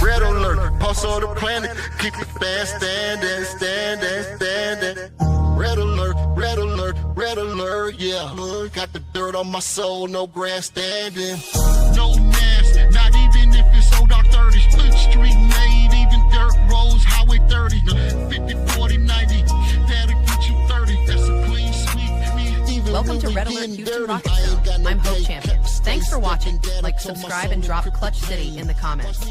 red alert. Pulse on the planet, keep it fast, standing. Red alert, red alert, yeah. Got the dirt on my soul, no grandstanding. No nasty, not even if it's old dark 30. Split street made, even dirt roads, highway 30. 50, 40, 90, that'll get you 30. That's a clean sweep. Welcome to Red Alert Houston Rocket Zone. I'm Hope Champion. Thanks for watching. Like, subscribe, and drop Clutch City in the comments.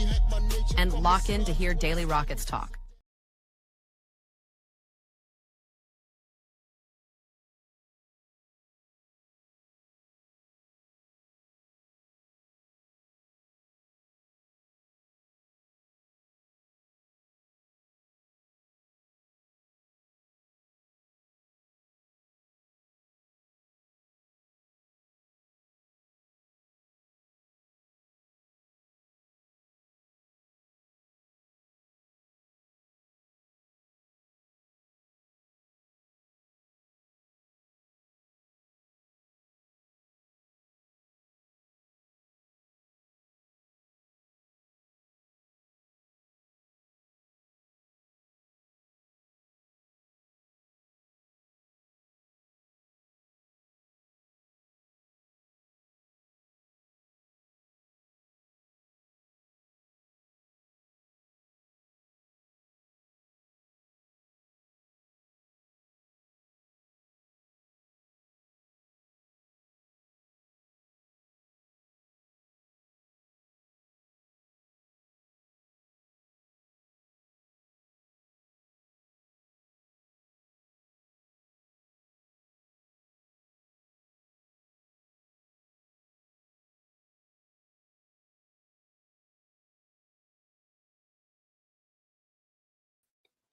And lock in to hear Daily Rockets talk.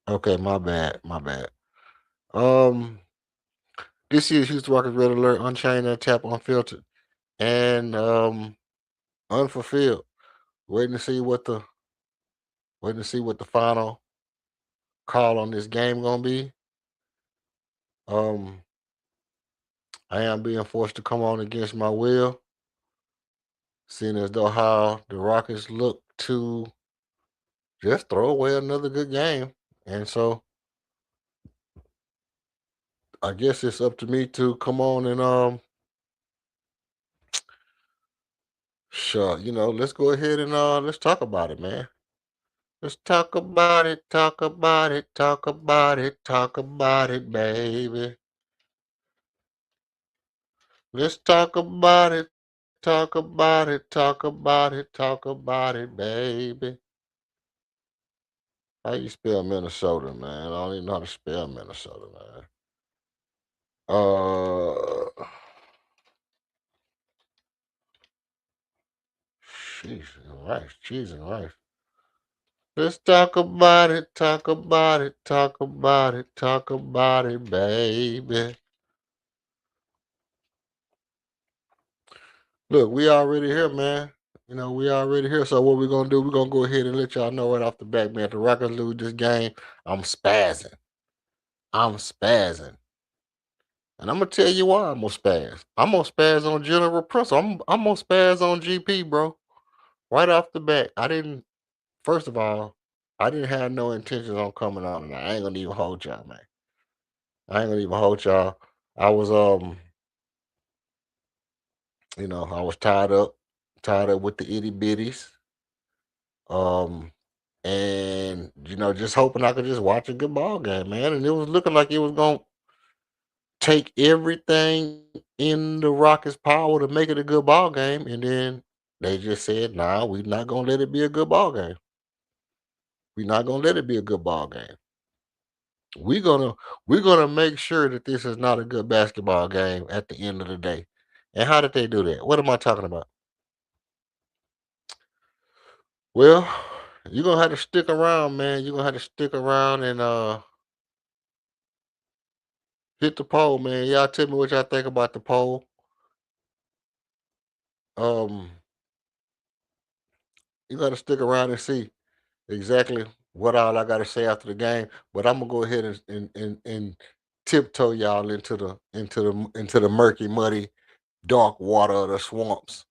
Okay, my bad, my bad. Um, this is Houston Rockets Red Alert, Unchained, Untap, Unfiltered, and Unfulfilled. Waiting to see what the final call on this game gonna be. Um, I am being forced to come on against my will, seeing as though how the Rockets look to just throw away another good game, and so I guess it's up to me to come on and sure, let's go ahead and let's talk about it, man. Let's talk about it, talk about it, talk about it, talk about it, baby. Let's talk about it, talk about it, talk about it, talk about it, baby. How you spell Minnesota, man? I don't even know how to spell Minnesota, man. Cheese and rice. Let's talk about it, talk about it, talk about it, talk about it, baby. Look, we already here, man. We already here. So what we're gonna do? We're gonna go ahead and let y'all know right off the back, man. If the Rockets lose this game, I'm spazzing. I'm spazzing. And I'm gonna tell you why I'm gonna spaz. I'm gonna spaz on General Principle. I'm gonna spaz on GP, bro. Right off the bat. First of all, I didn't have no intentions on coming on tonight. I ain't gonna even hold y'all, man. I ain't gonna even hold y'all. I was I was tied up with the itty bitties. And just hoping I could just watch a good ball game, man. And it was looking like it was gonna take everything in the Rockets' power to make it a good ball game, and then they just said, "Nah, we're not gonna let it be a good ball game. We're not gonna let it be a good ball game. We're gonna we're gonna make sure that this is not a good basketball game at the end of the day." And how did they do that? What am I talking about? Well, you're gonna have to stick around, man. You're gonna have to stick around and hit the poll, man. Y'all tell me what y'all think about the poll. Um, you gotta stick around and see exactly what all I gotta say after the game. But I'm gonna go ahead and tiptoe y'all into the murky, muddy, dark water of the swamps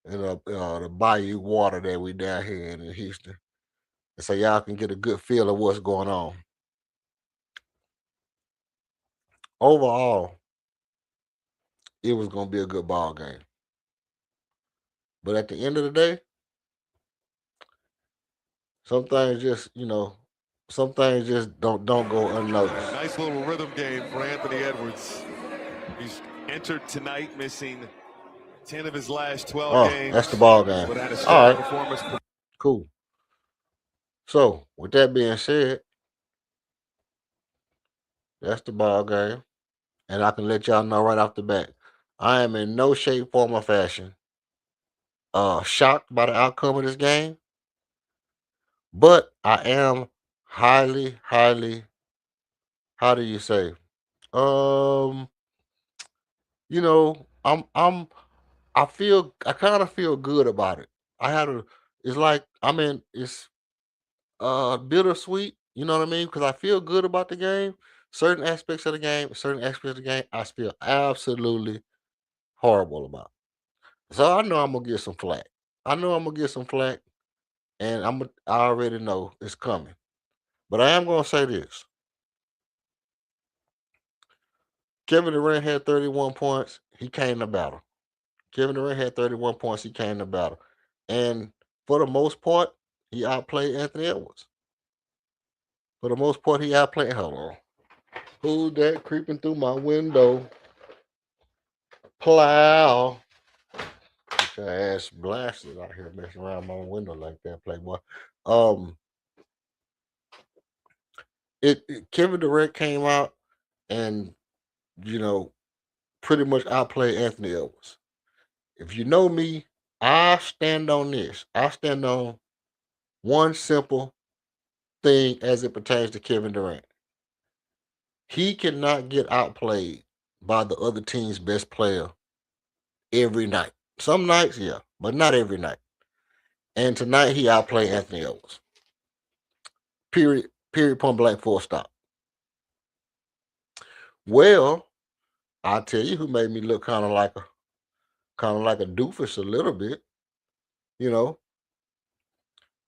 and the bayou water that we down here in Houston. and so y'all can get a good feel of what's going on. Overall, it was gonna be a good ball game. But at the end of the day, some things just, some things just don't go unnoticed. Nice little rhythm game for Anthony Edwards. He's entered tonight missing 10 of his last 12 games. That's the ball game. But had a All stellar right. performance. Cool. So, with that being said, that's the ball game. And I can let y'all know right off the bat, I am in no shape, form, or fashion shocked by the outcome of this game. But I am highly, highly, how do you say? Um, I kind of feel good about it. It's like, it's bittersweet, you know what I mean? Because I feel good about the game. Certain aspects of the game, I feel absolutely horrible about. So I know I'm gonna get some flack. I know I'm gonna get some flack, and I already know it's coming. But I am gonna say this: Kevin Durant had 31 points. He came to battle. Kevin Durant had 31 points. He came to battle, and for the most part, he outplayed Anthony Edwards. For the most part, he outplayed. Hold on. Who's that creeping through my window? Plow. Get your ass blasted out here messing around my window like that, Playboy. Um, Kevin Durant came out and you know pretty much outplayed Anthony Edwards. If you know me, I stand on this. I stand on one simple thing as it pertains to Kevin Durant. He cannot get outplayed by the other team's best player every night. Some nights, yeah, but not every night. And tonight he outplayed Anthony Edwards. Period. Period. Point blank. Full stop. Well, I'll tell you who made me look kind of like a doofus a little bit. You know,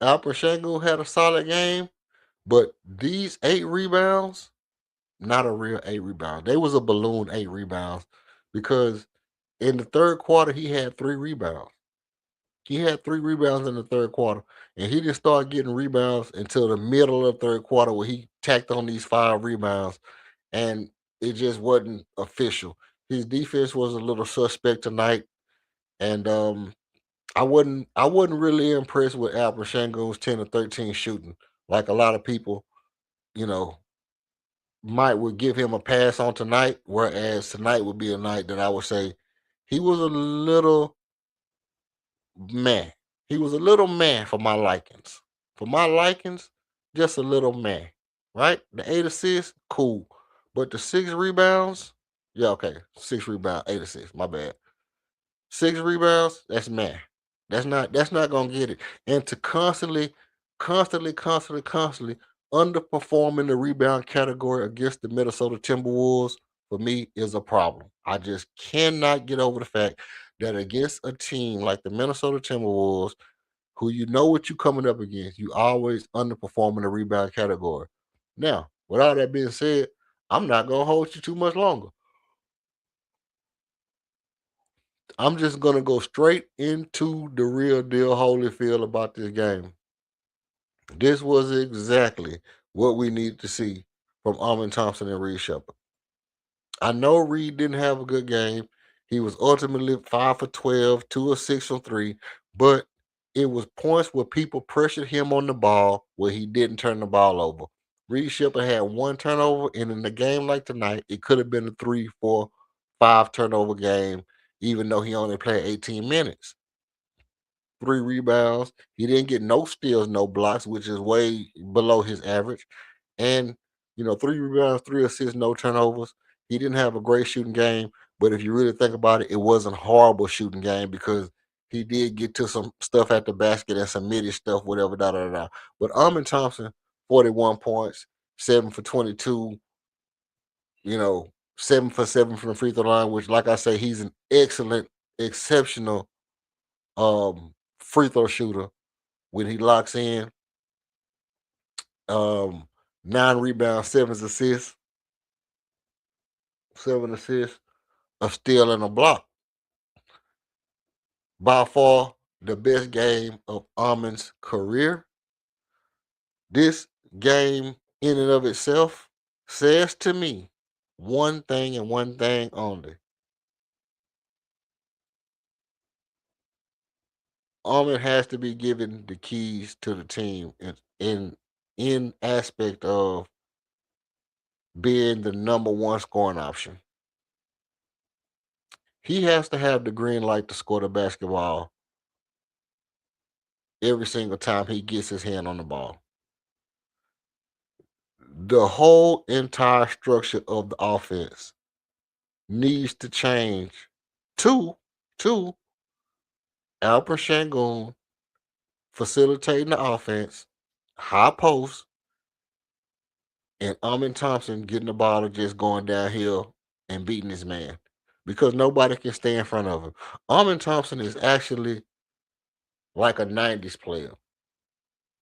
Alper Shango had a solid game, but these 8 rebounds, not a real 8 rebounds. They was a balloon 8 rebounds because in the third quarter he had 3 rebounds. He had 3 rebounds in the third quarter, and he didn't start getting rebounds until the middle of the third quarter where he tacked on these 5 rebounds, and it just wasn't official. His defense was a little suspect tonight, and I wasn't really impressed with Albert Shango's 10 or 13 shooting. Like a lot of people, you know, might would give him a pass on tonight, whereas tonight would be a night that I would say he was a little meh. He was a little meh for my likings. For my likings, just a little meh. Right? The 8 assists, cool. But the 6 rebounds, yeah, okay. 6 rebounds, 8 assists. My bad. 6 rebounds, that's meh. That's not gonna get it. And to constantly underperform in the rebound category against the Minnesota Timberwolves for me is a problem. I just cannot get over the fact that against a team like the Minnesota Timberwolves, who you know what you coming up against, you always underperform in the rebound category. Now, with all that being said, I'm not gonna hold you too much longer. I'm just gonna go straight into the real deal Holyfield about this game. This was exactly what we needed to see from Almond Thompson and Reed Shepard. I know Reed didn't have a good game. He was ultimately 5 for 12, 2 of 6 from 3, but it was points where people pressured him on the ball where he didn't turn the ball over. Reed Shepard had 1 turnover, and in a game like tonight, it could have been a 3, 4, 5 turnover game, even though he only played 18 minutes. 3 rebounds. He didn't get no steals, no blocks, which is way below his average. And, 3 rebounds, 3 assists, no turnovers. He didn't have a great shooting game, but if you really think about it, it wasn't horrible shooting game because he did get to some stuff at the basket and some midi stuff, whatever, da da da. But Amon Thompson, 41 points, 7 for 22, 7 for 7 from the free throw line, which, like I say, he's an excellent, exceptional free throw shooter when he locks in. 9 rebounds, 7 assists, a steal and a block. By far the best game of Amon's career. This game in and of itself says to me one thing and one thing only. Amon has to be given the keys to the team in aspect of being the number one scoring option. He has to have the green light to score the basketball every single time he gets his hand on the ball. The whole entire structure of the offense needs to change to Alper Şengün facilitating the offense, high post, and Amin Thompson getting the ball and just going downhill and beating his man because nobody can stay in front of him. Amin Thompson is actually like a 90s player.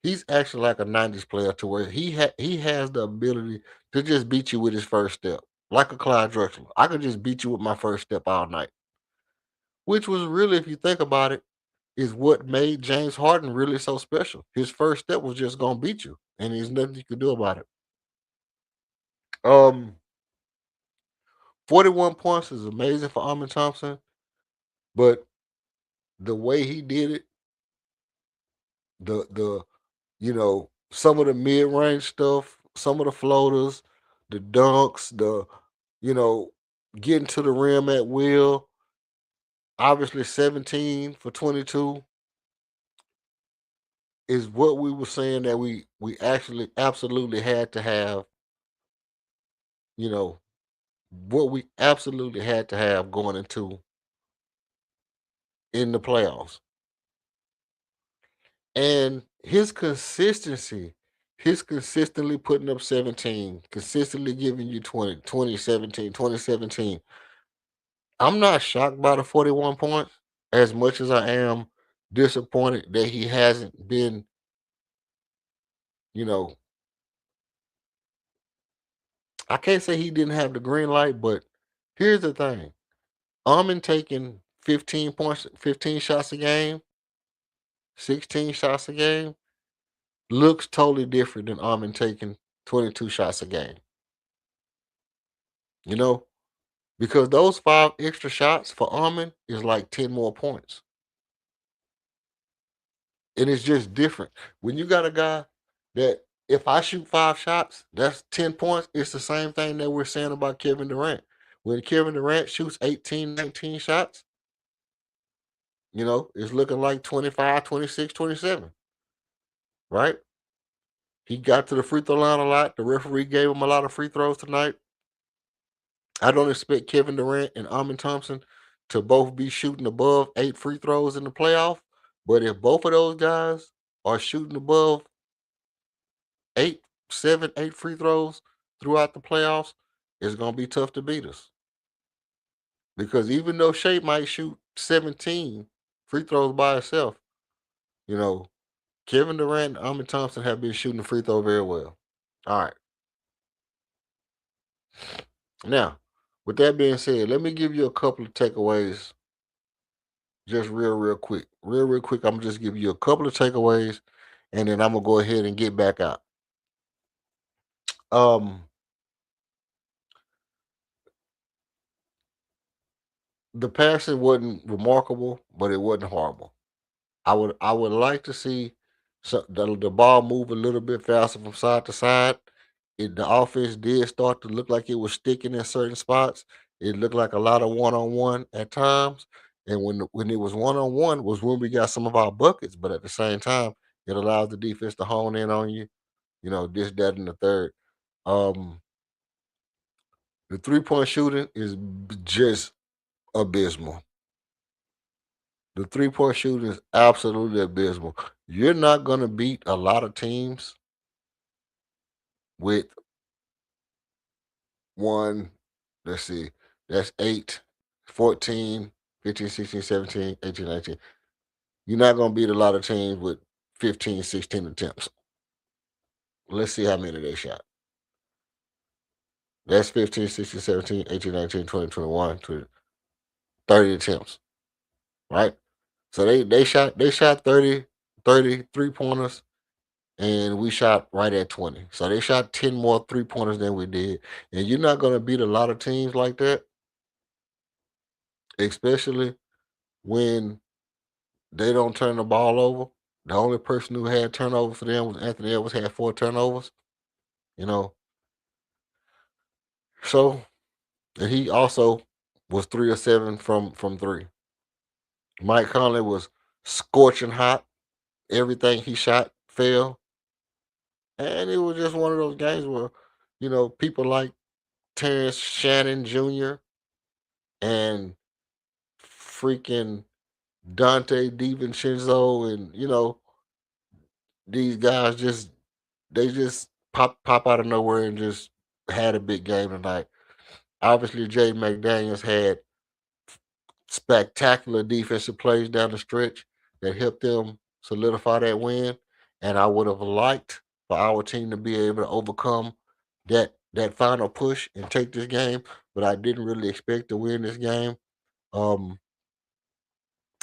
He's actually like a 90s player to where he has the ability to just beat you with his first step, like a Clyde Drexler. I could just beat you with my first step all night, which was really, if you think about it, is what made James Harden really so special. His first step was just gonna beat you, and there's nothing you could do about it. 41 points is amazing for Amin Thompson, but the way he did it, the some of the mid-range stuff, some of the floaters, the dunks, getting to the rim at will, obviously 17 for 22 is what we were saying that we actually absolutely had to have, what we absolutely had to have going into in the playoffs. And his consistency, his consistently putting up 17, consistently giving you 20, 2017, 2017. I'm not shocked by the 41 points as much as I am disappointed that he hasn't been, I can't say he didn't have the green light, but here's the thing. Amin taking 15 points, 15 shots a game, 16 shots a game, looks totally different than Amin taking 22 shots a game. Because those 5 extra shots for Amin is like 10 more points. And it's just different. When you got a guy that if I shoot 5 shots, that's 10 points. It's the same thing that we're saying about Kevin Durant. When Kevin Durant shoots 18, 19 shots, it's looking like 25, 26, 27. Right? He got to the free throw line a lot. The referee gave him a lot of free throws tonight. I don't expect Kevin Durant and Amin Thompson to both be shooting above 8 free throws in the playoff. But if both of those guys are shooting above 8, 7, 8 free throws throughout the playoffs, it's going to be tough to beat us. Because even though Shea might shoot 17 free throws by himself, Kevin Durant and Amin Thompson have been shooting the free throw very well. All right. Now, with that being said, let me give you a couple of takeaways just real quick. Real quick, I'm going to just give you a couple of takeaways, and then I'm going to go ahead and get back out. The passing wasn't remarkable, but it wasn't horrible. I would like to see the ball move a little bit faster from side to side. The offense did start to look like it was sticking in certain spots. It looked like a lot of one-on-one at times. And when it was one-on-one was when we got some of our buckets. But at the same time, it allows the defense to hone in on you. This, that, and the third. The three-point shooting is just abysmal. The three-point shooting is absolutely abysmal. You're not going to beat a lot of teams with one, let's see, that's 8, 14, 15, 16, 17, 18, 19. You're not going to beat a lot of teams with 15, 16 attempts. Let's see how many they shot. That's 15, 16, 17, 18, 19, 20, 21, 30 attempts, right? So they shot 30 3-pointers, and we shot right at 20. So they shot 10 more 3-pointers than we did. And you're not gonna beat a lot of teams like that, especially when they don't turn the ball over. The only person who had turnovers for them was Anthony Edwards, had 4 turnovers, you know. So, and he also was 3 of 7 from three. Mike Conley was scorching hot. Everything he shot fell. And it was just one of those games where, people like Terrence Shannon Jr. and freaking Dante DiVincenzo, and these guys just pop out of nowhere and just had a big game tonight. Obviously, Jaden McDaniels had spectacular defensive plays down the stretch that helped them solidify that win. And I would have liked for our team to be able to overcome that final push and take this game, but I didn't really expect to win this game. Um,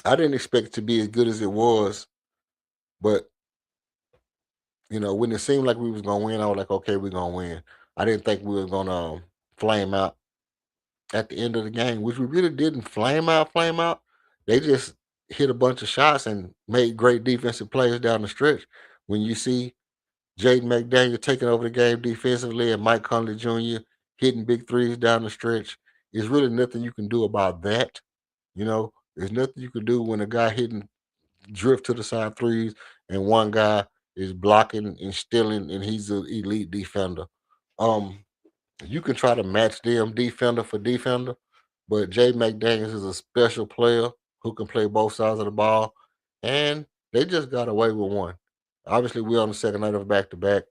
I didn't expect it to be as good as it was, but when it seemed like we was gonna win, I was like, okay, we're gonna win. I didn't think we were gonna flame out at the end of the game, which we really didn't flame out, flame out. They just hit a bunch of shots and made great defensive plays down the stretch. When you see Jaden McDaniel taking over the game defensively and Mike Conley Jr. hitting big threes down the stretch, there's really nothing you can do about that. There's nothing you can do when a guy hitting drift to the side threes and one guy is blocking and stealing and he's an elite defender. Um, you can try to match them defender for defender, but Jay McDaniels is a special player who can play both sides of the ball, and they just got away with one. Obviously, we're on the second night of back to back,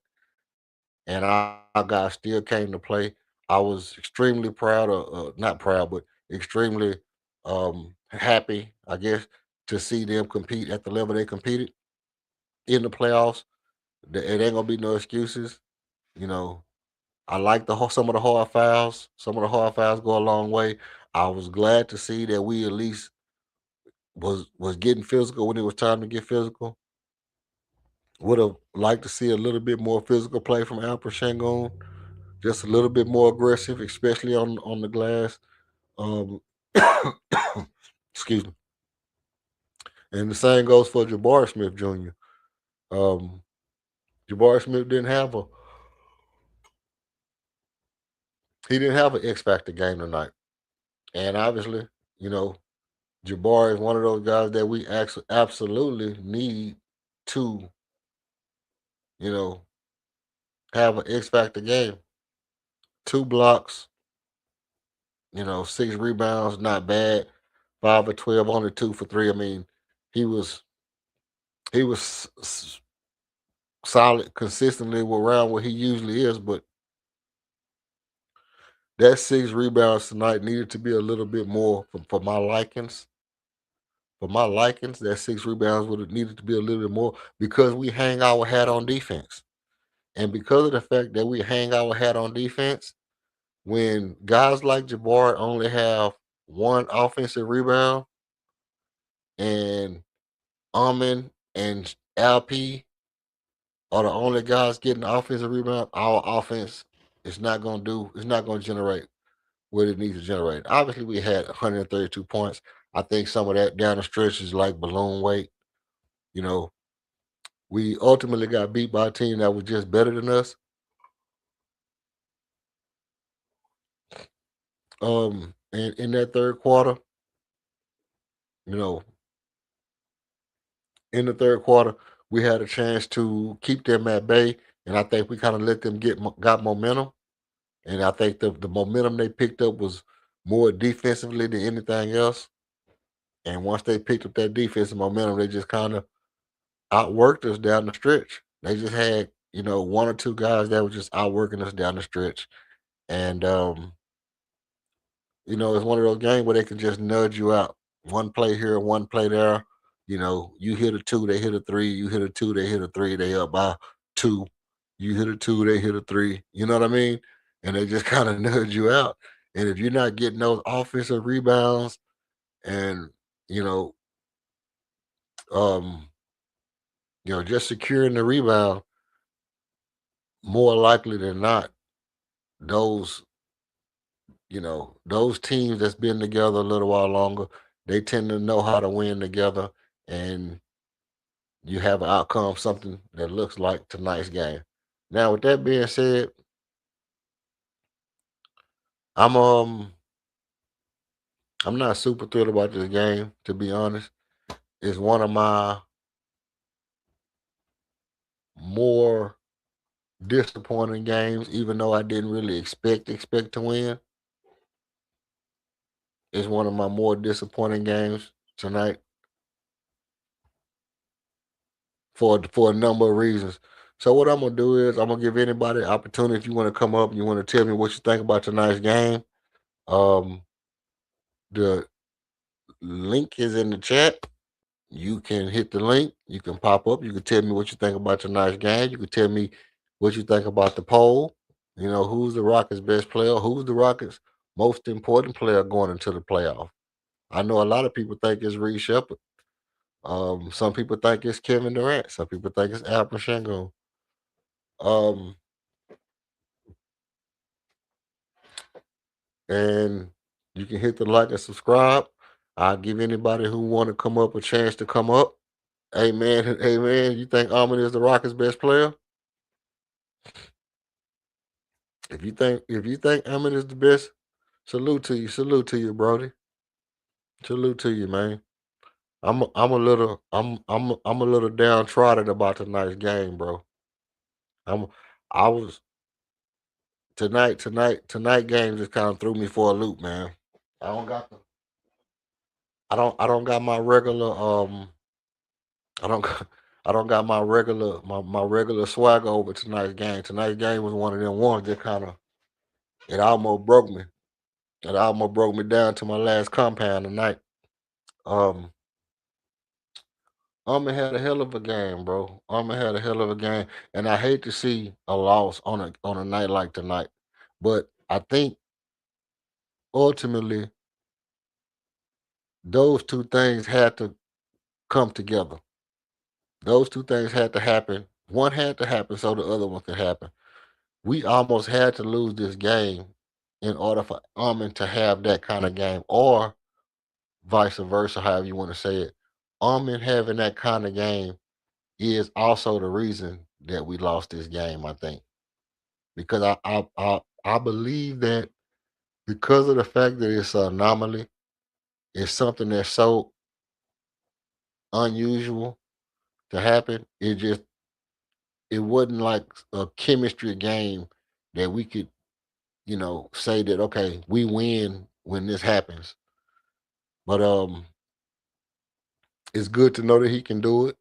and our guys still came to play. I was extremely proud, of, not proud, but extremely happy, I guess, to see them compete at the level they competed in the playoffs. It ain't gonna be no excuses. You know, I like some of the hard fouls. Some of the hard fouls go a long way. I was glad to see that we at least was getting physical when it was time to get physical. Would have liked to see a little bit more physical play from Alper Shangoon, just a little bit more aggressive, especially on the glass. Um, excuse me. And the same goes for Jabari Smith Jr. Um, Jabari Smith didn't have an X factor game tonight, and obviously, you know, Jabari is one of those guys that we absolutely need to, you know, have an X factor game. 2 blocks, 6 rebounds, not bad. 5 of 12, only 2 for 3. I mean, he was solid consistently around where he usually is, but that 6 rebounds tonight needed to be a little bit more for my likings. For my likings, that 6 rebounds would have needed to be a little bit more because we hang our hat on defense. And because of the fact that we hang our hat on defense, when guys like Jabari only have 1 offensive rebound and Amin and LP are the only guys getting the offensive rebound, our offense is not it's not gonna generate what it needs to generate. Obviously, we had 132 points. I think some of that down the stretch is like balloon weight. You know, we ultimately got beat by a team that was just better than us. And in that third quarter, you know, in the third quarter, we had a chance to keep them at bay, and I think we kind of let them got momentum. And I think the momentum they picked up was more defensively than anything else. And once they picked up that defensive momentum, they just kind of outworked us down the stretch. They just had, 1 or 2 guys that were just outworking us down the stretch. And it's one of those games where they can just nudge you out. One play here, one play there. You hit a 2, they hit a 3. You hit a 2, they hit a 3. They up by 2. You hit a 2, they hit a 3. You know what I mean? And they just kind of nudge you out. And if you're not getting those offensive rebounds and you know, um, just securing the rebound, more likely than not, those those teams that's been together a little while longer, they tend to know how to win together, and you have an outcome, something that looks like tonight's game. Now, with that being said, I'm um I'm not super thrilled about this game, to be honest. It's one of my more disappointing games, even though I didn't really expect to win. It's one of my more disappointing games tonight for a number of reasons. So what I'm gonna do is I'm gonna give anybody an opportunity. If you want to come up and you want to tell me what you think about tonight's game, um, the link is in the chat. You can hit the link. You can pop up. You can tell me what you think about tonight's game. You can tell me what you think about the poll. Who's the Rockets' best player? Who's the Rockets' most important player going into the playoff? I know a lot of people think it's Reed Shepard. Some people think it's Kevin Durant. Some people think it's Alperen Sengun. Um, and you can hit the like and subscribe. I'll give anybody who want to come up a chance to come up. Amen. Amen. You think Almond is the Rockets' best player? If you think Almond is the best, salute to you. Salute to you, Brody. Salute to you, man. I'm a little downtrodden about tonight's game, bro. I'm I was tonight game just kind of threw me for a loop, man. I don't got the I don't got my regular I don't got I don't got my regular swagger over tonight's game. Tonight's game was one of them ones that kind of it almost broke me. It almost broke me down to my last compound tonight. Um Armin had a hell of a game, bro. Armin had a hell of a game. And I hate to see a loss on a night like tonight. But I think ultimately those two things had to come together. Those two things had to happen. One had to happen so the other one could happen. We almost had to lose this game in order for Armin to have that kind of game, or vice versa, however you want to say it. Armin having that kind of game is also the reason that we lost this game, I think. Because I believe that because of the fact that it's an anomaly, it's something that's so unusual to happen. It wasn't like a chemistry game that we could, say that okay, we win when this happens. But it's good to know that he can do it.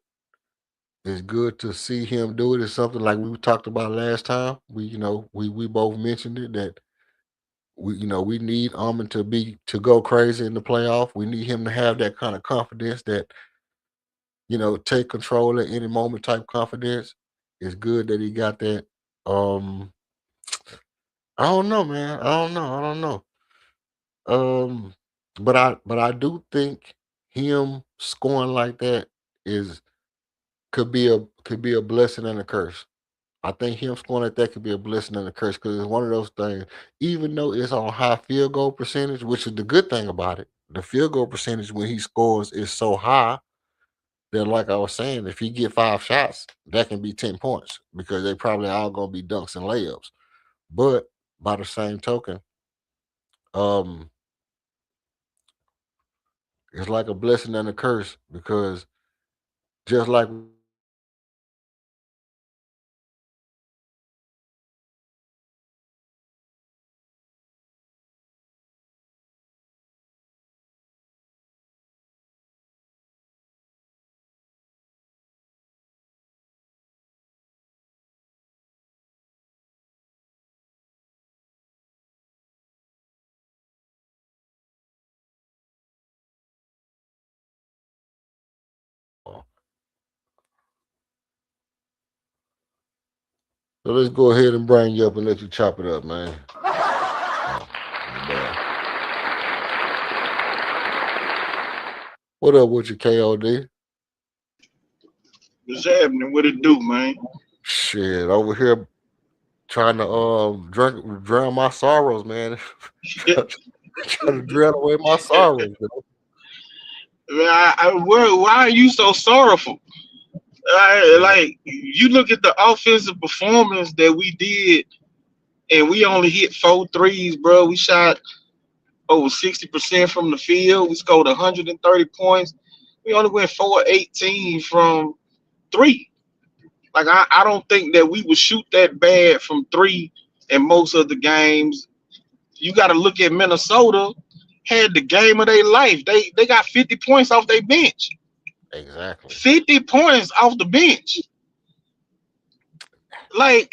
It's good to see him do it. It's something like we talked about last time. We both mentioned it that we need Armin to go crazy in the playoff. We need him to have that kind of confidence that take control at any moment type confidence. It's good that he got that. Um, I don't know, man. I don't know. I don't know. Um, but I do think him scoring like that is could be a blessing and a curse. I think him scoring like that could be a blessing and a curse because it's one of those things. Even though it's on high field goal percentage, which is the good thing about it, the field goal percentage when he scores is so high that, like I was saying, if he get 5 shots, that can be 10 points because they probably all gonna be dunks and layups. But by the same token, um, it's like a blessing and a curse because just like So let's go ahead and bring you up and let you chop it up, man. What up with you, KOD? What's happening? What it do, man? Shit, over here trying to drown my sorrows, man. Trying to drown away my sorrows. Why are you so sorrowful? Like you look at the offensive performance that we did, and we only hit 4 threes, bro. We shot over 60% from the field. We scored 130 points. We only went 4-18 from 3. Like I don't think that we would shoot that bad from 3 in most of the games. You got to look at Minnesota. Had the game of their life. They got 50 points off their bench. Exactly. 50 points off the bench. Like,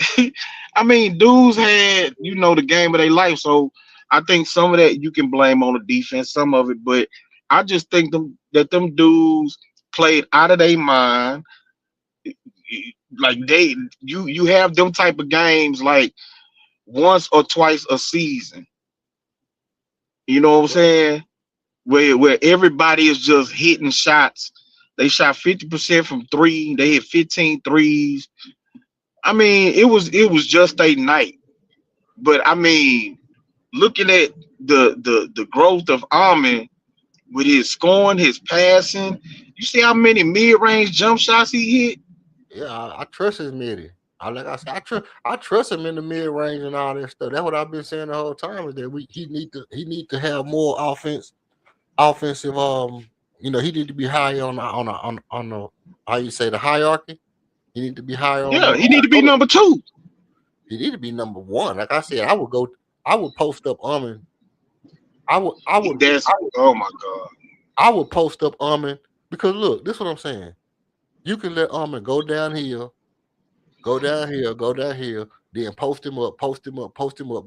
I mean, dudes had, the game of their life. So I think some of that you can blame on the defense, some of it, but I just think that them dudes played out of their mind. Like you have them type of games like once or twice a season. You know what I'm saying? Where everybody is just hitting shots. They shot 50% from 3. They hit 15 threes. I mean, it was just a night. But I mean, looking at the growth of Armin with his scoring, his passing, you see how many mid-range jump shots he hit? Yeah, I trust his midi. Like I said, I trust him in the mid range and all that stuff. That's what I've been saying the whole time is that he need to have more offensive. He need to be higher on the how you say the hierarchy. He need to be higher on. Yeah, he need to be number 2. He need to be number 1. Like I said, I would post up Armin. Oh my God. I would post up Armin because look, this is what I'm saying. You can let Armin go downhill, then post him up,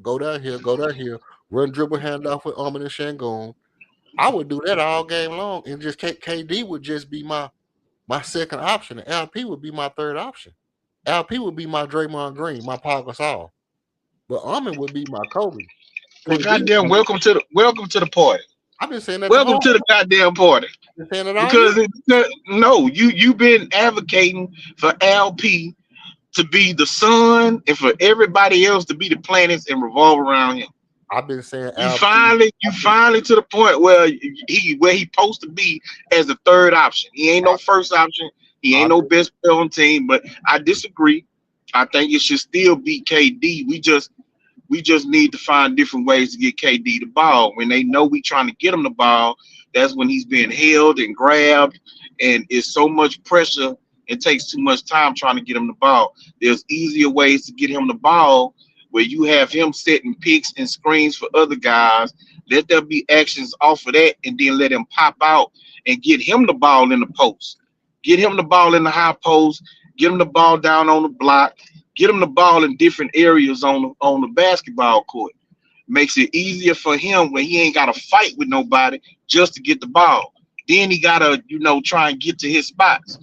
go downhill, run dribble handoff with Armin and Shangoon. I would do that all game long, and just KD would just be my second option, and LP would be my third option. LP would be my Draymond Green, my Paul Gasol, but Armin would be my Kobe. Well, goddamn, welcome to the party. I've been saying that. Welcome to the goddamn party. Because no, you've been advocating for LP to be the sun and for everybody else to be the planets and revolve around him. I've been saying you finally to the point where he's supposed to be as the third option. He ain't no first option. He ain't no best player on the team. But I disagree. I think it should still be KD. We just need to find different ways to get KD the ball. When they know we trying to get him the ball, that's when he's being held and grabbed, and it's so much pressure. It takes too much time trying to get him the ball. There's easier ways to get him the ball where you have him setting picks and screens for other guys. Let there be actions off of that, and then let him pop out and get him the ball in the post. Get him the ball in the high post. Get him the ball down on the block. Get him the ball in different areas on the basketball court. Makes it easier for him when he ain't got to fight with nobody just to get the ball. Then he got to, try and get to his spots.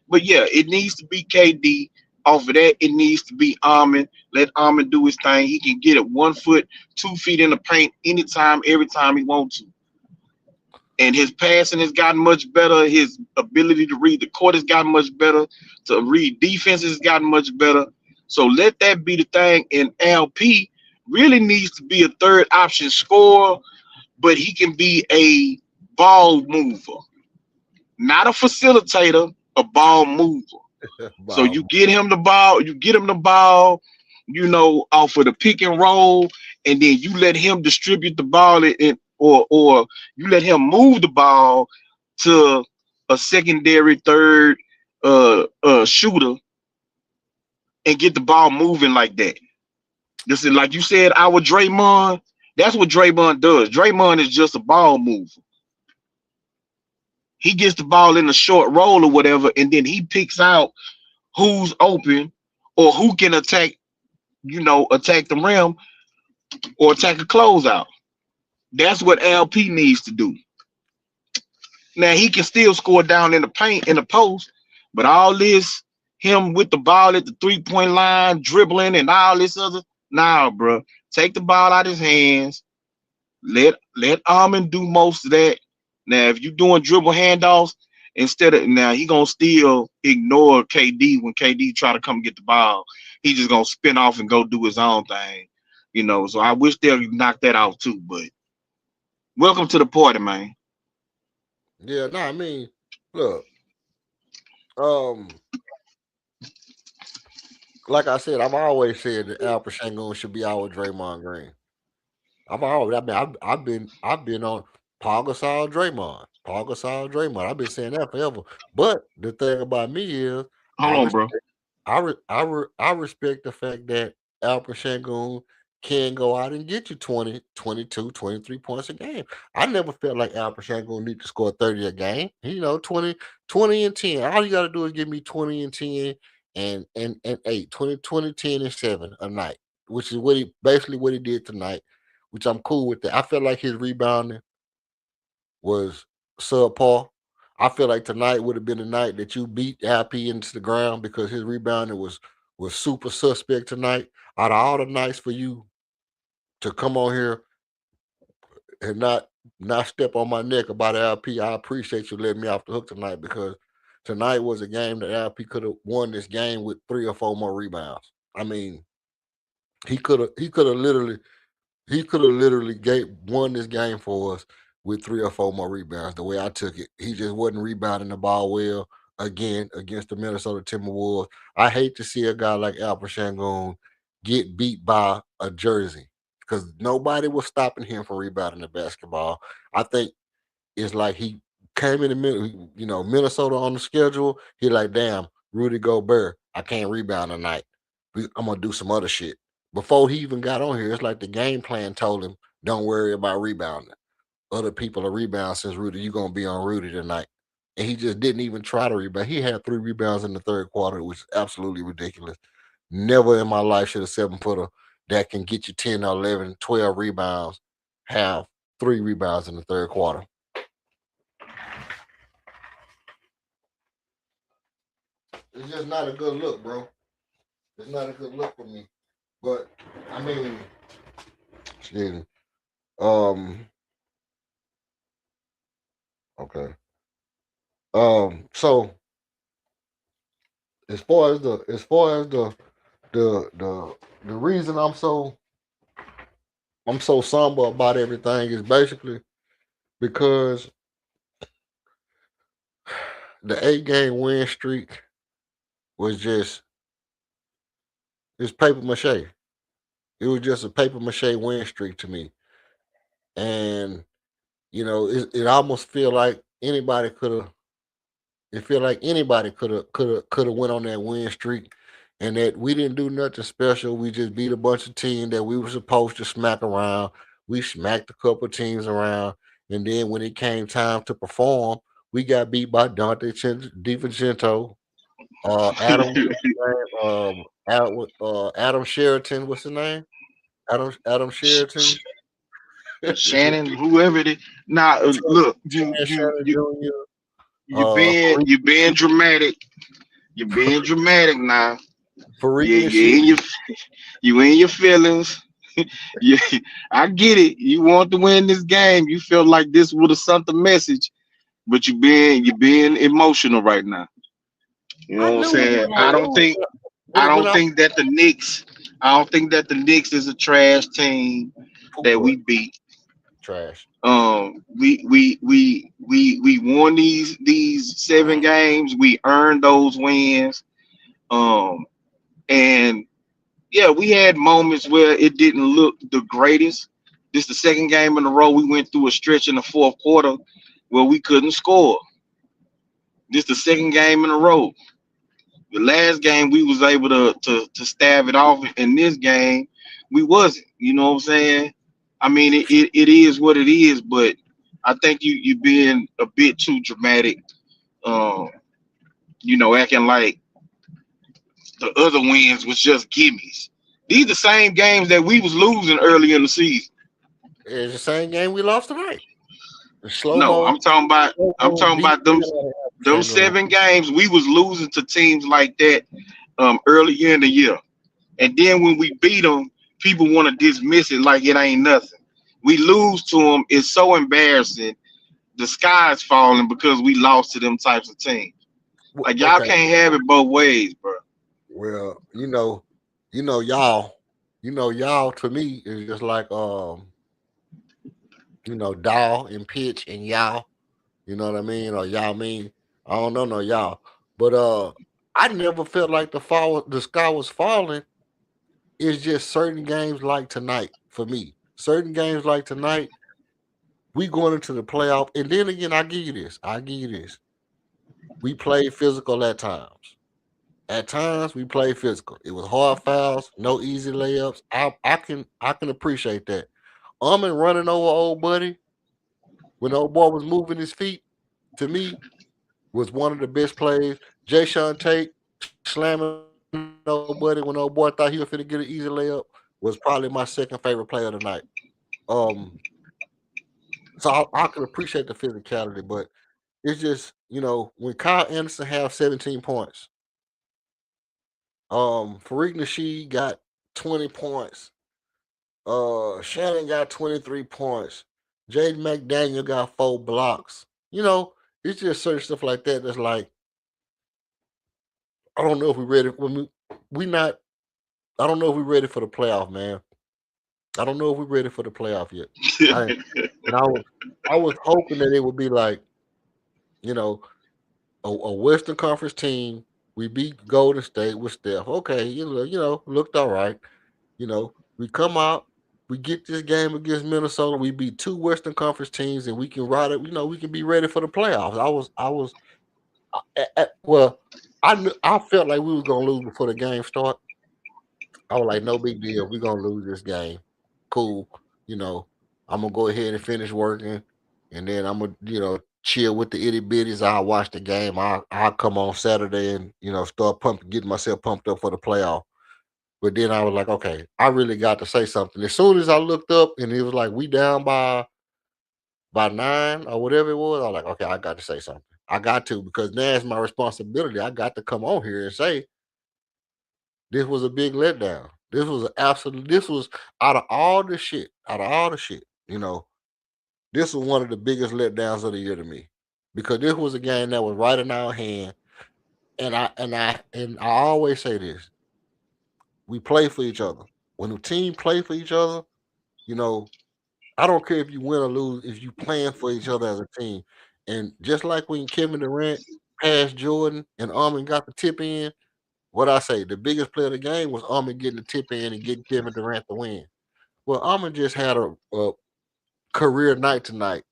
But, yeah, it needs to be KD. Off of that, it needs to be Armin. Let Armin do his thing. He can get it 1 foot, 2 feet in the paint anytime, every time he wants to. And his passing has gotten much better. His ability to read the court has gotten much better. To read defense has gotten much better. So let that be the thing. And LP really needs to be a third option scorer, but he can be a ball mover. Not a facilitator, a ball mover. So you get him the ball, off of the pick and roll, and then you let him distribute the ball or you let him move the ball to a secondary third shooter and get the ball moving like that. This is like you said, our Draymond. That's what Draymond does. Draymond is just a ball mover. He gets the ball in a short roll or whatever, and then he picks out who's open or who can attack the rim or attack a closeout. That's what LP needs to do. Now he can still score down in the paint, in the post, but all this him with the ball at the 3-point line, dribbling and all this other. Nah, bro. Take the ball out of his hands. Let Almond do most of that. Now, if you're doing dribble handoffs, instead of now he gonna still ignore KD when KD try to come get the ball. He just gonna spin off and go do his own thing. So I wish they'll knock that out too. But welcome to the party, man. Yeah, no, I mean, look, like I said, I've always said that Al Pacino should be our Draymond Green. I've been on Paul Gasol, Draymond, Paul Gasol, Draymond. I've been saying that forever. But the thing about me is, Hold on, bro. I respect the fact that Al Pacino can go out and get you 20, 22, 23 points a game. I never felt like Al Pacino need to score 30 a game. 20 and 10. All you got to do is give me 20 and 10 and 8, 20, 10 and 7 a night, which is basically what he did tonight, which I'm cool with that. I felt like his rebounding was subpar. I feel like tonight would have been the night that you beat Happy into the ground because his rebounding was super suspect tonight. Out of all the nights for you to come on here and not step on my neck about LP, I appreciate you letting me off the hook tonight because tonight was a game that LP could have won this game with 3 or 4 more rebounds. I mean, he could have literally won this game for us with 3 or 4 more rebounds. The way I took it, he just wasn't rebounding the ball well again against the Minnesota Timberwolves. I hate to see a guy like Al Pacino get beat by a jersey because nobody was stopping him from rebounding the basketball. I think it's like he came in the middle, Minnesota on the schedule. He like, damn, Rudy Gobert, I can't rebound tonight. I'm gonna do some other shit. Before he even got on here, it's like the game plan told him, don't worry about rebounding. Other people are rebounding since Rudy, you're going to be on Rudy tonight. And he just didn't even try to rebound. He had 3 rebounds in the third quarter, which is absolutely ridiculous. Never in my life should a 7-footer that can get you 10 or 11, 12 rebounds have 3 rebounds in the third quarter. It's just not a good look, bro. It's not a good look for me. But I mean, excuse me. Okay. So as far as the reason I'm so somber about everything is basically because the 8-game win streak was just it's paper mache. It was just a paper mache win streak to me. And it almost feel like anybody could have went on that win streak and that we didn't do nothing special. We just beat a bunch of teams that we were supposed to smack around. We smacked a couple teams around. And then when it came time to perform, we got beat by Dante DiVincenzo, Adam Sheraton, what's his name? Adam Sheraton. Shannon, whoever it is. Now, look, you being dramatic. You're being dramatic now. You in your feelings. Yeah, I get it. You want to win this game. You feel like this would have sent a message, but you're being emotional right now. You know what I'm saying? I don't think that the Knicks is a trash team that we beat. Trash. We won these 7 games. We earned those wins. And yeah, we had moments where it didn't look the greatest. This is the second game in a row we went through a stretch in the fourth quarter where we couldn't score. This is the second game in a row. The last game we was able to stab it off. In this game, we wasn't. You know what I'm saying? I mean, it is what it is, but I think you being a bit too dramatic. Acting like the other wins was just gimmies. These are the same games that we was losing early in the season. It's the same game we lost tonight. No, I'm talking about them. Them Can't go no. 7 games, we was losing to teams like that earlier in the year. And then when we beat them, people want to dismiss it like it ain't nothing. We lose to them, it's so embarrassing. The sky's falling because we lost to them types of teams. Like y'all Okay. can't have it both ways, bro. Well, you know, y'all, y'all to me is just like Dow and pitch and y'all. You know what I mean? Or y'all mean. I don't know no y'all. But I never felt like the sky was falling. It's just certain games like tonight for me. Certain games like tonight, we going into the playoff. And then again, I give you this. I give you this. We played physical at times. At times we played physical. It was hard fouls, no easy layups. I can appreciate that. Running over old buddy when old boy was moving his feet, to me, was one of the best plays. Jay Sean Tate slamming old buddy when old boy thought he was finna get an easy layup was probably my second favorite play of the night. Um, so I can appreciate the physicality, but it's just when Kyle Anderson have 17 points, Fareed Nasheed got 20 points, Shannon got 23 points, Jaden McDaniel got 4 blocks. It's just certain stuff like that that's like I don't know if we're ready. We not. I don't know if we're ready for the playoff, man. I don't know if we're ready for the playoff yet. I and I was hoping that it would be like you know a Western Conference team. We beat Golden State with Steph. Okay, looked all right. We come out, we get this game against Minnesota. We beat 2 Western Conference teams, and we can ride it. We can be ready for the playoffs. Well, I felt like we was gonna lose before the game start. I was like, no big deal. We're gonna lose this game. Cool. You know, I'm gonna go ahead and finish working, and then I'm gonna, chill with the itty bitties. I'll watch the game. I'll come on Saturday and start getting myself pumped up for the playoff. But then I was like, okay, I really got to say something. As soon as I looked up and it was like we down by 9 or whatever it was, I was like, okay, I got to say something. I got to because now it's my responsibility. I got to come on here and say this was a big letdown. This was out of all the shit, this was one of the biggest letdowns of the year to me. Because this was a game that was right in our hand. And I always say this. We play for each other. When the team play for each other, you know, I don't care if you win or lose, if you playing for each other as a team. And just like when Kevin Durant passed Jordan and Armin got the tip in, what I say, the biggest play of the game was Armin getting the tip in and getting Kevin Durant the win. Well, Armin just had a career night tonight,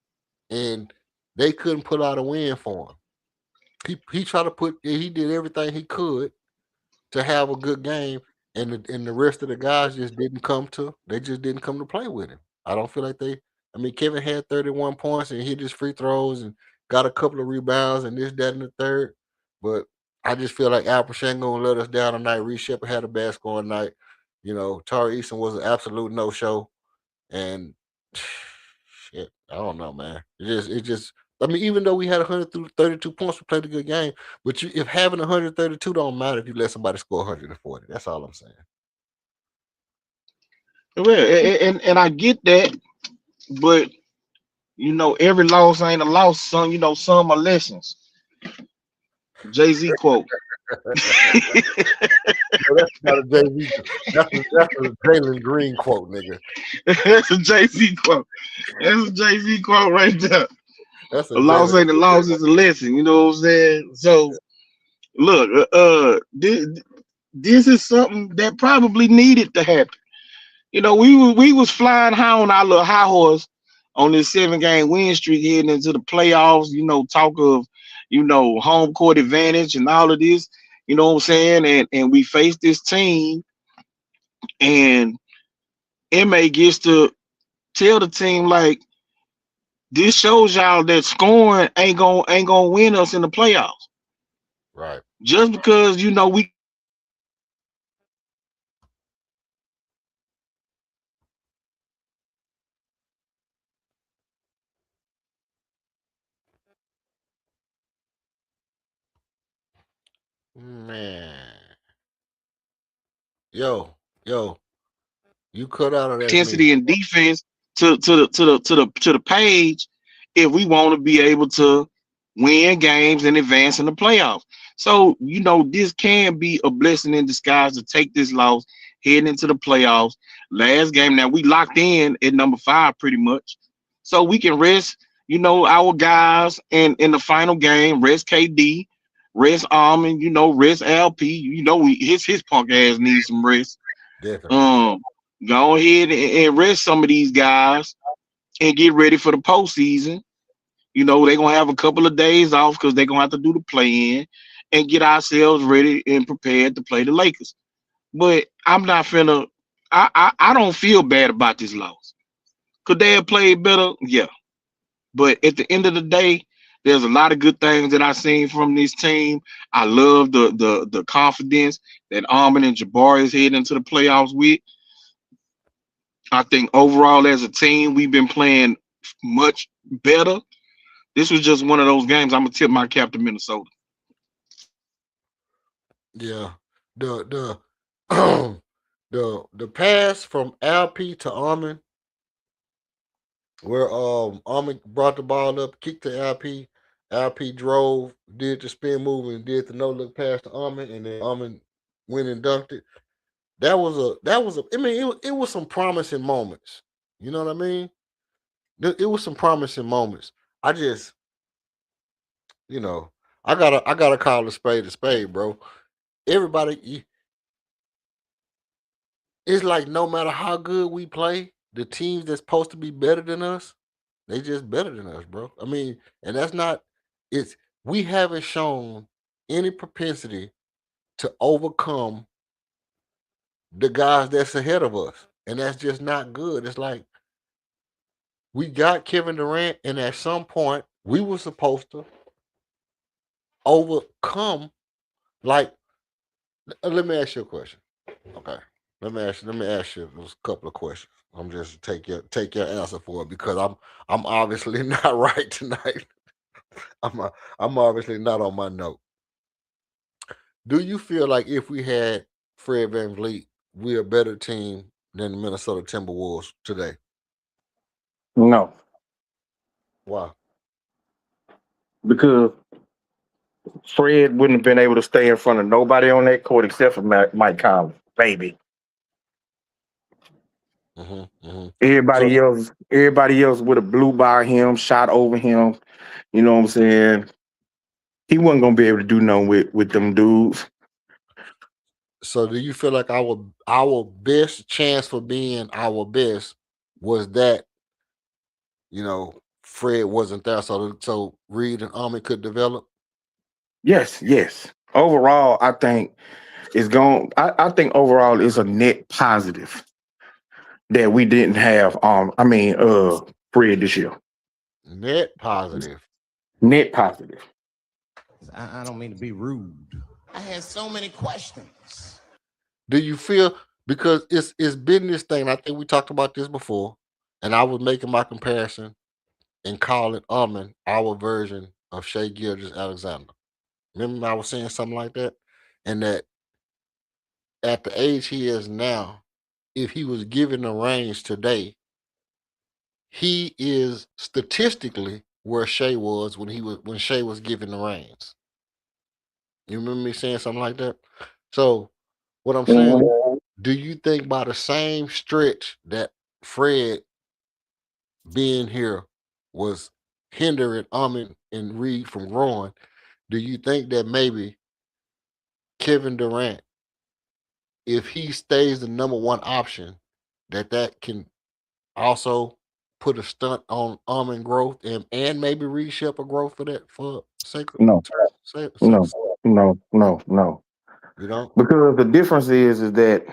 and they couldn't put out a win for him. He tried to he did everything he could to have a good game, and the rest of the guys just didn't come to. They just didn't come to play with him. I don't feel like they. I mean, Kevin had 31 points and hit his free throws and got a couple of rebounds and this, that, and the third. But I just feel like Alpha ain't gonna let us down tonight. Reece Shepard had a bad scoring night. Tari Eason was an absolute no show. And shit, I don't know, man. It just. I mean, even though we had 132 points, we played a good game. But if having 132 don't matter if you let somebody score 140. That's all I'm saying. Well, and I get that, but every loss ain't a loss. Some are lessons. Jay-Z quote. No, that's not a JV. That's a Jalen Green quote, nigga. That's a Jay-Z quote. That's a Jay-Z quote right there. That's a A loss Jalen. ain't a loss, it's a lesson. You know what I'm saying? So look, this is something that probably needed to happen. We was flying high on our little high horse on this 7 game win streak heading into the playoffs. Talk of home court advantage and all of this. You know what I'm saying? And we face this team, and MA gets to tell the team like this shows y'all that scoring ain't gonna win us in the playoffs. Right. Just because we Man. Yo, you cut out of that's me. Intensity and defense to the page if we want to be able to win games and advance in the playoffs. So this can be a blessing in disguise to take this loss heading into the playoffs. Last game now we locked in at number 5 pretty much, so we can rest our guys and in the final game rest KD, rest Almond, rest LP. His punk ass needs some rest. Definitely. um Go ahead and rest some of these guys and get ready for the postseason. They're gonna have a couple of days off because they're gonna have to do the play in and get ourselves ready and prepared to play the Lakers. But I'm not finna. I don't feel bad about this loss. Could they have played better? Yeah. But at the end of the day, there's a lot of good things that I've seen from this team. I love the confidence that Armin and Jabari is heading into the playoffs with. I think overall as a team, we've been playing much better. This was just one of those games. I'm gonna tip my cap to Minnesota. Yeah. The the pass from LP to Armin, where Armin brought the ball up, kicked to LP. LP drove, did the spin move, and did the no look pass to Armin, and then Armin went and dunked it. That was a. I mean, it was some promising moments. You know what I mean? It was some promising moments. I just, you know, I gotta call a spade, bro. Everybody, it's like no matter how good we play, the teams that's supposed to be better than us, they just better than us, bro. I mean, and that's not. It's we haven't shown any propensity to overcome the guys that's ahead of us, and that's just not good. It's like we got Kevin Durant, and at some point we were supposed to overcome. Like, let me ask you a question. Okay, let me ask you a couple of questions. I'm just take your answer for it because I'm obviously not right tonight. I'm a, I'm obviously not on my note. Do you feel like if we had Fred Van Vliet, we're a better team than the Minnesota Timberwolves today? No, Why? because Fred wouldn't have been able to stay in front of nobody on that court except for Mike Conley, baby. Mm-hmm. Everybody So, else, everybody else would have blew by him, shot over him. You know what I'm saying? He wasn't gonna be able to do nothing with them dudes. so do you feel like our best chance for being our best was that Fred wasn't there, so Reed and Armin could develop? Yes, yes. Overall, I think it's going. I think overall it's a net positive that we didn't have. Fred this year. Net positive. Net positive. I don't mean to be rude. I had so many questions. Do you feel because it's been this thing? I think we talked about this before, and I was making my comparison and calling Armin our version of Shea Gilgis Alexander. Remember, I was saying something like that, and that at the age he is now, if he was given the reins today, he is statistically where Shea was when Shea was given the reins. You remember me saying something like that? So what I'm saying, Mhm. do you think by the same stretch that Fred being here was hindering Amin and Reed from growing, do you think that maybe Kevin Durant, if he stays the number one option, that can also put a stunt on Amin growth and maybe Reed Shepard growth for that for sake of No, no, no. you know? Because the difference is that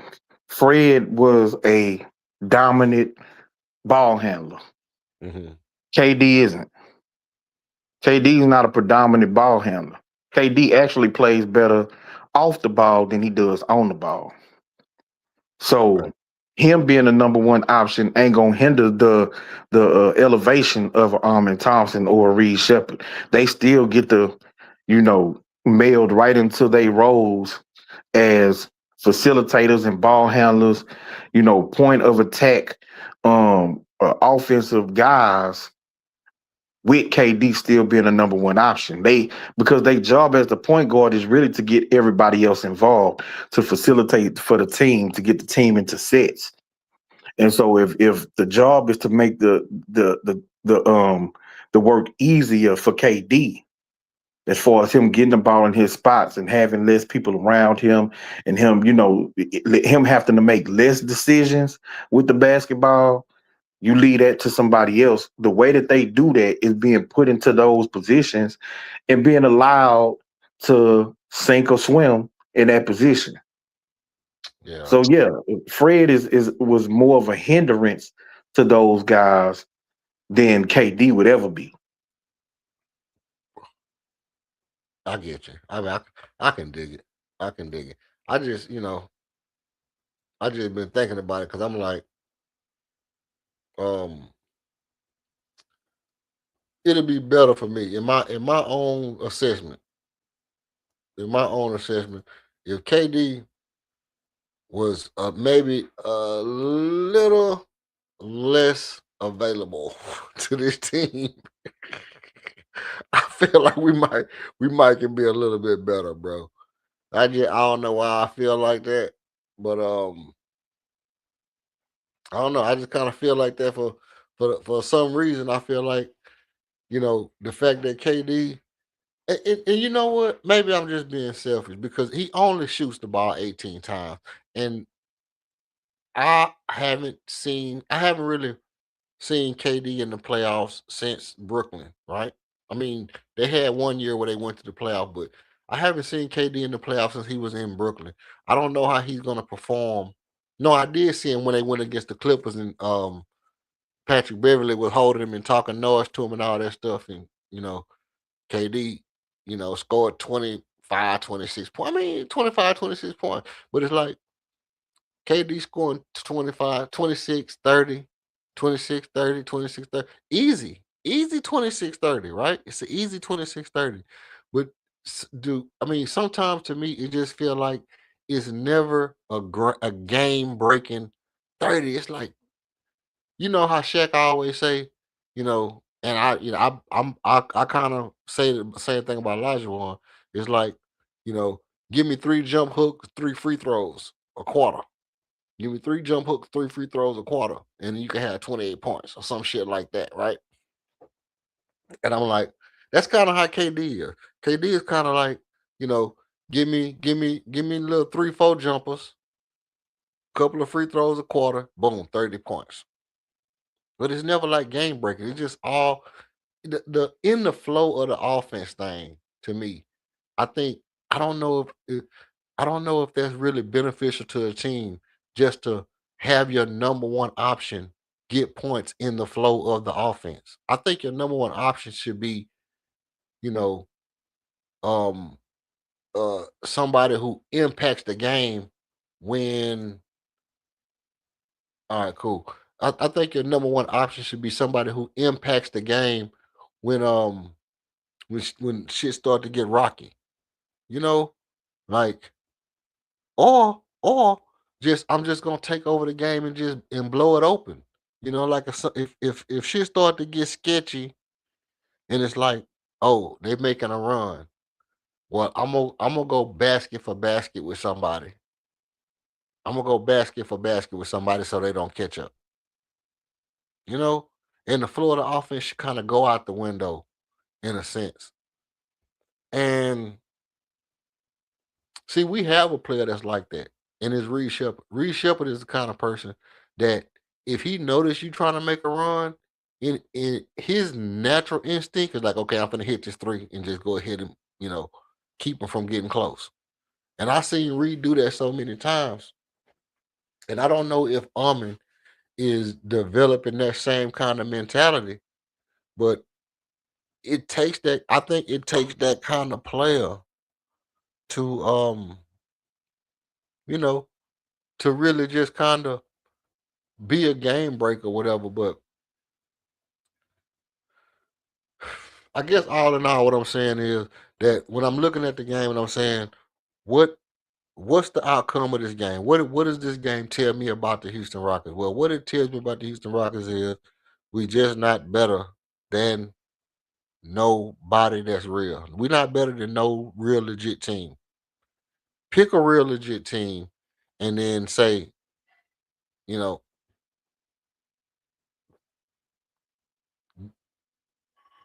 Fred was a dominant ball handler. Mm-hmm. KD isn't. KD is not a predominant ball handler. KD actually plays better off the ball than he does on the ball. Right. So him being the number one option ain't gonna hinder the elevation of Armin Thompson or Reed Shepard. They still get the, you know, meld right into their roles as facilitators and ball handlers, point of attack, offensive guys, with KD still being a number one option. Because their job as the point guard is really to get everybody else involved, to facilitate for the team, to get the team into sets. And so if the job is to make the work easier for KD, as far as him getting the ball in his spots and having less people around him, and him, him having to make less decisions with the basketball, you leave that to somebody else. The way that they do that is being put into those positions and being allowed to sink or swim in that position. Yeah. So yeah, Fred was more of a hindrance to those guys than KD would ever be. I get you. I mean, I can dig it. I can dig it. I just, I just been thinking about it because I'm like, it'll be better for me in my own assessment. In my own assessment, if KD was maybe a little less available to this team, I feel like we might can be a little bit better, bro. I don't know why I feel like that, but I don't know. I just kind of feel like that for some reason. I feel like the fact that KD and you know what? Maybe I'm just being selfish because he only shoots the ball 18 times, and I haven't really seen KD in the playoffs since Brooklyn, right? I mean, they had one year where they went to the playoff, but I haven't seen KD in the playoffs since he was in Brooklyn. I don't know how he's gonna perform. No, I did see him when they went against the Clippers, and Patrick Beverly was holding him and talking noise to him and all that stuff, and KD, scored 25, 26 points. I mean, 25, 26 points. But it's like KD scoring 25, 26, 30, 26, 30, 26, 30. Easy. Easy 26, 30, right? It's an easy 26, 30. But I mean, sometimes to me, it just feel like it's never a game breaking 30. It's like, you know how Shaq always say, and I kind of say the same thing about Elijah One. It's like, you know, give me 3 jump hooks, 3 free throws, a quarter. Give me 3 jump hooks, 3 free throws, a quarter, and you can have 28 points or some shit like that, right? And I'm like, that's kind of how KD is. KD is kind of like, you know, give me little 3, 4 jumpers, couple of free throws, a quarter, boom, 30 points. But it's never like game breaking. It's just all the in the flow of the offense thing to me. I think I don't know I don't know if that's really beneficial to a team just to have your number one option get points in the flow of the offense. I think your number one option should be, you know, um somebody who impacts the game when all right, cool. I think your number one option should be somebody who impacts the game when when shit start to get rocky. You know, like or just I'm just gonna take over the game and just and blow it open. Like if shit start to get sketchy and it's like, oh, they making a run. Well, I'm gonna go basket for basket with somebody. I'm gonna go basket for basket with somebody so they don't catch up. You know, and the flow of the offense should kind of go out the window in a sense. And see, we have a player that's like that, and it's Reed Shepard. Reed Shepard is the kind of person that if he notice you trying to make a run, in his natural instinct is like, okay, I'm gonna hit this three and just go ahead and keep him from getting close. And I seen Reed do that so many times, and I don't know if Armin is developing that same kind of mentality, but it takes that. I think it takes that kind of player to you know to really just kind of be a game breaker, whatever. But I guess all in all, what I'm saying is that when I'm looking at the game and I'm saying, what's the outcome of this game? What does this game tell me about the Houston Rockets? Well, what it tells me about the Houston Rockets is we just not better than nobody that's real. We're not better than no real legit team. Pick a real legit team and then say, you know,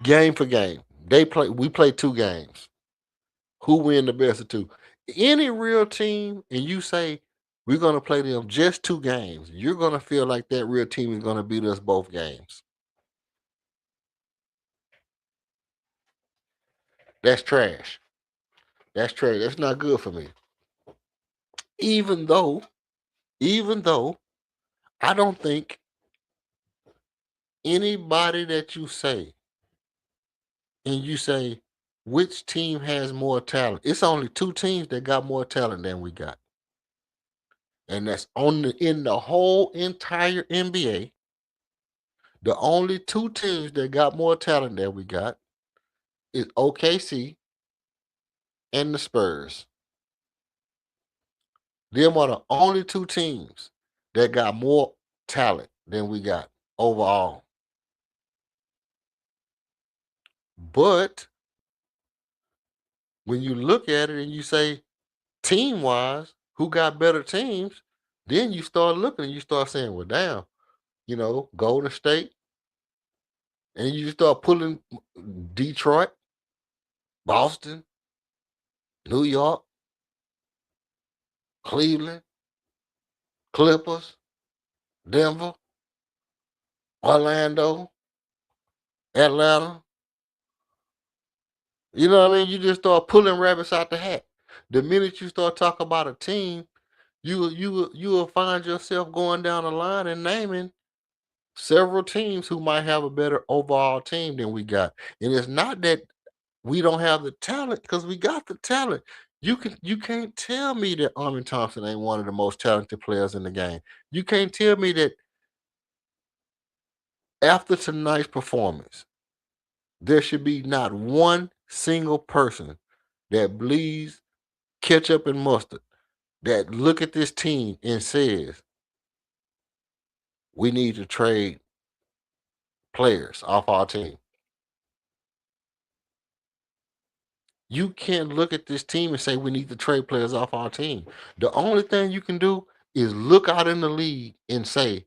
game for game. We play 2 games. Who win the best of 2? Any real team, and you say we're gonna play them just 2 games, you're gonna feel like that real team is gonna beat us both games. That's trash. That's trash. That's not good for me. Even though I don't think anybody that you say and you say which team has more talent, it's only 2 teams that got more talent than we got. And that's in the whole entire NBA. The only 2 teams that got more talent than we got is OKC and the Spurs. Them are the only 2 teams that got more talent than we got overall. But when you look at it and you say team wise, who got better teams, then you start looking and you start saying, well, damn, Golden State, and you start pulling Detroit, Boston, New York, Cleveland, Clippers, Denver, Orlando, Atlanta. You know what I mean? You just start pulling rabbits out the hat. The minute you start talking about a team, you will find yourself going down the line and naming several teams who might have a better overall team than we got. And it's not that we don't have the talent, because we got the talent. You can't tell me that Armin Thompson ain't one of the most talented players in the game. You can't tell me that after tonight's performance, there should be not one single person that bleeds ketchup and mustard that look at this team and says we need to trade players off our team. You can't look at this team and say we need to trade players off our team. The only thing you can do is look out in the league and say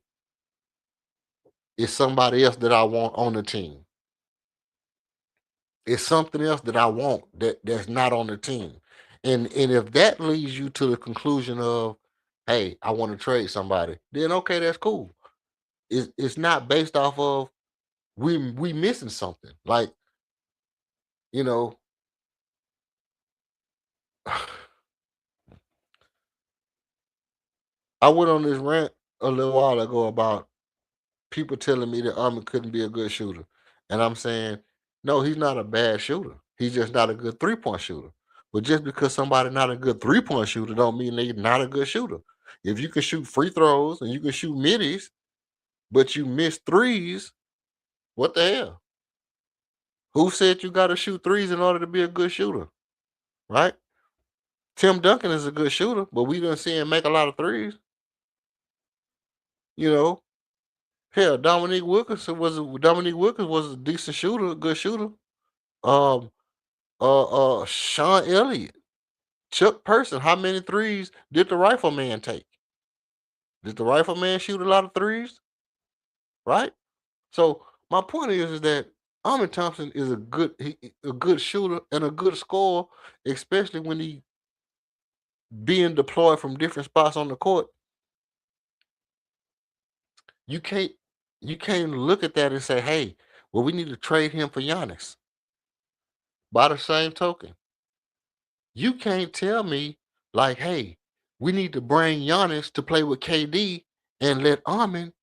it's somebody else that I want on the team. It's something else that I want that's not on the team. And if that leads you to the conclusion of, hey, I want to trade somebody, then okay, that's cool. It's not based off of we missing something. Like, you know, I went on this rant a little while ago about people telling me that Armin couldn't be a good shooter. And I'm saying, no, he's not a bad shooter. He's just not a good 3-point shooter. But just because somebody not a good 3-point shooter don't mean they're not a good shooter. If you can shoot free throws and you can shoot middies, but you miss threes, what the hell? Who said you got to shoot threes in order to be a good shooter? Right? Tim Duncan is a good shooter, but we didn't see him make a lot of threes. You know, hell, Dominique Wilkins was a decent shooter, a good shooter. Sean Elliott, Chuck Person. How many threes did the Rifleman take? Did the Rifleman shoot a lot of threes? Right. So my point is that Armin Thompson is a good shooter and a good scorer, especially when he being deployed from different spots on the court. You can't look at that and say, hey, well, we need to trade him for Giannis. By the same token, you can't tell me like, hey, we need to bring Giannis to play with KD and let Armin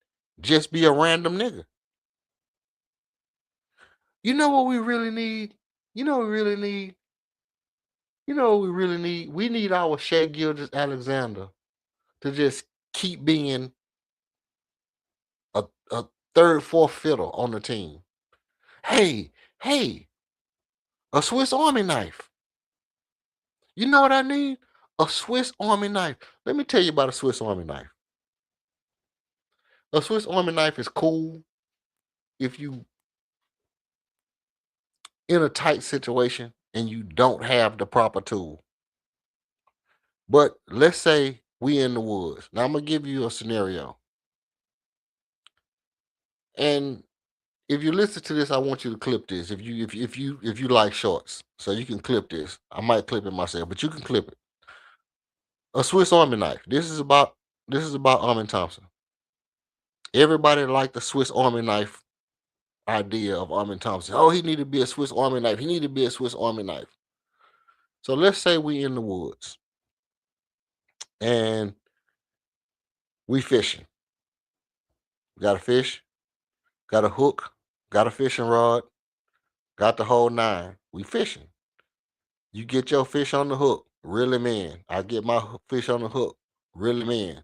just be a random nigga. You know what we really need? You know what we really need? You know what we really need? We need our Shea Gilgeous Alexander to just keep being a third, fourth fiddle on the team. Hey, a Swiss Army knife. You know what I need? A Swiss Army knife. Let me tell you about a Swiss Army knife. A Swiss Army knife is cool if you in a tight situation and you don't have the proper tool. But let's say we in the woods. Now I'm gonna give you a scenario. And if you listen to this, I want you to clip this. If you like shorts, so you can clip this. I might clip it myself, but you can clip it. A Swiss Army knife. This is about Thompson. Everybody liked the Swiss Army knife idea of Thompson. Oh, he need to be a Swiss Army knife. He need to be a Swiss Army knife. So let's say we in the woods and we fishing. Got a fish, got a hook, got a fishing rod, got the whole nine. We fishing. You get your fish on the hook, reel him in. I get my fish on the hook, reel him in.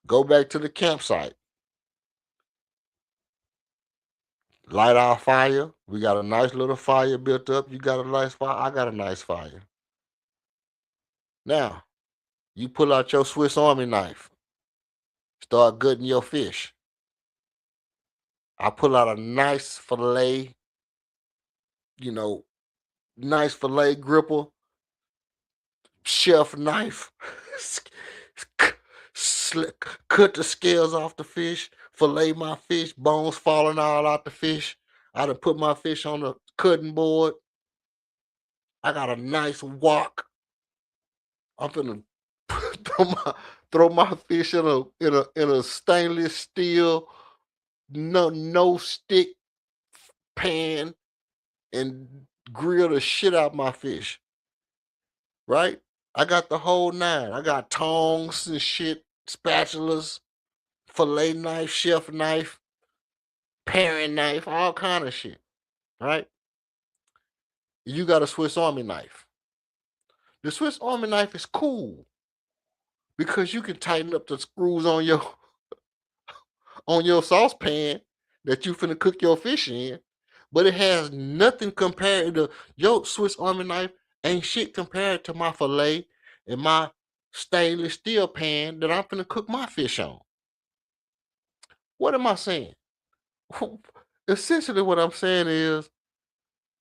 Go back to the campsite. Light our fire. We got a nice little fire built up. You got a nice fire. I got a nice fire. Now, you pull out your Swiss Army knife. Start gutting your fish. I pull out a nice fillet, nice fillet gripper, chef knife. Cut the scales off the fish, fillet my fish, bones falling all out the fish. I done put my fish on the cutting board. I got a nice wok. I'm finna throw my fish in a stainless steel no stick pan and grill the shit out my fish. Right? I got the whole nine. I got tongs and shit, spatulas, fillet knife, chef knife, paring knife, all kind of shit. Right? You got a Swiss Army knife. The Swiss Army knife is cool because you can tighten up the screws on your saucepan that you finna cook your fish in, but it has nothing compared to your Swiss Army knife. Ain't shit compared to my fillet and my stainless steel pan that I'm finna cook my fish on. What am I saying? Essentially, what I'm saying is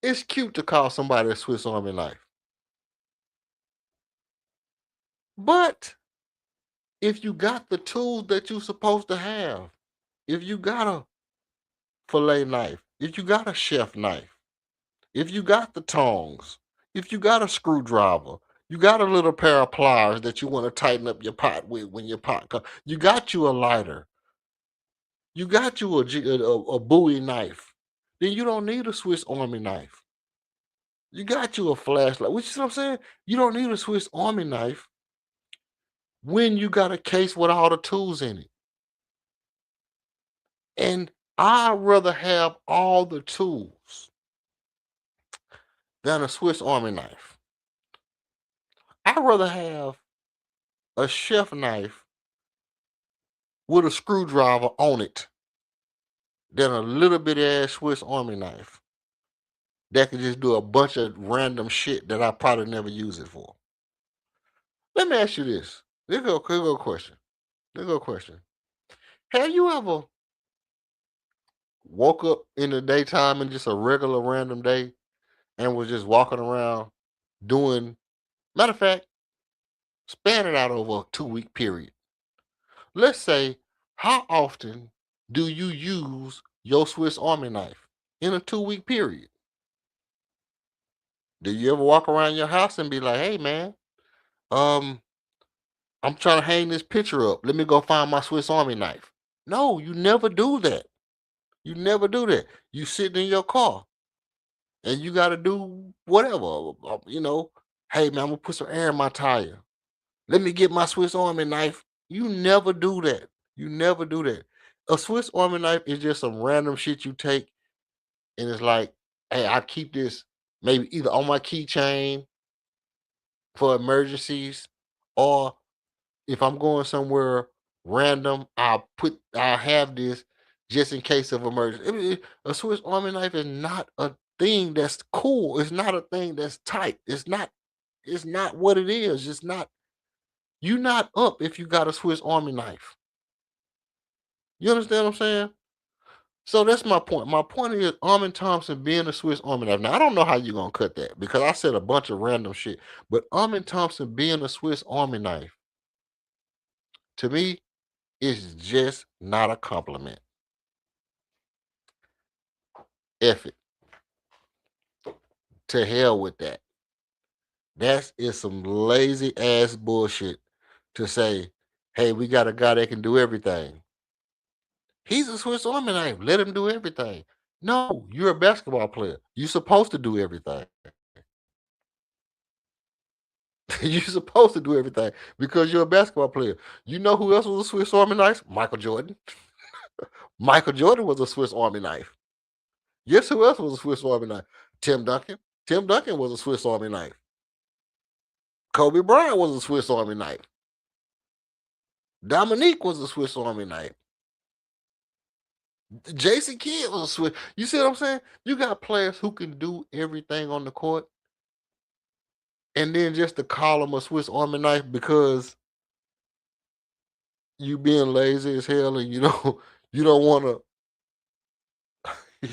it's cute to call somebody a Swiss Army knife. But if you got the tools that you're supposed to have, if you got a fillet knife, if you got a chef knife, if you got the tongs, if you got a screwdriver, you got a little pair of pliers that you want to tighten up your pot with when your pot comes, you got you a lighter, you got you a Bowie knife, then you don't need a Swiss Army knife. You got you a flashlight, which is what I'm saying. You don't need a Swiss Army knife when you got a case with all the tools in it. And I'd rather have all the tools than a Swiss Army knife. I'd rather have a chef knife with a screwdriver on it than a little bitty ass Swiss Army knife that could just do a bunch of random shit that I probably never use it for. Let me ask you this. Here go a question. Have you ever woke up in the daytime in just a regular random day and was just walking around doing, matter of fact, span it out over a 2-week period. Let's say, how often do you use your Swiss Army knife in a 2-week period? Do you ever walk around your house and be like, hey man, I'm trying to hang this picture up. Let me go find my Swiss Army knife. No, you never do that. You never do that. You sitting in your car and you got to do whatever. Hey man, I'm gonna put some air in my tire. Let me get my Swiss Army knife. You never do that. You never do that. A Swiss Army knife is just some random shit you take, and it's like, hey, I keep this maybe either on my keychain for emergencies, or if I'm going somewhere random, I'll have this just in case of emergency. A Swiss Army knife is not a thing that's cool. It's not a thing that's tight. It's not It's not what it is. It's not. You're not up if you got a Swiss Army knife. You understand what I'm saying? So that's my point. My point is Armin Thompson being a Swiss Army knife. Now I don't know how you're gonna cut that because I said a bunch of random shit. But Armin Thompson being a Swiss Army knife, to me, is just not a compliment. F it. To hell with that. That is some lazy ass bullshit to say, hey, we got a guy that can do everything. He's a Swiss Army knife. Let him do everything. No, you're a basketball player. You're supposed to do everything. You're supposed to do everything because you're a basketball player. You know who else was a Swiss Army knife? Michael Jordan. Michael Jordan was a Swiss Army knife. Guess who else was a Swiss Army knife? Tim Duncan. Tim Duncan was a Swiss Army knife. Kobe Bryant was a Swiss Army knife. Dominique was a Swiss Army knife. Jason Kidd was a Swiss. You see what I'm saying? You got players who can do everything on the court, and then just to call them a Swiss Army knife because you being lazy as hell and you don't want to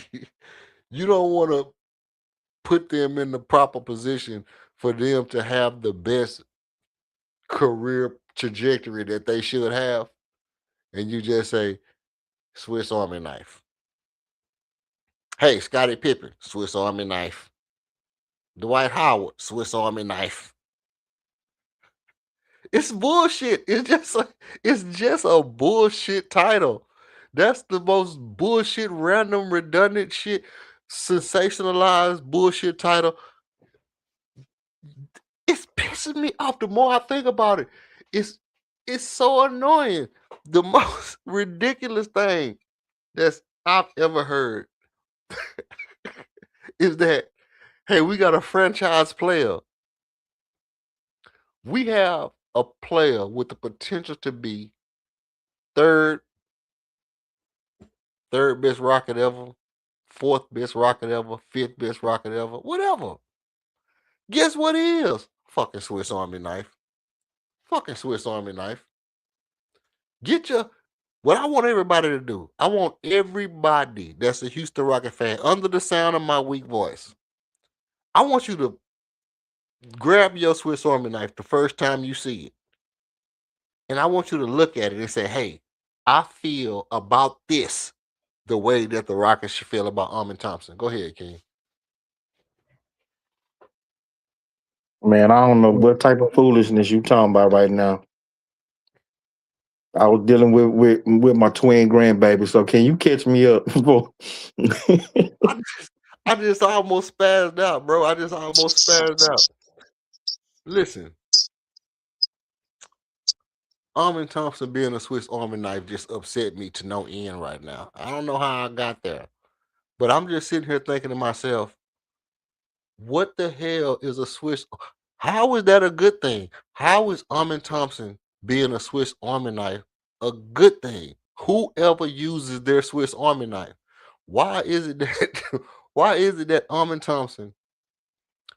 you don't want to put them in the proper position for them to have the best career trajectory that they should have, and you just say Swiss Army knife. Hey, Scottie Pippen, Swiss Army knife. Dwight Howard, Swiss Army knife. It's bullshit. It's just a bullshit title. That's the most bullshit, random, redundant shit, sensationalized bullshit title. It's pissing me off the more I think about it. It's so annoying. The most ridiculous thing that's I've ever heard is that, hey, we got a franchise player. We have a player with the potential to be third best rocket ever, fourth best rocket ever, fifth best rocket ever, whatever. Guess what he is? Fucking Swiss Army knife. Fucking Swiss Army knife. What I want everybody to do, I want everybody that's a Houston Rocket fan under the sound of my weak voice, I want you to grab your Swiss Army knife the first time you see it. And I want you to look at it and say, hey, I feel about this the way that the Rockets should feel about Armin Thompson. Go ahead, King. Man, I don't know what type of foolishness you talking about right now. I was dealing with my twin grandbaby, so can you catch me up? I just almost spazzed out, bro. I just almost spazzed out. Listen, Armin Thompson being a Swiss Army knife just upset me to no end right now. I don't know how I got there, but I'm just sitting here thinking to myself, what the hell is a Swiss? How is that a good thing? How is Armin Thompson being a Swiss Army knife a good thing? Whoever uses their Swiss Army knife, why is it that why is it that Armin Thompson,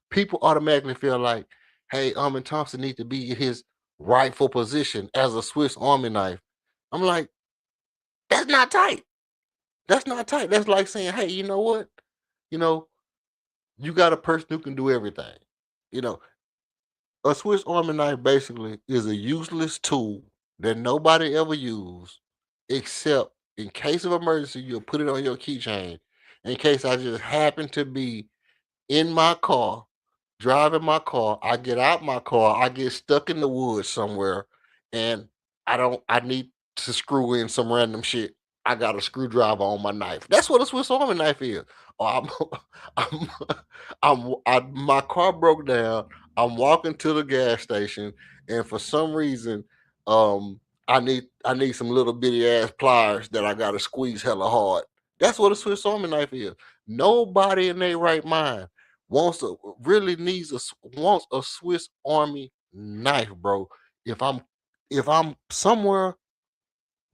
people automatically feel like, hey, Armin Thompson needs to be in his rightful position as a Swiss Army knife? I'm like, that's not tight. That's not tight. That's like saying, hey, you know what? You know, you got a person who can do everything. You know, a Swiss Army knife basically is a useless tool that nobody ever used, except in case of emergency, you'll put it on your keychain. In case I just happen to be in my car, driving my car, I get out my car, I get stuck in the woods somewhere, and I need to screw in some random shit. I got a screwdriver on my knife. That's what a Swiss Army knife is. Or I'm, my car broke down. I'm walking to the gas station, and for some reason, I need some little bitty ass pliers that I gotta squeeze hella hard. That's what a Swiss Army knife is. Nobody in their right mind wants a Swiss Army knife, bro. If I'm somewhere,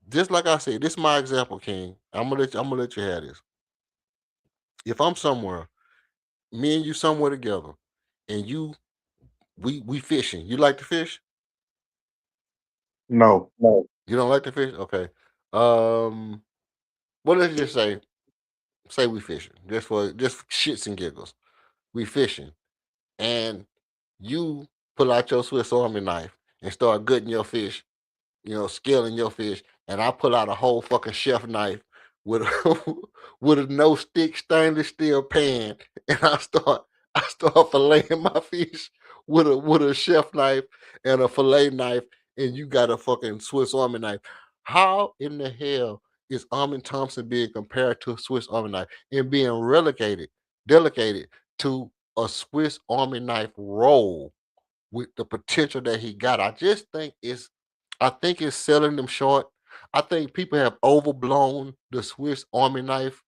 just like I said, this is my example, King. I'm gonna let you have this. If I'm somewhere, me and you somewhere together, and we fishing. You like to fish? No. You don't like to fish? Okay. Um, well, let's just say we fishing just for shits and giggles. We fishing, and you pull out your Swiss Army knife and start gutting your fish, scaling your fish, and I pull out a whole fucking chef knife with a with a no stick stainless steel pan, and I start filleting my fish with a chef knife and a fillet knife, and you got a fucking Swiss Army knife. How in the hell is Armin Thompson being compared to a Swiss Army knife and being delegated to a Swiss Army knife role with the potential that he got? I think it's selling them short. I think people have overblown the Swiss Army knife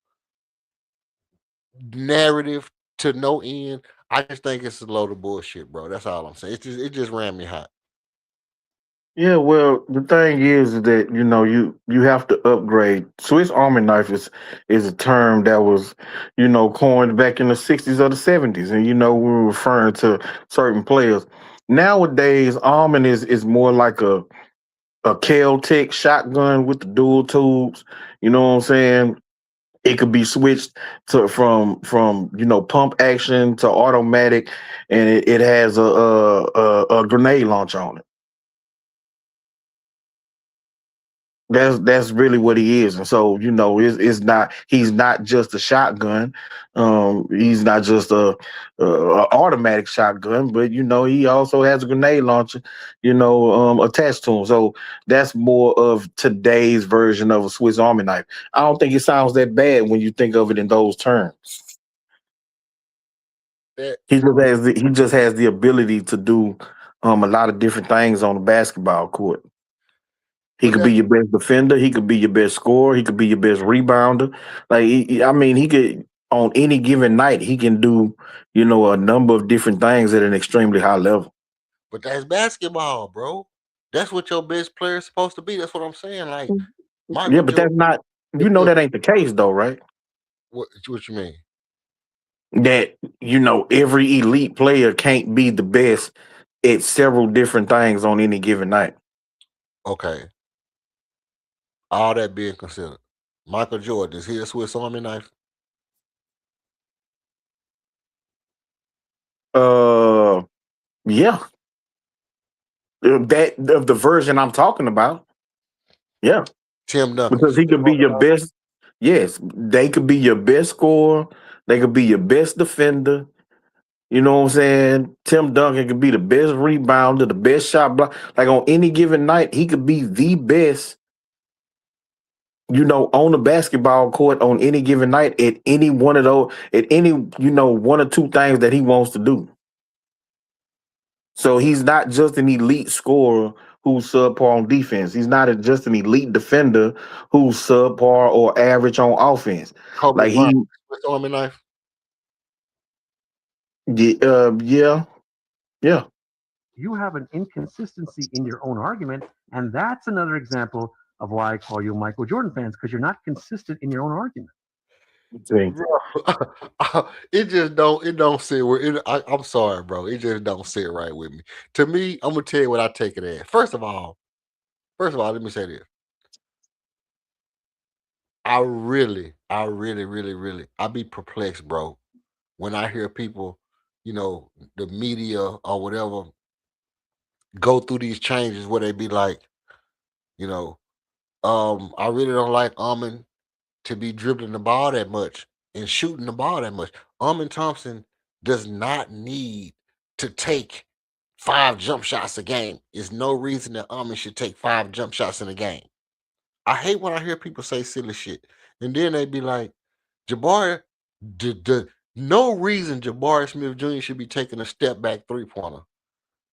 narrative to no end. I just think it's a load of bullshit, bro. That's all I'm saying. It just ran me hot. Yeah, well, the thing is that you have to upgrade. Swiss Army knife is a term that was coined back in the '60s or the '70s, and we were referring to certain players. Nowadays, Armin is more like a Kel-Tec shotgun with the dual tubes. You know what I'm saying? It could be switched to from pump action to automatic, and it has a grenade launch on it. That's really what he is, and so it's not he's not just a shotgun. He's not just a automatic shotgun, but he also has a grenade launcher, attached to him. So that's more of today's version of a Swiss Army knife. I don't think it sounds that bad when you think of it in those terms. That He just has the ability to do a lot of different things on the basketball court. He but could be that your best defender. He could be your best scorer. He could be your best rebounder. Like, I mean, he could on any given night he can do, a number of different things at an extremely high level. but that's basketball, bro. That's what your best player is supposed to be. That's what I'm saying. Like Yeah, Michael but that's Jordan. not. If That ain't the case though, right? what you mean? That every elite player can't be the best at several different things on any given night. Okay, all that being considered, Michael Jordan, is he a Swiss Army knife? Uh, yeah, that of the version I'm talking about. Yeah, Tim Duncan, because he Swiss could be Army your knife? best. Yes, they could be your best scorer. They could be your best defender. You know what I'm saying? Tim Duncan could be the best rebounder, the best shot block. Like on any given night, he could be the best, on the basketball court on any given night at any one of those, at any, one or two things that he wants to do. So he's not just an elite scorer who's subpar on defense. He's not just an elite defender who's subpar or average on offense. Kobe Like Bryant, Swiss Army knife. yeah, yeah. You have an inconsistency in your own argument, and that's another example of why I call you Michael Jordan fans, because you're not consistent in your own argument. Bro, it don't sit where I'm sorry, bro. It just don't sit right with me. To me, I'm gonna tell you what I take it as. First of all, let me say this. I be perplexed, bro, when I hear people, the media or whatever, go through these changes where they be like, you know, I really don't like Armin to be dribbling the ball that much and shooting the ball that much. Armin Thompson does not need to take 5 jump shots a game. There's no reason that Armin should take 5 jump shots in a game. I hate when I hear people say silly shit. And then they be like, Jabari, no reason Jabari Smith Jr. should be taking a step back 3-pointer,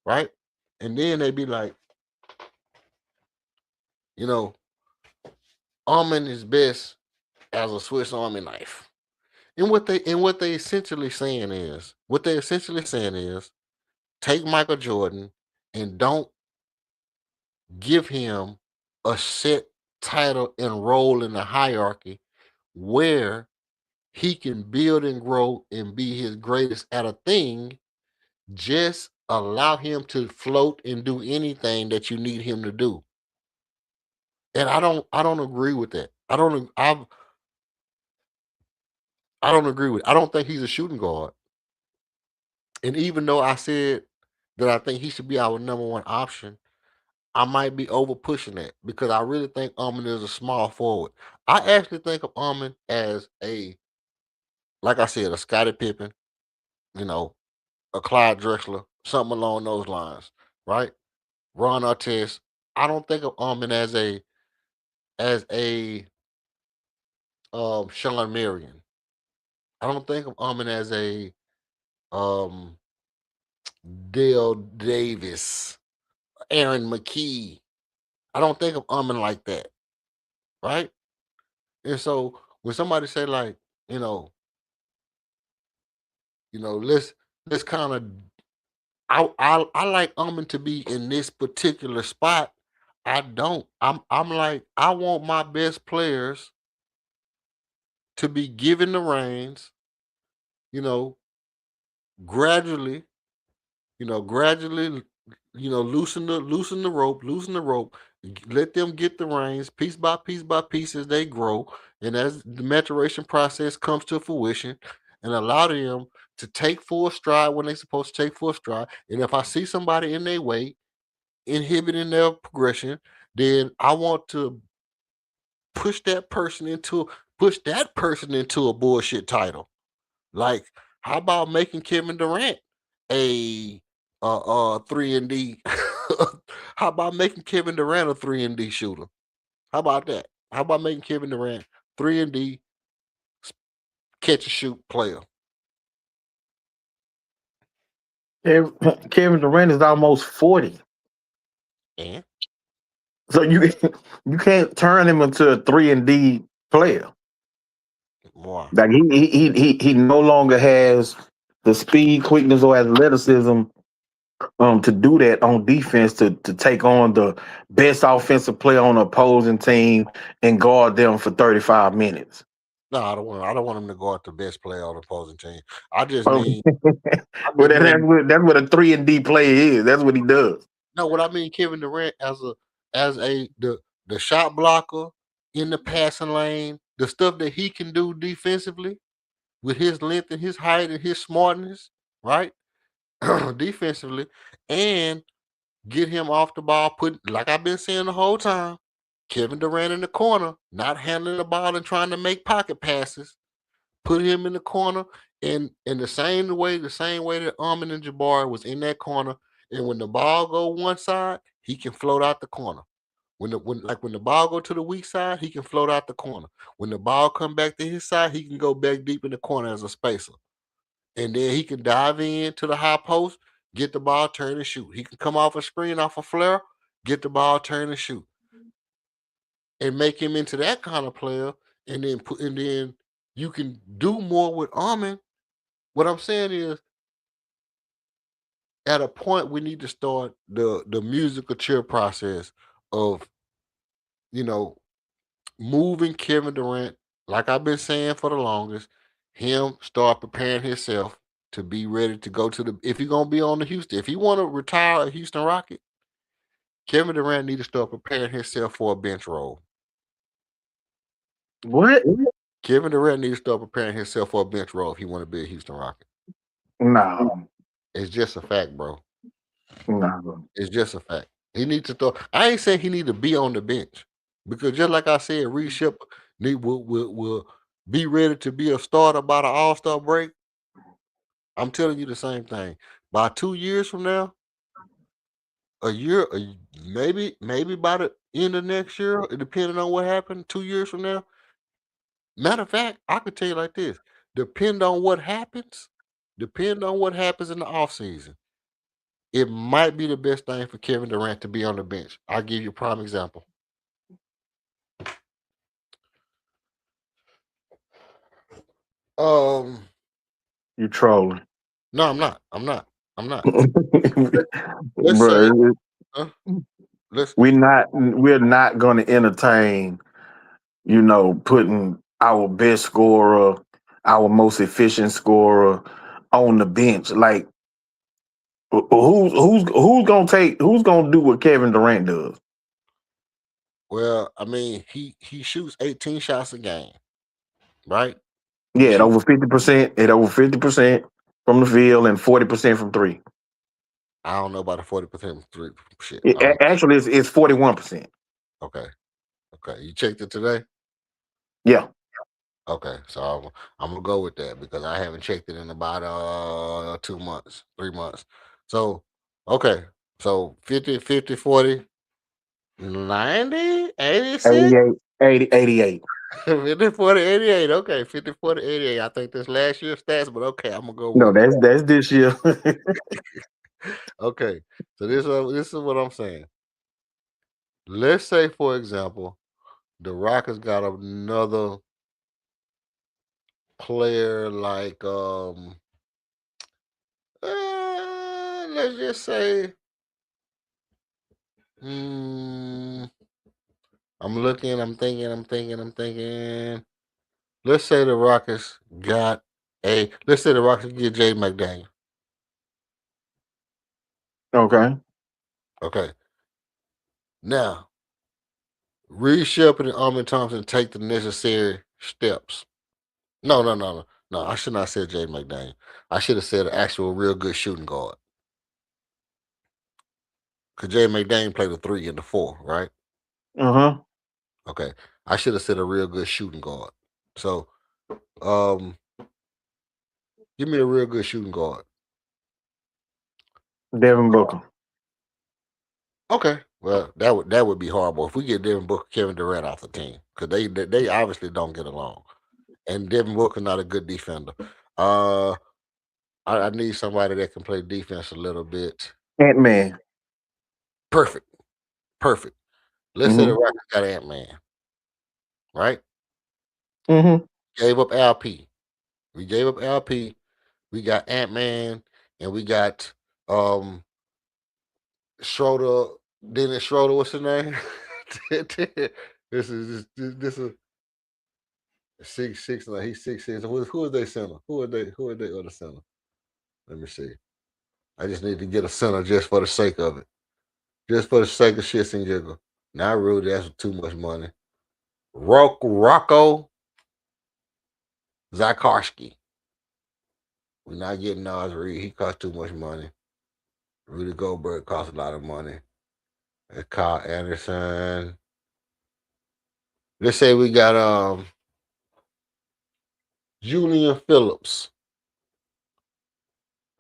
right? And then they be like, you know, Armin is best as a Swiss Army knife. And what they essentially saying is take Michael Jordan and don't give him a set title and role in the hierarchy where he can build and grow and be his greatest at a thing. Just allow him to float and do anything that you need him to do. And I don't agree with that. I don't agree with it. I don't think he's a shooting guard. And even though I said that I think he should be our number one option, I might be over pushing that because I really think Almond is a small forward. I actually think of Almond as like I said, a Scottie Pippen, you know, a Clyde Drexler, something along those lines, right? Ron Artest. I don't think of Almond as a Sean Marion. I don't think of Almond as a um Dale Davis, Aaron McKee. I don't think of Almond like that, right? And so when somebody say like, you know, let's kind of I like Almond to be in this particular spot. I don't. I'm like I want my best players to be given the reins, you know, gradually, gradually, loosen the rope, let them get the reins piece by piece as they grow, and as the maturation process comes to fruition, and allow them to take full stride when they're supposed to take full stride. And if I see somebody in their way inhibiting their progression, then I want to push that person into a bullshit title. Like, how about making Kevin Durant a 3-and-D? How about making Kevin Durant a 3-and-D shooter? How about that? How about making Kevin Durant 3-and-D catch and shoot player? Kevin Durant is almost 40. And So you can't turn him into a 3-and-D player. wow. Like he no longer has the speed, quickness, or athleticism to do that on defense to take on the best offensive player on the opposing team and guard them for 35 minutes. No, I don't want him to guard the best player on the opposing team. I just Well, mean that's what a 3-and-D player is. That's what he does. no, what I mean Kevin Durant as the shot blocker in the passing lane, the stuff that he can do defensively with his length and his height and his smartness, right? Defensively, and get him off the ball, put like I've been saying the whole time, Kevin Durant in the corner, not handling the ball and trying to make pocket passes. Put him in the corner and in the same way that Armin and Jabari was in that corner. And when the ball go one side, he can float out the corner. When the ball go to the weak side, he can float out the corner. When the ball come back to his side, he can go back deep in the corner as a spacer. And then he can dive in to the high post, get the ball, turn and shoot. He can come off a screen, off a flare, get the ball, turn and shoot. And make him into that kind of player. And then you can do more with Armin. What I'm saying is, at a point, we need to start the musical chair process of, moving Kevin Durant, like I've been saying for the longest, him start preparing himself to be ready to go to if he's gonna be on the Houston, if he want to retire a Houston Rocket, Kevin Durant need to start preparing himself for a bench role. What? Kevin Durant need to start preparing himself for a bench role if he want to be a Houston Rocket. No. It's just a fact, bro. No. It's just a fact. He needs to start. I ain't saying he need to be on the bench because just like I said, Reed Shepard will be ready to be a starter by the All-Star break. I'm telling you the same thing. By 2 years from now, maybe by the end of next year, depending on what happened, 2 years from now. Matter of fact, I could tell you like this: depend on what happens in the offseason. It might be the best thing for Kevin Durant to be on the bench. I'll give you a prime example. You trolling. No, I'm not. I'm not. Let's Bro, let's we're not gonna entertain, putting our best scorer, our most efficient scorer on the bench. Like Who's gonna do what Kevin Durant does? Well, I mean, he shoots 18 shots a game, right? He Yeah, at shoots. over 50%, from the field and 40% from three. I don't know about the 40% three shit. Actually, it's 41%. Okay. Okay. You checked it today? Yeah. Okay. So I'm gonna go with that because I haven't checked it in about 2 months, 3 months. So okay. So 50, 50, 40, 90, 86, 88. 50, 40, 88. Okay, 50, 40, 88. I think this last year's stats, but okay, I'm gonna go No, with it. that's this year. Okay. So this is what I'm saying. Let's say, for example, the Rockets got another player like let's just say mm, I'm thinking. Let's say the Rockets got let's say the Rockets get Jay McDaniel. Okay. Okay. Now, Reed Shepard and Armin Thompson take the necessary steps. No. No, I should not have said Jay McDaniel. I should have said an actual real good shooting guard. Because Jay McDaniel played the 3 and the 4, right? Uh-huh. Okay. I should have said a real good shooting guard. So, um, give me a real good shooting guard. Devin Booker. Okay. Well, that would be horrible if we get Devin Booker, Kevin Durant off the team because they obviously don't get along, and Devin Booker not a good defender. I need somebody that can play defense a little bit. Ant-Man. Perfect. Let's say the Mm-hmm. Rockets got Ant-Man, right? Mm-hmm. Gave up LP. We gave up LP. We got Ant-Man, and we got Schroeder. Dennis Schroeder. What's his name? This is 6'6". Like he's 6'6". Who are they center? Who are they other center? Let me see. I just need to get a center just for the sake of it. Just for the sake of shits and giggles. Not Rudy, that's too much money. Rocco Zakarski. We're not getting Nas Reed. He costs too much money. Rudy Goldberg costs a lot of money. And Kyle Anderson. Let's say we got Julian Phillips.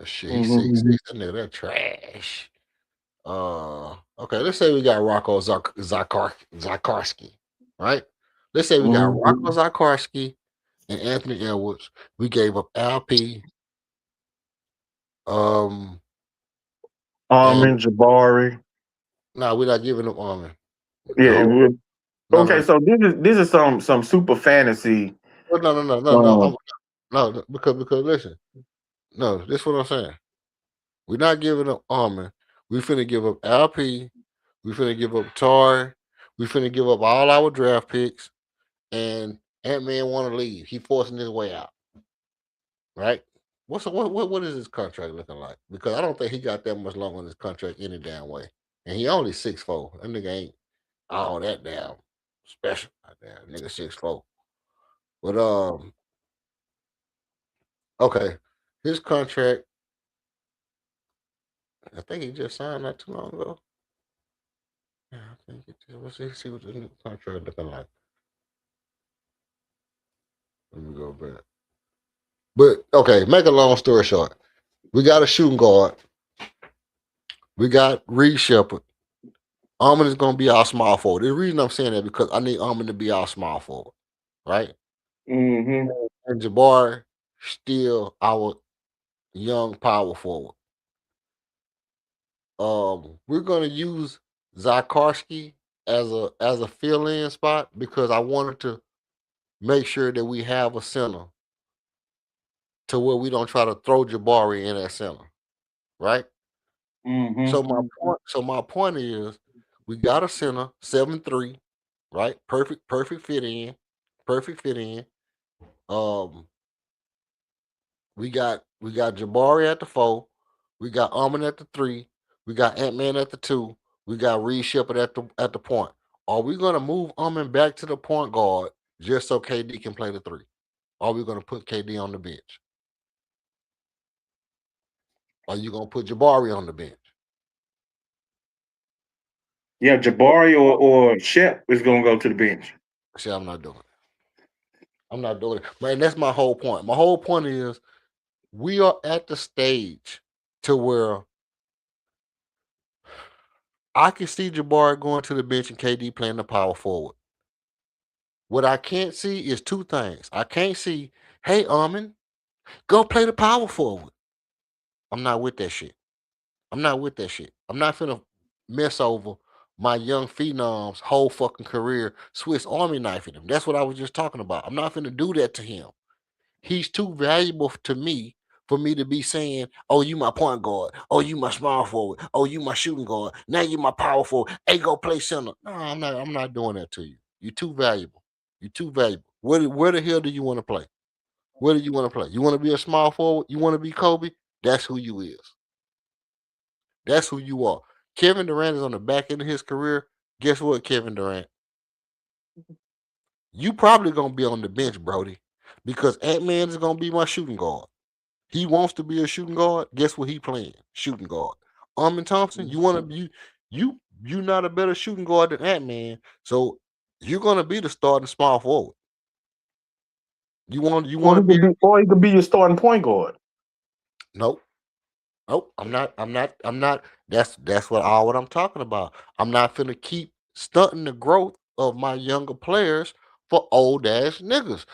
Shit, he's 6'6". That nigga, that trash. Okay, let's say we got Rocco Zakarski, right? Let's say we got Rocco Zakarski and Anthony Edwards. We gave up LP, and Armin Jabari. no, we're not giving up Armin. Yeah. No. So this is some super fantasy. No. No, because listen, no, this is what I'm saying. We're not giving up Armin. We finna give up LP. We finna give up Tar. We finna give up all our draft picks. And Ant-Man want to leave. He forcing his way out. Right? What is his contract looking like? Because I don't think he got that much longer on his contract any damn way. And he only 6'4". That nigga ain't all that damn special. Damn nigga 6'4". But okay. His contract, I think he just signed not too long ago. Yeah, I think it did. Let's see what the new contract looking like. Let me go back. But okay, make a long story short. We got a shooting guard. We got Reed Shepard. Armin is going to be our small forward. The reason I'm saying that because I need Armin to be our small forward, right? Mm-hmm. And Jabari still our young power forward. We're going to use Zakarski as a fill-in spot because I wanted to make sure that we have a center to where we don't try to throw Jabari in at center, right? Mm-hmm. So my point is, we got a center 7'3", right? Perfect fit in, perfect fit in. We got Jabari at the 4. We got Armin at the 3. We got Ant-Man at the 2. We got Reed Shepard at the point. Are we gonna move Armin back to the point guard just so KD can play the 3? Are we gonna put KD on the bench? Are you gonna put Jabari on the bench? Yeah, Jabari or Shep is gonna go to the bench. See, I'm not doing it. I'm not doing it. Man, that's my whole point. My whole point is we are at the stage to where I can see Jabari going to the bench and KD playing the power forward. What I can't see is two things. I can't see, hey, Armin, go play the power forward. I'm not with that shit. I'm not with that shit. I'm not finna mess over my young phenom's whole fucking career, Swiss Army knifing him. That's what I was just talking about. I'm not finna do that to him. He's too valuable to me for me to be saying, oh, you my point guard. Oh, you my small forward. Oh, you my shooting guard. Now you my power forward. Hey, go play center. No, I'm not doing that to you. You're too valuable. You're too valuable. Where the hell do you want to play? Where do you want to play? You want to be a small forward? You want to be Kobe? That's who you is. That's who you are. Kevin Durant is on the back end of his career. Guess what, Kevin Durant? You probably gonna be on the bench, Brody, because Ant-Man is gonna be my shooting guard. He wants to be a shooting guard. Guess what he playing? Shooting guard. Armin Thompson, you want to be you not a better shooting guard than Ant-Man, so you're gonna be the starting small forward. You want to be or he could be your starting point guard. nope. Nope. I'm not. That's what I'm talking about. I'm not finna keep stunting the growth of my younger players for old ass niggas.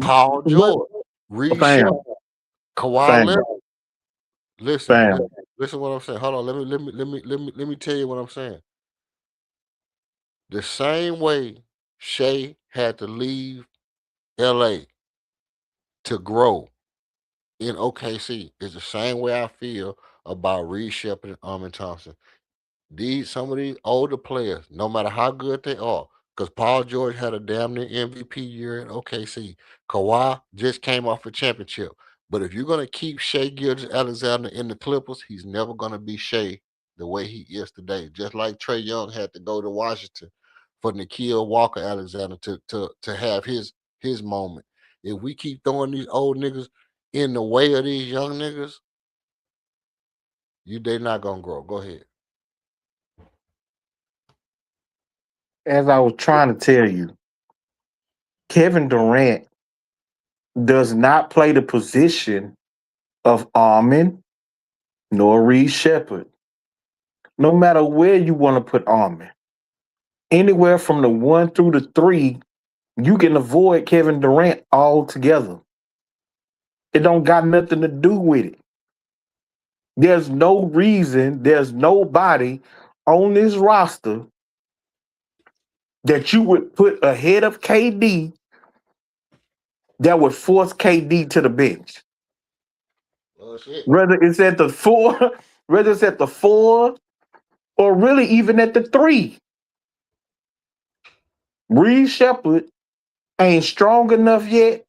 Paul George, Reed Fam, Shepard, Kawhi fam, Leonard. Listen, fam. listen what I'm saying. Hold on, let me tell you what I'm saying. The same way Shea had to leave LA to grow in OKC is the same way I feel about Reed Shepard and Armin Thompson. Some of these older players, no matter how good they are, because Paul George had a damn near MVP year in OKC. Kawhi just came off a championship. But if you're gonna keep Shea Gilgeous-Alexander in the Clippers, he's never gonna be Shea the way he is today. Just like Trey Young had to go to Washington for Nikhil Walker-Alexander to have his moment. If we keep throwing these old niggas in the way of these young niggas, they're not gonna grow. Go ahead. As I was trying to tell you, Kevin Durant does not play the position of Armin nor Reed Shepard. No matter where you want to put Armin, anywhere from the 1 through the 3, you can avoid Kevin Durant altogether. It don't got nothing to do with it. There's no reason, there's nobody on this roster that you would put ahead of KD that would force KD to the bench. Oh shit. Whether it's at the 4, whether it's at the 4, or really even at the 3. Reed Shepard ain't strong enough yet.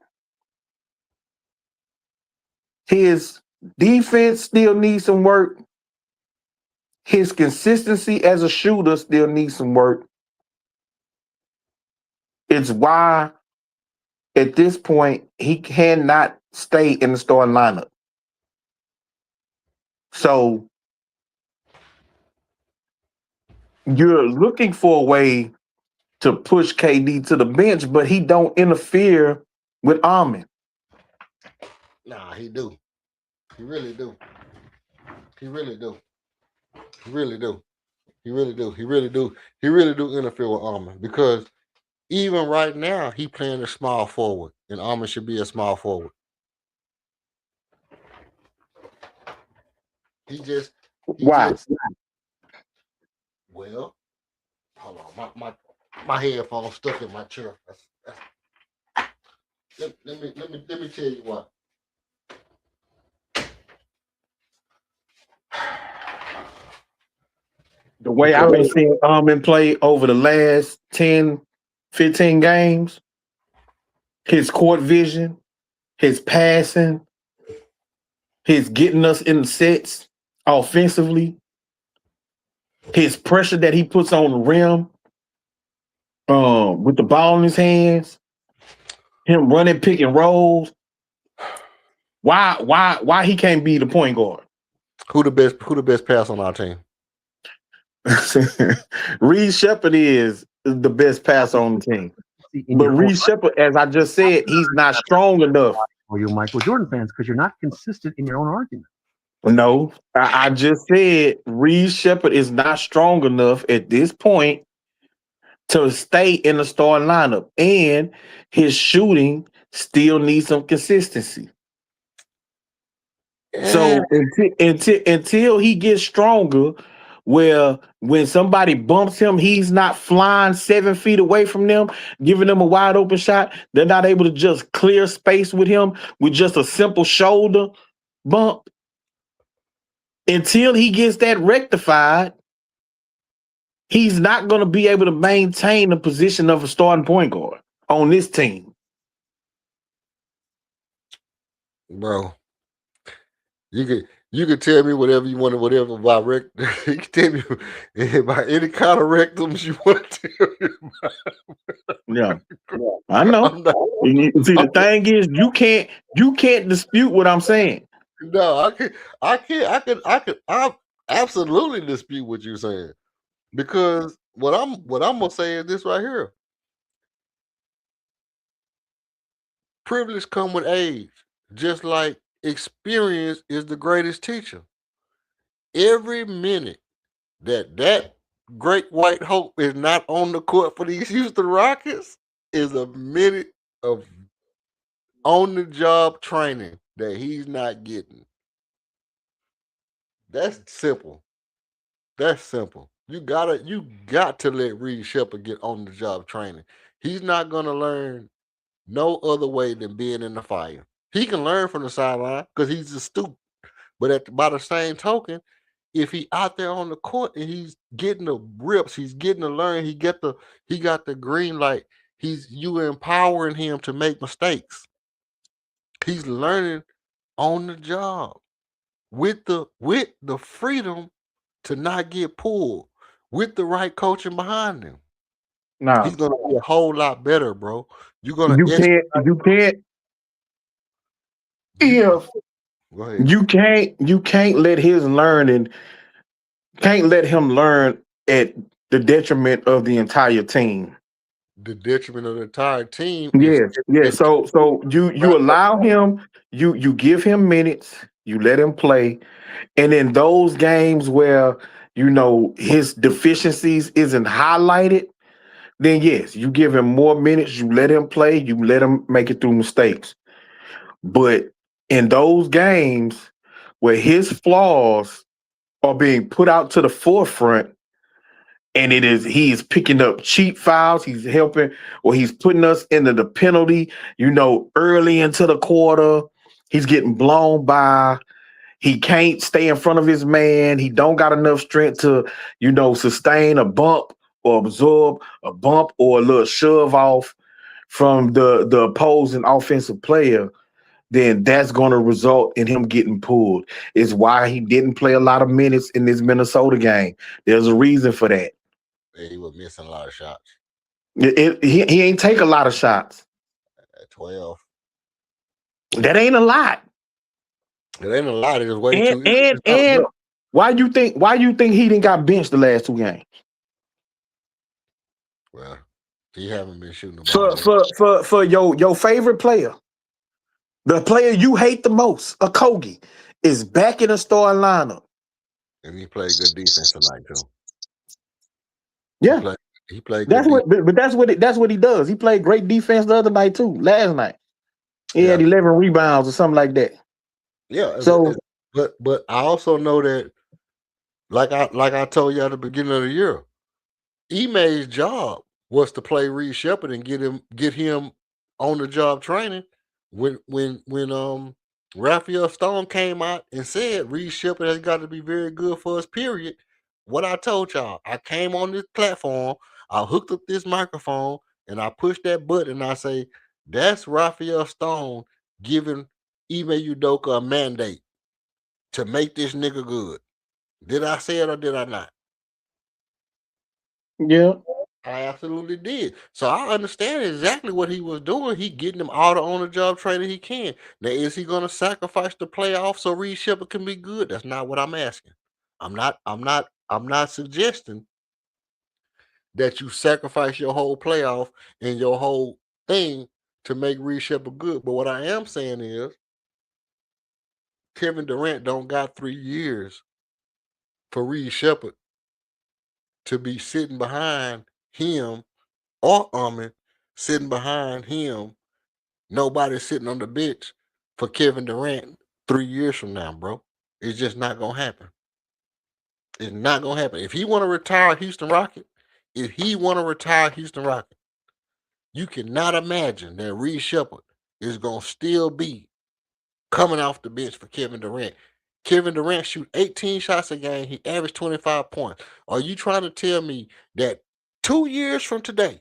His defense still needs some work. His consistency as a shooter still needs some work. It's why, at this point, he cannot stay in the starting lineup. So you're looking for a way to push KD to the bench, but he don't interfere with Armin. Nah, he do. He really do. He really do. He really do. He really do. He really do. He really do interfere with Armin because even right now he playing a small forward, and Armin should be a small forward. He just Why? Well, hold on, my headphones stuck in my chair. Let me tell you what. The way I've been seeing Armin play over the last 10, 15 games, his court vision, his passing, his getting us in the sets, offensively, his pressure that he puts on the rim, with the ball in his hands, him running pick and rolls. Why he can't be the point guard? Who the best pass on our team? Reed Shepard is the best passer on the team. But Reed Shepard, as I just said, he's not strong enough. Or you Michael Jordan fans, because you're not consistent in your own argument. No, I just said Reed Shepard is not strong enough at this point to stay in the starting lineup, and his shooting still needs some consistency. So until he gets stronger, where when somebody bumps him, he's not flying 7 feet away from them, giving them a wide open shot. They're not able to just clear space with him with just a simple shoulder bump. Until he gets that rectified, he's not going to be able to maintain the position of a starting point guard on this team. Bro, you could tell me whatever you want, whatever about you can tell me about any kind of rectums you want to tell me about. Yeah, I know. See, the thing is, you can't dispute what I'm saying. No, I absolutely dispute what you're saying, because what I'm gonna say is this right here: privilege come with age, just like experience is the greatest teacher. Every minute that great white hope is not on the court for these Houston Rockets is a minute of on the job training that he's not getting. That's simple. That's simple. You got to let Reed Shepard get on the job training. He's not gonna learn no other way than being in the fire. He can learn from the sideline because he's a student. But by the same token, if he out there on the court and he's getting the rips, he's getting to learn, he got the green light. You empowering him to make mistakes. He's learning on the job with the freedom to not get pulled, with the right coaching behind him. Nah, he's gonna be a whole lot better, bro. You can't. If Go ahead. You can't let him learn at the detriment of the entire team. The detriment of the entire team. Yes. So you allow him, you give him minutes, you let him play, and in those games where his deficiencies isn't highlighted, then yes, you give him more minutes, you let him play, you let him make it through mistakes. But in those games where his flaws are being put out to the forefront, and he's picking up cheap fouls, he's helping, or he's putting us into the penalty, early into the quarter, he's getting blown by, he can't stay in front of his man, he don't got enough strength to, sustain a bump or absorb a bump or a little shove off from the opposing offensive player, then that's going to result in him getting pulled. It's why he didn't play a lot of minutes in this Minnesota game. There's a reason for that. He was missing a lot of shots. He ain't take a lot of shots. At 12. That ain't a lot. It ain't a lot. It's way too. And why you think he didn't got benched the last 2 games? Well, he haven't been shooting the ball. For your favorite player, the player you hate the most, a Kogi, is back in the starting lineup. And he played good defense tonight too. Yeah, he played. That's what he does. He played great defense the other night too. Last night, he had 11 rebounds or something like that. Yeah. So, but I also know that, like I told you at the beginning of the year, Ime's job was to play Reed Shepard and get him on the job training. When Raphael Stone came out and said Reed Shepard has got to be very good for us, period. What I told y'all, I came on this platform, I hooked up this microphone, and I pushed that button, and I say, that's Raphael Stone giving Ime Udoka a mandate to make this nigga good. Did I say it or did I not? Yeah. I absolutely did. So I understand exactly what he was doing. He getting them all the on-the-job training he can. Now, is he going to sacrifice the playoffs so Reed Shepard can be good? That's not what I'm asking. I'm not suggesting that you sacrifice your whole playoff and your whole thing to make Reed Shepard good. But what I am saying is Kevin Durant don't got 3 years for Reed Shepard to be sitting behind him or Armin sitting behind him. Nobody sitting on the bench for Kevin Durant 3 years from now, bro. It's just not gonna happen. It's not gonna happen. If he want to retire Houston Rocket, you cannot imagine that Reed Shepard is gonna still be coming off the bench for Kevin Durant. Kevin Durant shoot 18 shots a game. He averaged 25 points. Are you trying to tell me that 2 years from today,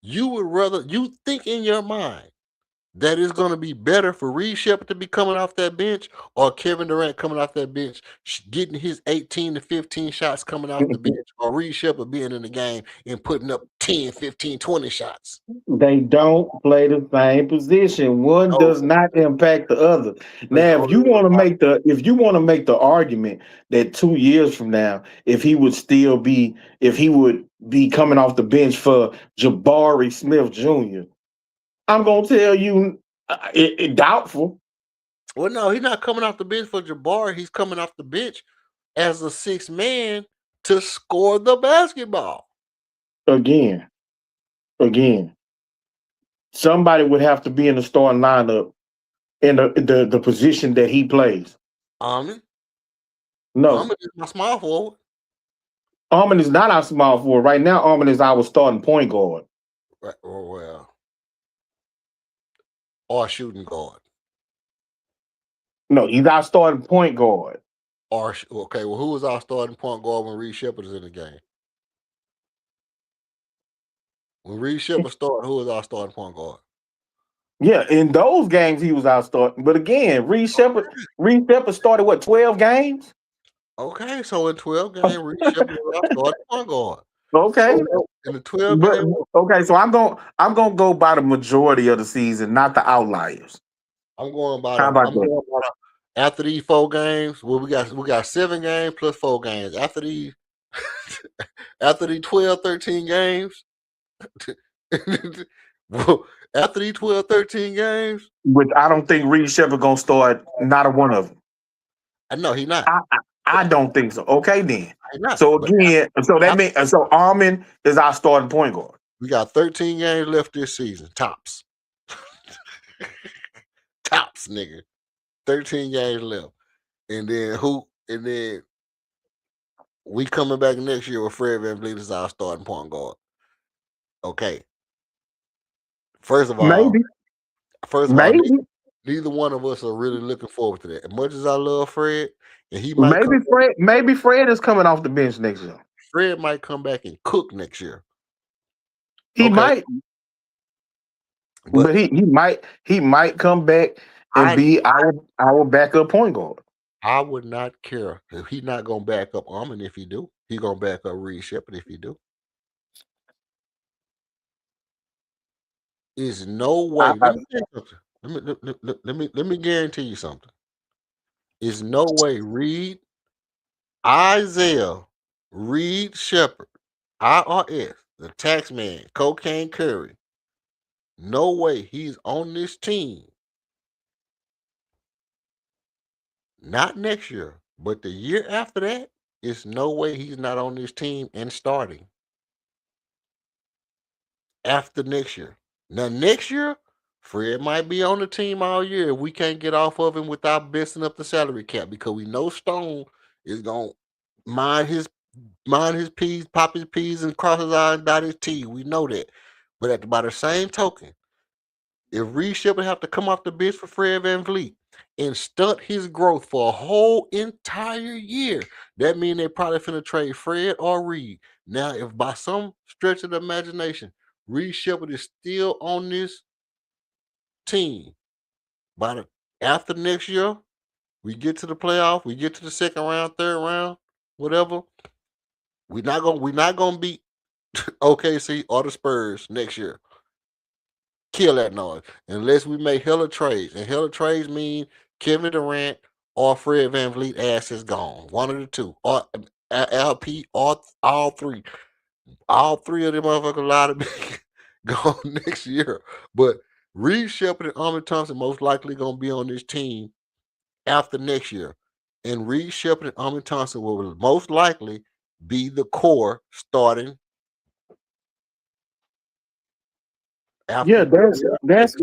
you think in your mind that it's going to be better for Reed Shepard to be coming off that bench or Kevin Durant coming off that bench, getting his 18 to 15 shots coming off the bench, or Reed Shepard being in the game and putting up 10, 15, 20 shots? They don't play the same position. One No, does not impact the other. but Now, if you want to make the argument that 2 years from now, if he would be coming off the bench for Jabari Smith Jr., I'm gonna tell you, it doubtful. well, no, he's not coming off the bench for Jabari. He's coming off the bench as a 6th man to score the basketball. Again, somebody would have to be in the starting lineup in the position that he plays. Armin No, is my small forward. Armin is not our small forward right now. Armin is our starting point guard. Right, or shooting guard. No, he's our starting point guard. Okay, well, who was our starting point guard when Reed Shepard is in the game? When Reed Shepard started, who was our starting point guard? Yeah, in those games he was our starting. But again, Reed Shepard started what, 12 games? Okay, so in 12 games, Reed Shepard was our starting point guard. Okay. So in the 12 games, okay, so I'm gonna go by the majority of the season, not the outliers. I'm going by How about that? After these 4 games, well, we got 7 games plus 4 games. After these 12, 13 games, after these 12, 13 games, Which I don't think Reed Shepard gonna start not a one of them. No, he's not. I don't think so. Okay, then. He's not. So again, so Armin is our starting point guard. We got 13 games left this season, tops. Tops, nigga. 13 games left. And then we coming back next year with Fred VanVleet as our starting point guard. Okay. First of all, neither one of us are really looking forward to that. As much as I love Fred, and he might maybe Fred is coming off the bench next year. Fred might come back and cook next year. He might. But he might come back and be our backup point guard. I would not care if he's not gonna back up Armin if he do. He gonna back up Reed Shepard if he do. Is no way. Let me guarantee you something. Is no way Isaiah Reed Shepard, IRS, the tax man, Cocaine Curry. No way he's on this team. Not next year, but the year after that, it's no way he's not on this team and starting. After next year. Now, next year, Fred might be on the team all year if we can't get off of him without messing up the salary cap, because we know Stone is going to mind his P's, pop his P's, and cross his I's and dot his T. We know that. But by the same token, if Reed Shepard have to come off the bench for Fred VanVleet and stunt his growth for a whole entire year, that means they probably finna trade Fred or Reed. Now, if by some stretch of the imagination, Reed Shepard is still on this team after next year, We get to the playoff. We get to the second round, third round, whatever. We're not gonna beat OKC or the Spurs next year. Kill that noise unless we make hella trades. And hella trades mean Kevin Durant or Fred VanVleet ass is gone. One of the two. Or LP or all three. All three of them motherfuckers allowed to be gone next year. But Reed Shepard and Armin Thompson most likely gonna be on this team after next year. And Reed Shepard and Armin Thompson will most likely be the core starting after. Yeah, that's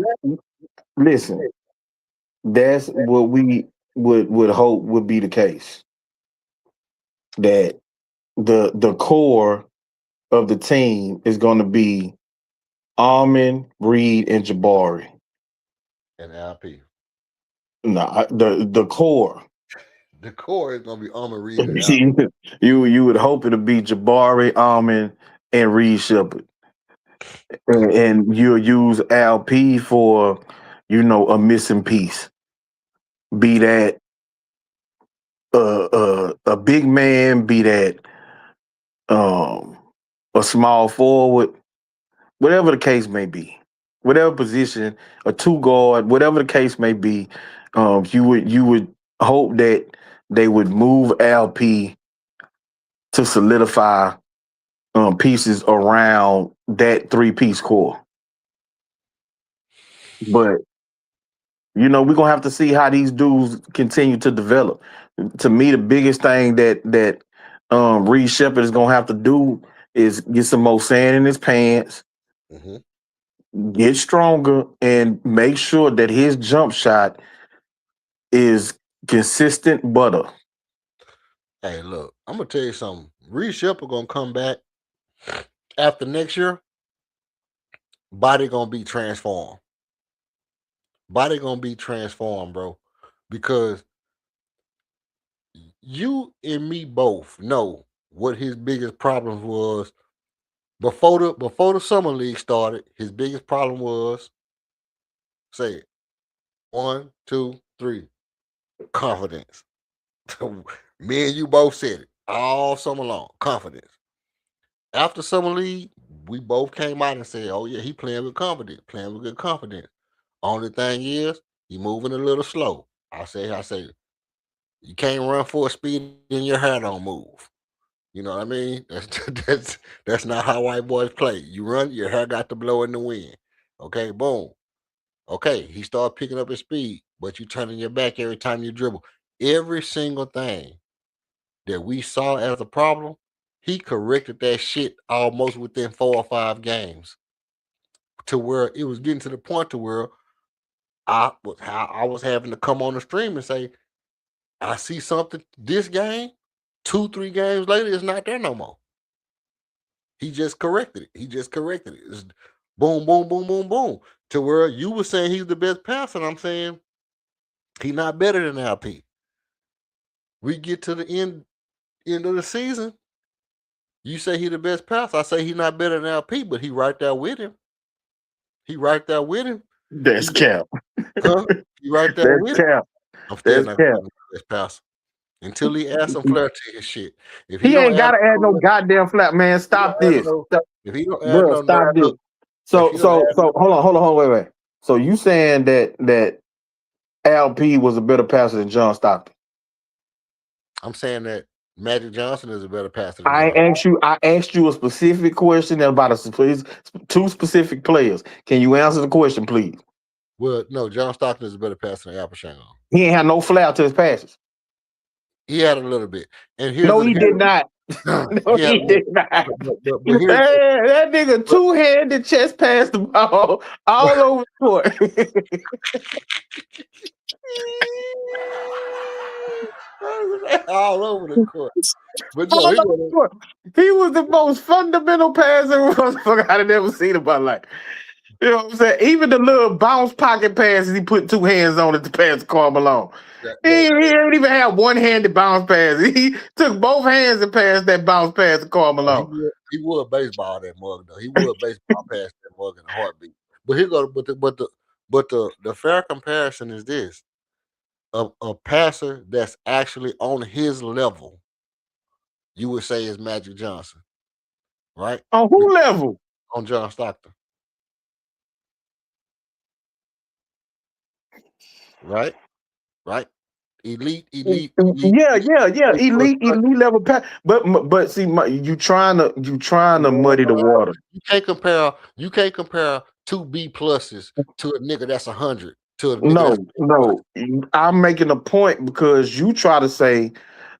listen. That's what we would hope would be the case. That the core of the team is going to be Armin, Reed, and Jabari. and LP. No, the core. The core is gonna be Armin Reed and LP. you would hope it'll be Jabari, Armin, and Reed Shepard, and you'll use LP for a missing piece. Be that a big man, be that a small forward, whatever the case may be, whatever position, a two guard, whatever the case may be, you would hope that they would move LP to solidify pieces around that 3-piece core. But we're gonna have to see how these dudes continue to develop. To me, the biggest thing that Reed Shepard is gonna have to do is get some more sand in his pants, get stronger, and make sure that his jump shot is consistent butter. Hey, look, I'm gonna tell you something. Reed Shepard gonna come back after next year. Body gonna be transformed. Body gonna be transformed, bro, because you and me both know what his biggest problems was before the summer league started. His biggest problem was, say it, 1, 2, 3, confidence. Me and you both said it all summer long. Confidence. After summer league, we both came out and said, "Oh yeah, he playing with confidence, playing with good confidence." Only thing is, he moving a little slow. I say, you can't run full speed and your hair don't move. You know what I mean? That's not how white boys play. You run, your hair got to blow in the wind. Okay, boom. Okay, he started picking up his speed, but you turning your back every time you dribble. Every single thing that we saw as a problem, he corrected that shit almost within 4 or 5 games, to where it was getting to the point to where I was having to come on the stream and say, I see something this game, 2, 3 games later, it's not there no more. He just corrected it. It's boom, boom, boom, boom, boom. To where you were saying he's the best passer, and I'm saying he's not better than LP. We get to the end of the season. You say he the best passer. I say he's not better than LP, but he right there with him. That's cap. Huh? He right there with him. Cap. I'm still That's not cap. the best passer until he adds some flair to his shit. If He don't ain't gotta add no flair, goddamn flat, man. Stop this. if he don't add Bro, no stop this. So hold on, wait. So you saying that LP was a better passer than John Stockton? I'm saying that Magic Johnson is a better passer than I John. asked you a specific question about two specific players. Can you answer the question, please? Well, no, John Stockton is a better passer than Al Pacino. He ain't had no flair to his passes. He had a little bit. And No, he did not. No, he did not. But here's that nigga two-handed chest passed the ball all over the court. all over the court. But All no, over the court. He was the most fundamental passer motherfucker I'd ever seen in my life. You know what I'm saying? Even the little bounce pocket passes, he put 2 hands on it to pass Karl Malone. He didn't even have one-handed bounce pass. He took both hands and passed that bounce pass to Karl Malone. He would baseball that mug though. He would baseball pass that mug in a heartbeat. But here go. But the fair comparison is this: a passer that's actually on his level, you would say is Magic Johnson, right? On who level? On John Stockton, right? Right? Elite. Yeah. Elite level pass. But see, you trying to muddy the water. You can't compare two B pluses to a nigga that's 100 to a nigga that's No. I'm making a point because you try to say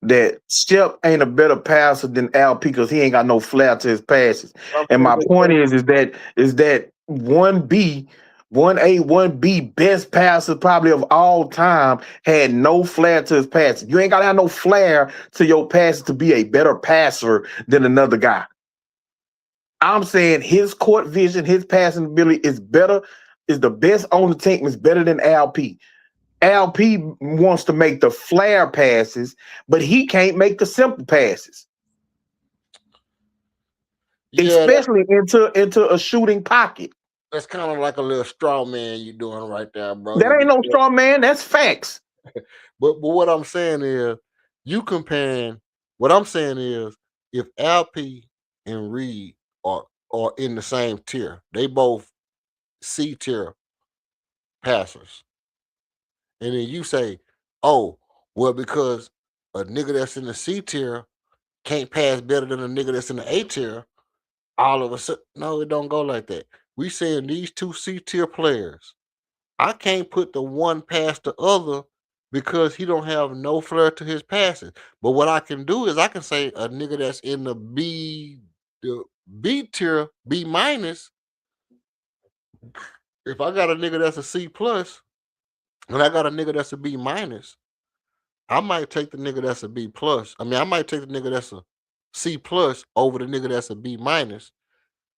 that Shep ain't a better passer than LP because he ain't got no flair to his passes. And my point is that 1B, 1A, 1B best passer probably of all time had no flair to his passes. You ain't gotta have no flair to your passes to be a better passer than another guy. I'm saying his court vision, his passing ability is better, is the best on the team, is better than LP. LP wants to make the flare passes, but he can't make the simple passes. Yeah, especially into a shooting pocket. That's kind of like a little straw man you're doing right there, bro. That ain't no straw man, that's facts. But what I'm saying is, what I'm saying is, if LP and Reed are in the same tier, they both C tier passers. And then you say, oh, well, because a nigga that's in the C tier can't pass better than a nigga that's in the A tier, all of a sudden, no, it don't go like that. We saying these two C tier players, I can't put the one past the other because he don't have no flair to his passes. But what I can do is I can say a nigga that's in the B tier, B minus. If I got a nigga that's a C plus, and I got a nigga that's a B minus, I might take the nigga that's a B plus. I mean, I might take the nigga that's a C plus over the nigga that's a B minus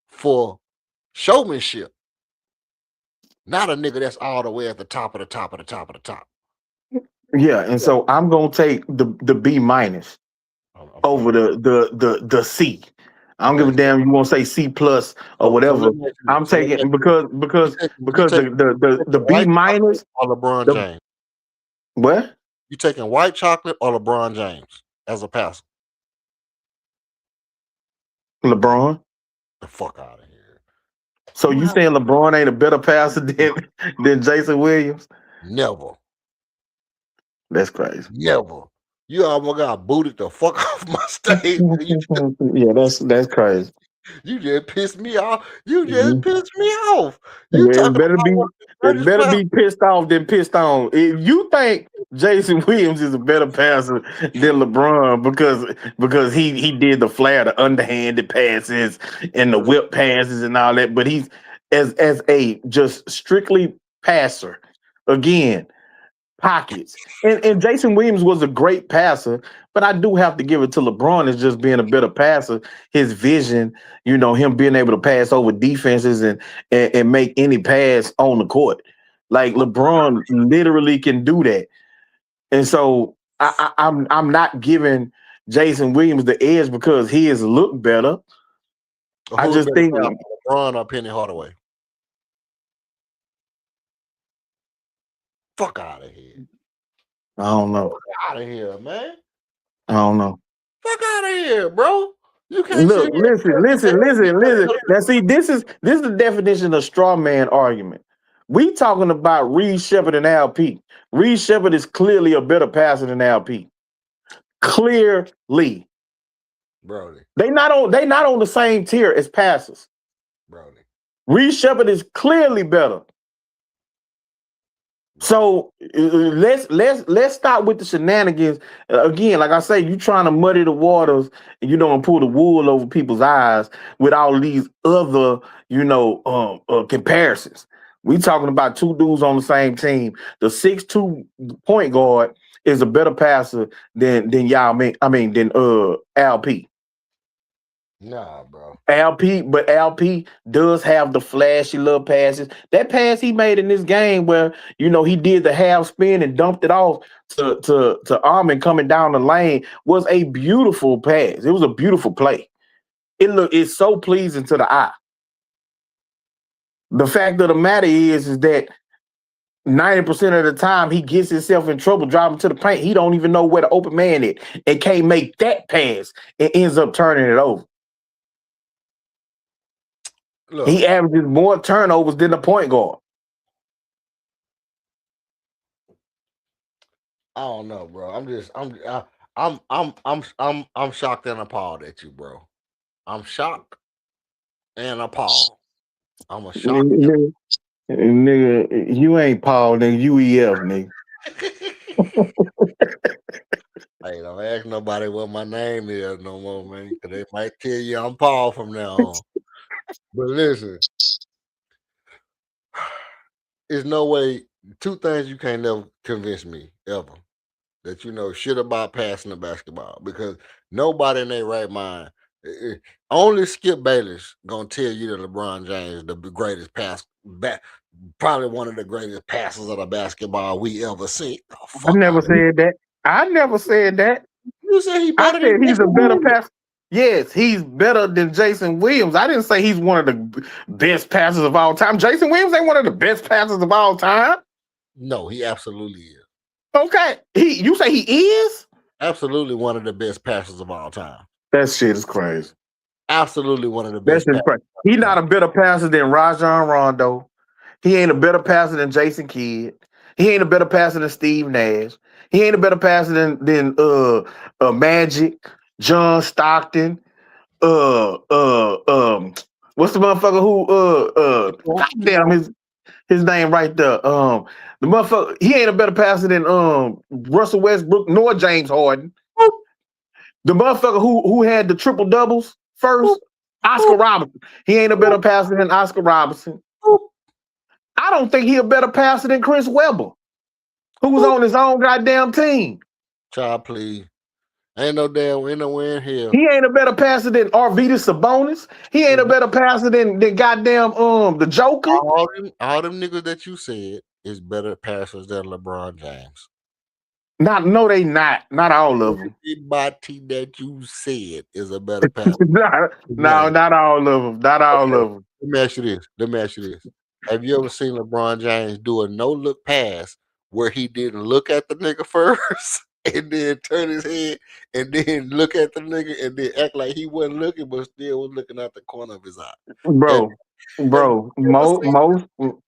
for showmanship. Not a nigga that's all the way at the top of the top of the top of the top. Yeah, and so I'm gonna take the B minus over the C. I don't give a damn. You want to say C plus or whatever. I'm taking because the B minus or LeBron James. What? You taking white chocolate or LeBron James as a passer? LeBron. The fuck out of here. So you saying LeBron ain't a better passer than Jason Williams? Never. That's crazy. Never. You almost got booted the fuck off my stage. Yeah, that's crazy. You just pissed me off. You just pissed me off. It better be pissed off than pissed on. If you think Jason Williams is a better passer than LeBron because he did the flare, the underhanded passes and the whip passes and all that, but he's as a just strictly passer. Again, pockets. And Jason Williams was a great passer, but I do have to give it to LeBron as just being a better passer. His vision, him being able to pass over defenses and make any pass on the court. Like LeBron literally can do that. And so I'm not giving Jason Williams the edge because he has looked better. I just think LeBron or Penny Hardaway. Fuck out of here. I don't know. Fuck out of here, man. I don't know. Fuck out of here, bro. You can't look. Listen. Now, see, this is the definition of straw man argument. We talking about Reed Sheppard and LP. Reed Sheppard is clearly a better passer than LP. Clearly, Brody. They not on the same tier as passers. Brody. Reed Sheppard is clearly better. So let's stop with the shenanigans. Again, like I say, you trying to muddy the waters, and pull the wool over people's eyes with all these other, comparisons. We talking about two dudes on the same team. The 6'2" point guard is a better passer than LP. Nah, bro. LP does have the flashy little passes. That pass he made in this game where, he did the half spin and dumped it off to Armin coming down the lane was a beautiful pass. It was a beautiful play. It's so pleasing to the eye. The fact of the matter is that 90% of the time he gets himself in trouble driving to the paint. He don't even know where the open man is and can't make that pass and ends up turning it over. Look, He averages more turnovers than the point guard. I don't know, bro. I'm shocked and appalled at you, bro. I'm shocked and appalled. I'm a shock. Nigga, you ain't Paul, nigga. You EF, nigga. Hey, don't ask nobody what my name is no more, man, because they might tell you I'm Paul from now on. But listen, there's no way. Two things you can't never convince me ever that you know shit about passing the basketball because nobody in their right mind. Only Skip Bayless gonna tell you that LeBron James the greatest probably one of the greatest passers of the basketball we ever seen. Oh, I never said that. I never said that. You said he I better said than he's a Jason better Williams. passer. Yes, he's better than Jason Williams. I didn't say he's one of the best passers of all time. Jason Williams ain't one of the best passers of all time. No, he absolutely is. Okay. You say he is? Absolutely one of the best passers of all time. That shit is crazy. Absolutely one of the That's best. just crazy. He's not a better passer than Rajon Rondo. He ain't a better passer than Jason Kidd. He ain't a better passer than Steve Nash. He ain't a better passer than Magic, John Stockton, what's the motherfucker who goddamn his name right there. The motherfucker, he ain't a better passer than Russell Westbrook nor James Harden. The motherfucker who had the triple doubles first, Oscar Robertson. He ain't a better passer than Oscar Robertson. I don't think he a better passer than Chris Webber, who was on his own goddamn team. Child, please. Ain't no win here. He ain't a better passer than Arvydas Sabonis. He ain't a better passer than goddamn the Joker. All them niggas that you said is better passers than LeBron James. No, they not. Not all of them. Everybody that you said is a better passer. No, not all of them. Not all of them. Let me ask you this. Have you ever seen LeBron James do a no-look pass where he didn't look at the nigga first and then turn his head and then look at the nigga and then act like he wasn't looking but still was looking out the corner of his eye? Bro,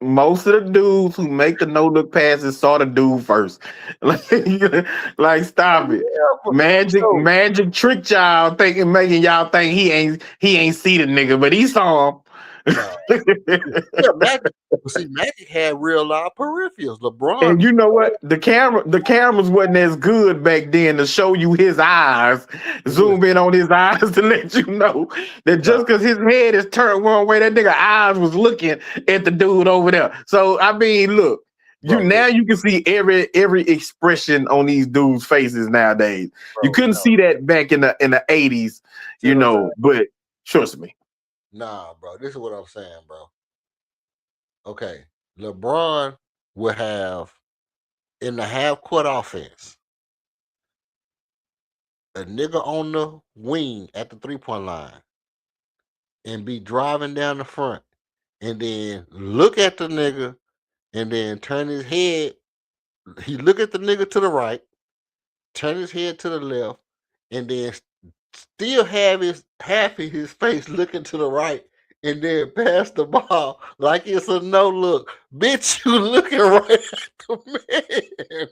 most of the dudes who make the no-look passes saw the dude first. Like stop it. Magic tricked y'all making y'all think he ain't see the nigga, but he saw him. Magic had real live peripherals. LeBron, and you know what? The cameras wasn't as good back then to show you his eyes, zoom in on his eyes to let you know that just because his head is turned one way, that nigga eyes was looking at the dude over there. So I mean, look, you can see every expression on these dudes' faces nowadays. You couldn't see that back in the 80s, you know, but trust me. Nah, bro. This is what I'm saying, bro. Okay. LeBron would have in the half-court offense a nigga on the wing at the three-point line and be driving down the front and then look at the nigga and then turn his head. He look at the nigga to the right, turn his head to the left, and then still have half of his face looking to the right and then pass the ball like it's a no look. Bitch, you looking right at the man.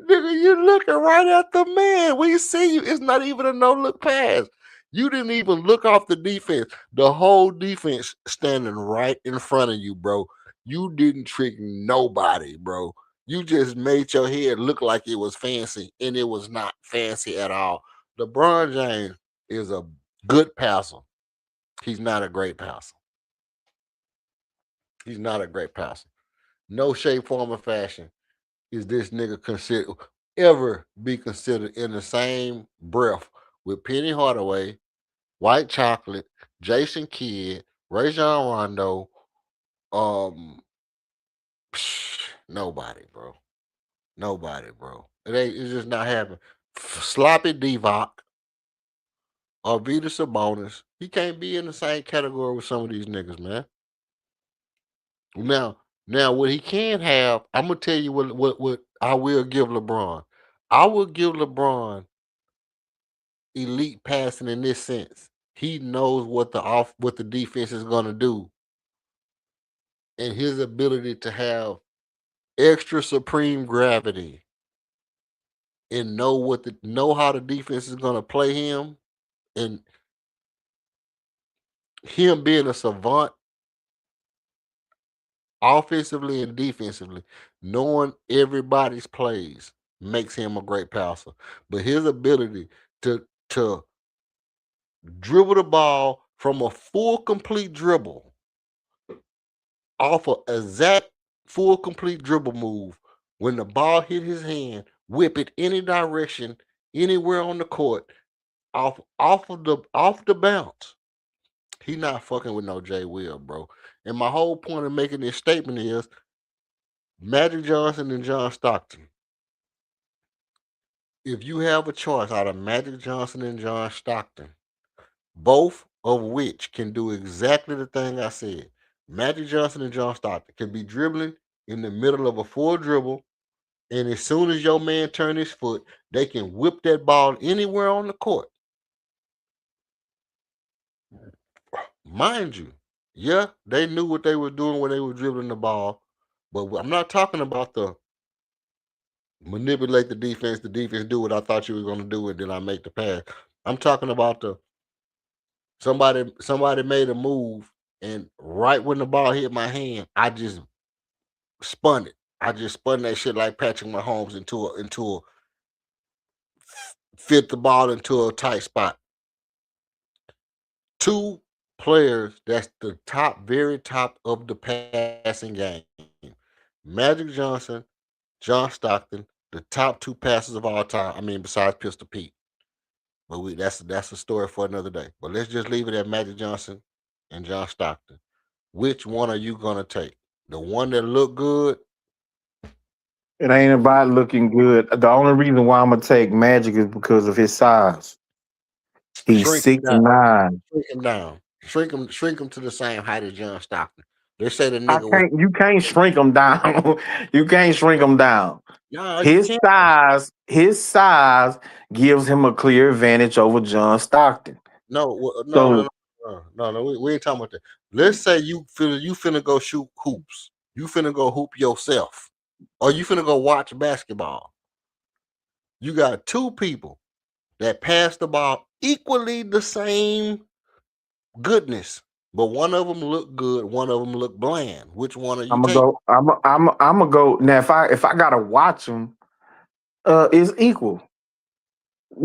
Nigga, you looking right at the man. We see you. It's not even a no look pass. You didn't even look off the defense. The whole defense standing right in front of you, bro. You didn't trick nobody, bro. You just made your head look like it was fancy, and it was not fancy at all. LeBron James is a good passer. He's not a great passer. He's not a great passer. No shape, form, or fashion is this nigga ever be considered in the same breath with Penny Hardaway, White Chocolate, Jason Kidd, Rajon Rondo, nobody, bro. Nobody, bro. It's just not happening. Sloppy Divock or Vita Sabonis, he can't be in the same category with some of these niggas, man. Now, Now, what he can have, I'm gonna tell you what I will give LeBron. I will give LeBron elite passing in this sense. He knows what the defense is gonna do, and his ability to have extra supreme gravity and know how the defense is gonna play him, and him being a savant offensively and defensively, knowing everybody's plays makes him a great passer. But his ability to dribble the ball from a full complete dribble off of exact full complete dribble move, when the ball hit his hand, whip it any direction, anywhere on the court, off the bounce. He not fucking with no Jay Will, bro. And my whole point of making this statement is Magic Johnson and John Stockton. If you have a choice out of Magic Johnson and John Stockton, both of which can do exactly the thing I said. Magic Johnson and John Stockton can be dribbling in the middle of a full dribble, and as soon as your man turn his foot, they can whip that ball anywhere on the court. Mind you, yeah, they knew what they were doing when they were dribbling the ball, but I'm not talking about the manipulate the defense do what I thought you were going to do, and then I make the pass. I'm talking about the somebody made a move, and right when the ball hit my hand, I just spun it. I just spun that shit like Patrick Mahomes into a fit the ball into a tight spot. Two players that's the very top of the passing game. Magic Johnson, John Stockton, the top two passers of all time. I mean, besides Pistol Pete. But that's a story for another day. But let's just leave it at Magic Johnson and John Stockton. Which one are you gonna take? The one that look good? It ain't about looking good. The only reason why I'm gonna take Magic is because of his size. He's Shrink him down. 6'9". Shrink him down. Shrink him to the same height as John Stockton. They say the I nigga was. can't. You can't shrink him down. You can't shrink him down. No, you can't. His size gives him a clear advantage over John Stockton. No, So no. We ain't talking about that. Let's say you finna go shoot hoops. You finna go hoop yourself, or you finna go watch basketball. You got two people that pass the ball equally the same goodness, but one of them look good, one of them look bland. Which one are you I'm gonna taking? go. I'm gonna go now. If I gotta watch him, it's equal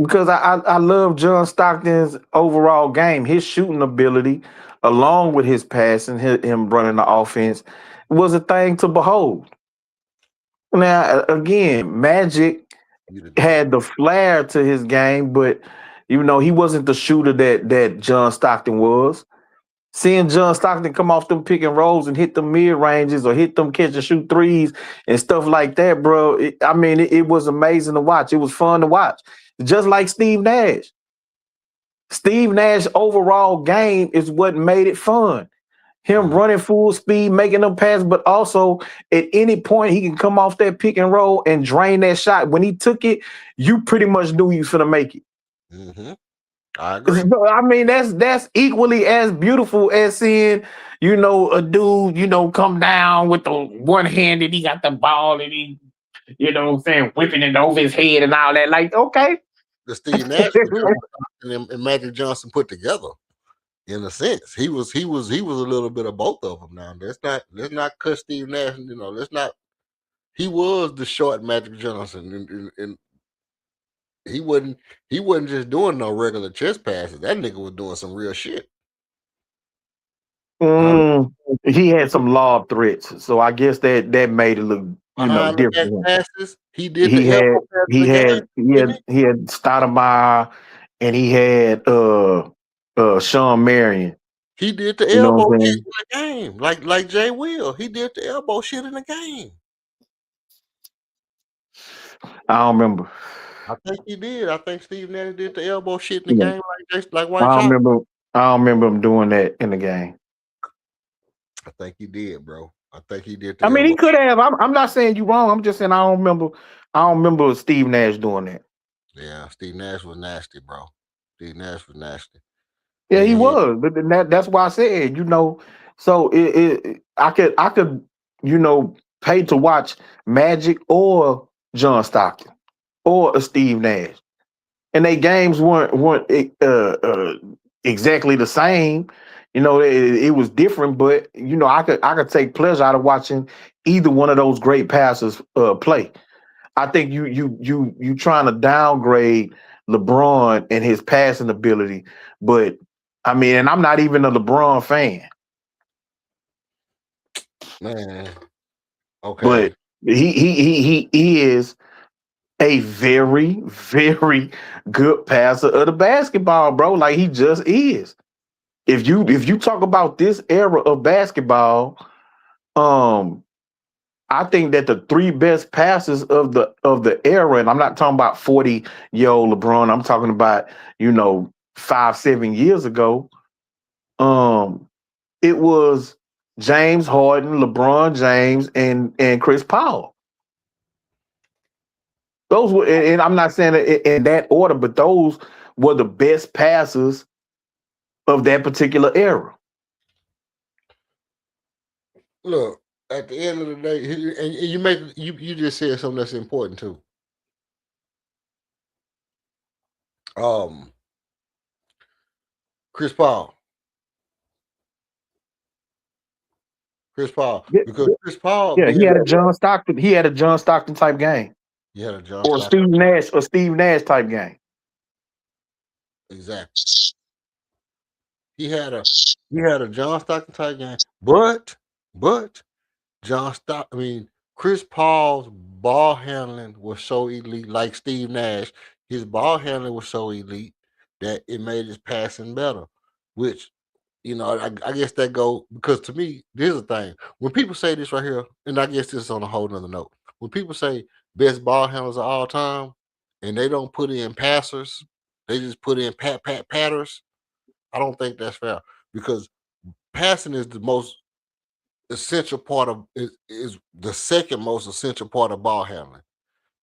because I love John Stockton's overall game. His shooting ability, along with his passing, him running the offense, was a thing to behold. Now again, Magic had the flair to his game, but he wasn't the shooter that John Stockton was. Seeing John Stockton come off them pick and rolls and hit them mid ranges or hit them catch and shoot threes and stuff like that, bro. It was amazing to watch. It was fun to watch. Just like Steve Nash. Steve Nash's overall game is what made it fun. Him running full speed, making them pass, but also at any point he can come off that pick and roll and drain that shot. When he took it, you pretty much knew he was gonna make it. Mm-hmm. I agree. That's equally as beautiful as seeing, a dude, come down with the one hand and he got the ball and he, whipping it over his head and all that. Like, okay. The Steve Nash and Magic Johnson put together. In a sense, he was a little bit of both of them. Now let's not cut Steve Nash. Let's not. He was the short Magic Johnson, and he wasn't just doing no regular chest passes. That nigga was doing some real shit. He had some lob threats, so I guess that made it look different. Passes, he did. He had Stoudemire, and he had Sean Marion. He did the elbow shit in the game, like Jay Will. He did the elbow shit in the game. I don't remember. I think he did. I think Steve Nash did the elbow shit in the game like White I don't remember him doing that in the game. I think he did, bro. I think he did the I mean, he elbow. could have. I'm not saying you wrong. I'm just saying I don't remember. I don't remember Steve Nash doing that. Yeah, Steve Nash was nasty, bro. Steve Nash was nasty. Yeah, And he then was. But that's why I said, so I could, pay to watch Magic or John Stockton or a Steve Nash, and they games weren't exactly the same. It was different, but I could take pleasure out of watching either one of those great passers play. I think you trying to downgrade LeBron and his passing ability, but I mean, and I'm not even a LeBron fan, man, but okay. he is a very, very good passer of the basketball, bro. Like he just is. If you talk about this era of basketball, um, I think that the three best passes of the era, and I'm not talking about 40-year-old LeBron. I'm talking about 5-7 years ago. It was James Harden, LeBron James, and Chris Paul. Those were, and I'm not saying it in that order, but those were the best passes of that particular era. Look, at the end of the day, and you just said something that's important too. Um, Chris Paul. Chris Paul. Yeah, Because Chris Paul yeah, he being had a John Stockton. He had a John Stockton type game, he had a John or Stockton. Steve Nash type game. Exactly. He had a John Stockton type game. But Chris Paul's ball handling was so elite, like Steve Nash. His ball handling was so elite that it made his passing better. Which, I guess that go because to me, here's the thing. When people say this right here, and I guess this is on a whole nother note. When people say best ball handlers of all time, and they don't put in passers, they just put in patters. I don't think that's fair because passing is the most essential part of is the second most essential part of ball handling.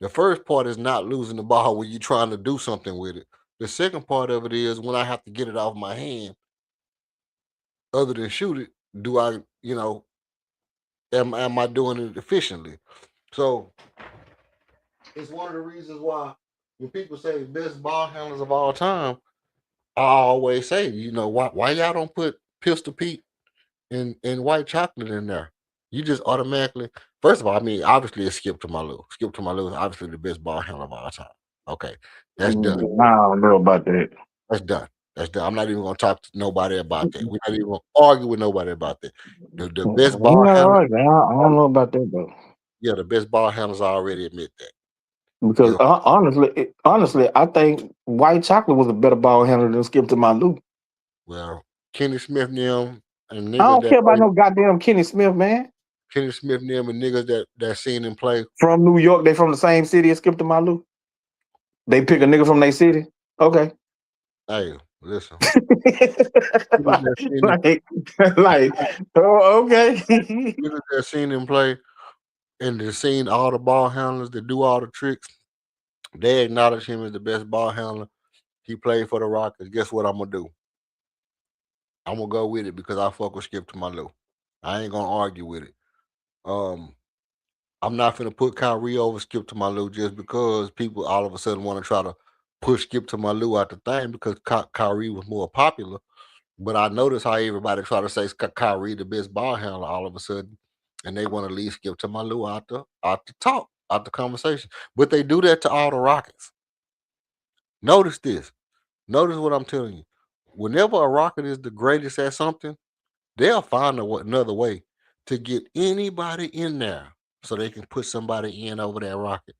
The first part is not losing the ball when you're trying to do something with it. The second part of it is when I have to get it off my hand, other than shoot it, do I, am I doing it efficiently? So it's one of the reasons why when people say best ball handlers of all time, I always say, why y'all don't put Pistol Pete and white chocolate in there? You just automatically, first of all, I mean, obviously it's Skip to my Lou. Skip to my Lou is obviously the best ball handler of all time. Okay, that's done. I don't know about that. That's done. That's done. I'm not even gonna talk to nobody about that. We're not even gonna argue with nobody about that. The best ball handler, I don't know about that though. yeah, the best ball handlers already admit that. Because Yeah. honestly, I think White Chocolate was a better ball handler than Skip to my Lou. Well, Kenny Smith and them and I niggas don't that care about play, no goddamn Kenny Smith, man. Kenny Smith and them and niggas that seen him play. From New York, they from the same city as Skip to my Lou. They pick a nigga from their city. Okay. Hey, listen. like, oh, okay. Niggas that seen him play and they seen all the ball handlers that do all the tricks, they acknowledge him as the best ball handler. He played for the Rockets. Guess what I'm gonna do? I'm gonna go with it because I fuck with Skip to my Lou. I ain't gonna argue with it. Um, I'm not gonna put Kyrie over Skip to my Lou just because people all of a sudden want to try to push Skip to my Lou out the thing because Kyrie was more popular. But I notice how everybody try to say Kyrie the best ball handler all of a sudden, and they want to leave Skip to my Lou out the talk, out the conversation. But they do that to all the Rockets. Notice this. Notice what I'm telling you. Whenever a Rocket is the greatest at something, they'll find another way to get anybody in there so they can put somebody in over that Rocket.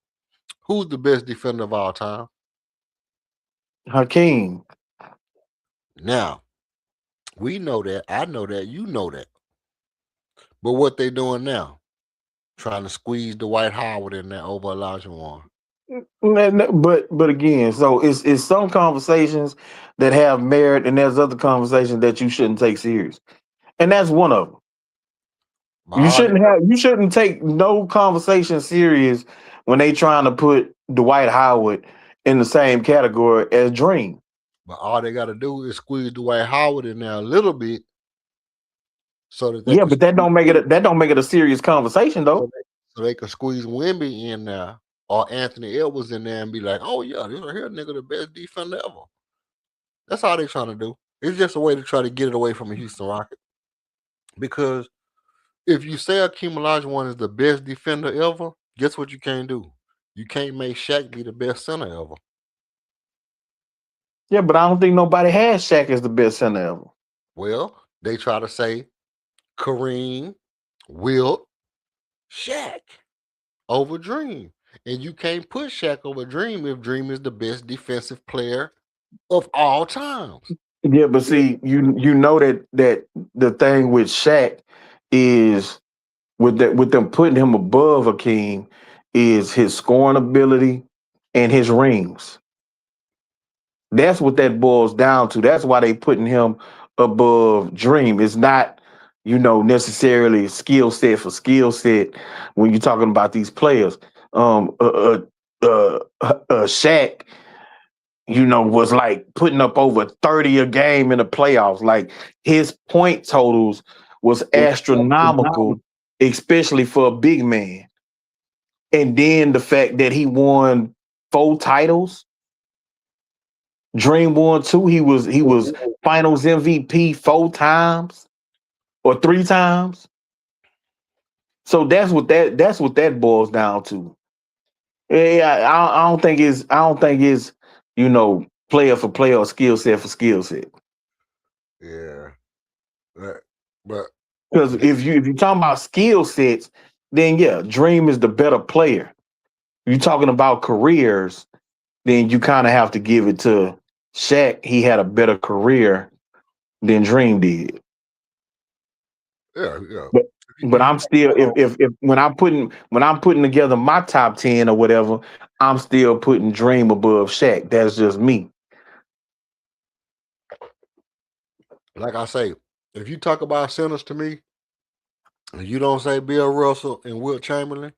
Who's the best defender of all time? Hakeem. Now, we know that. I know that. You know that. But what they doing now? Trying to squeeze the White Howard in there over Elijah Warren. But again, so it's some conversations that have merit, and there's other conversations that you shouldn't take serious, and that's one of them. You shouldn't take no conversation serious when they trying to put Dwight Howard in the same category as Dream. But all they got to do is squeeze Dwight Howard in there a little bit, so that they Yeah, can but that don't make it a serious conversation though. so they can squeeze Wemby in there or Anthony Edwards in there and be like, oh yeah, this right here nigga the best defender ever. That's all they trying to do. It's just a way to try to get it away from the Houston Rockets. Because if you say Akeem Olajuwon is the best defender ever, guess what you can't do? You can't make Shaq be the best center ever. Yeah, but I don't think nobody has Shaq as the best center ever. Well, they try to say Kareem, Wilt, Shaq over Dream. And you can't put Shaq over Dream if Dream is the best defensive player of all times. Yeah, but see, you know that the thing with Shaq is with them putting him above Akeem is his scoring ability and his rings. That's what that boils down to. That's why they putting him above Dream. It's not, necessarily skill set for skill set when you're talking about these players. Shaq, was like putting up over 30 a game in the playoffs. Like his point totals was astronomical, especially for a big man. And then the fact that he won 4 titles. Dream won 2. He was Finals MVP 4 times or 3 times. So that's what that boils down to. Yeah, I don't think it's player for player or skill set for skill set. Yeah, but because if you're talking about skill sets, then yeah, Dream is the better player. If you're talking about careers, then you kind of have to give it to Shaq. He had a better career than Dream did. Yeah. But I'm still if when I'm putting together my top 10 or whatever, I'm still putting Dream above Shaq. That's just me. Like I say, if you talk about centers to me, and you don't say Bill Russell and Wilt Chamberlain,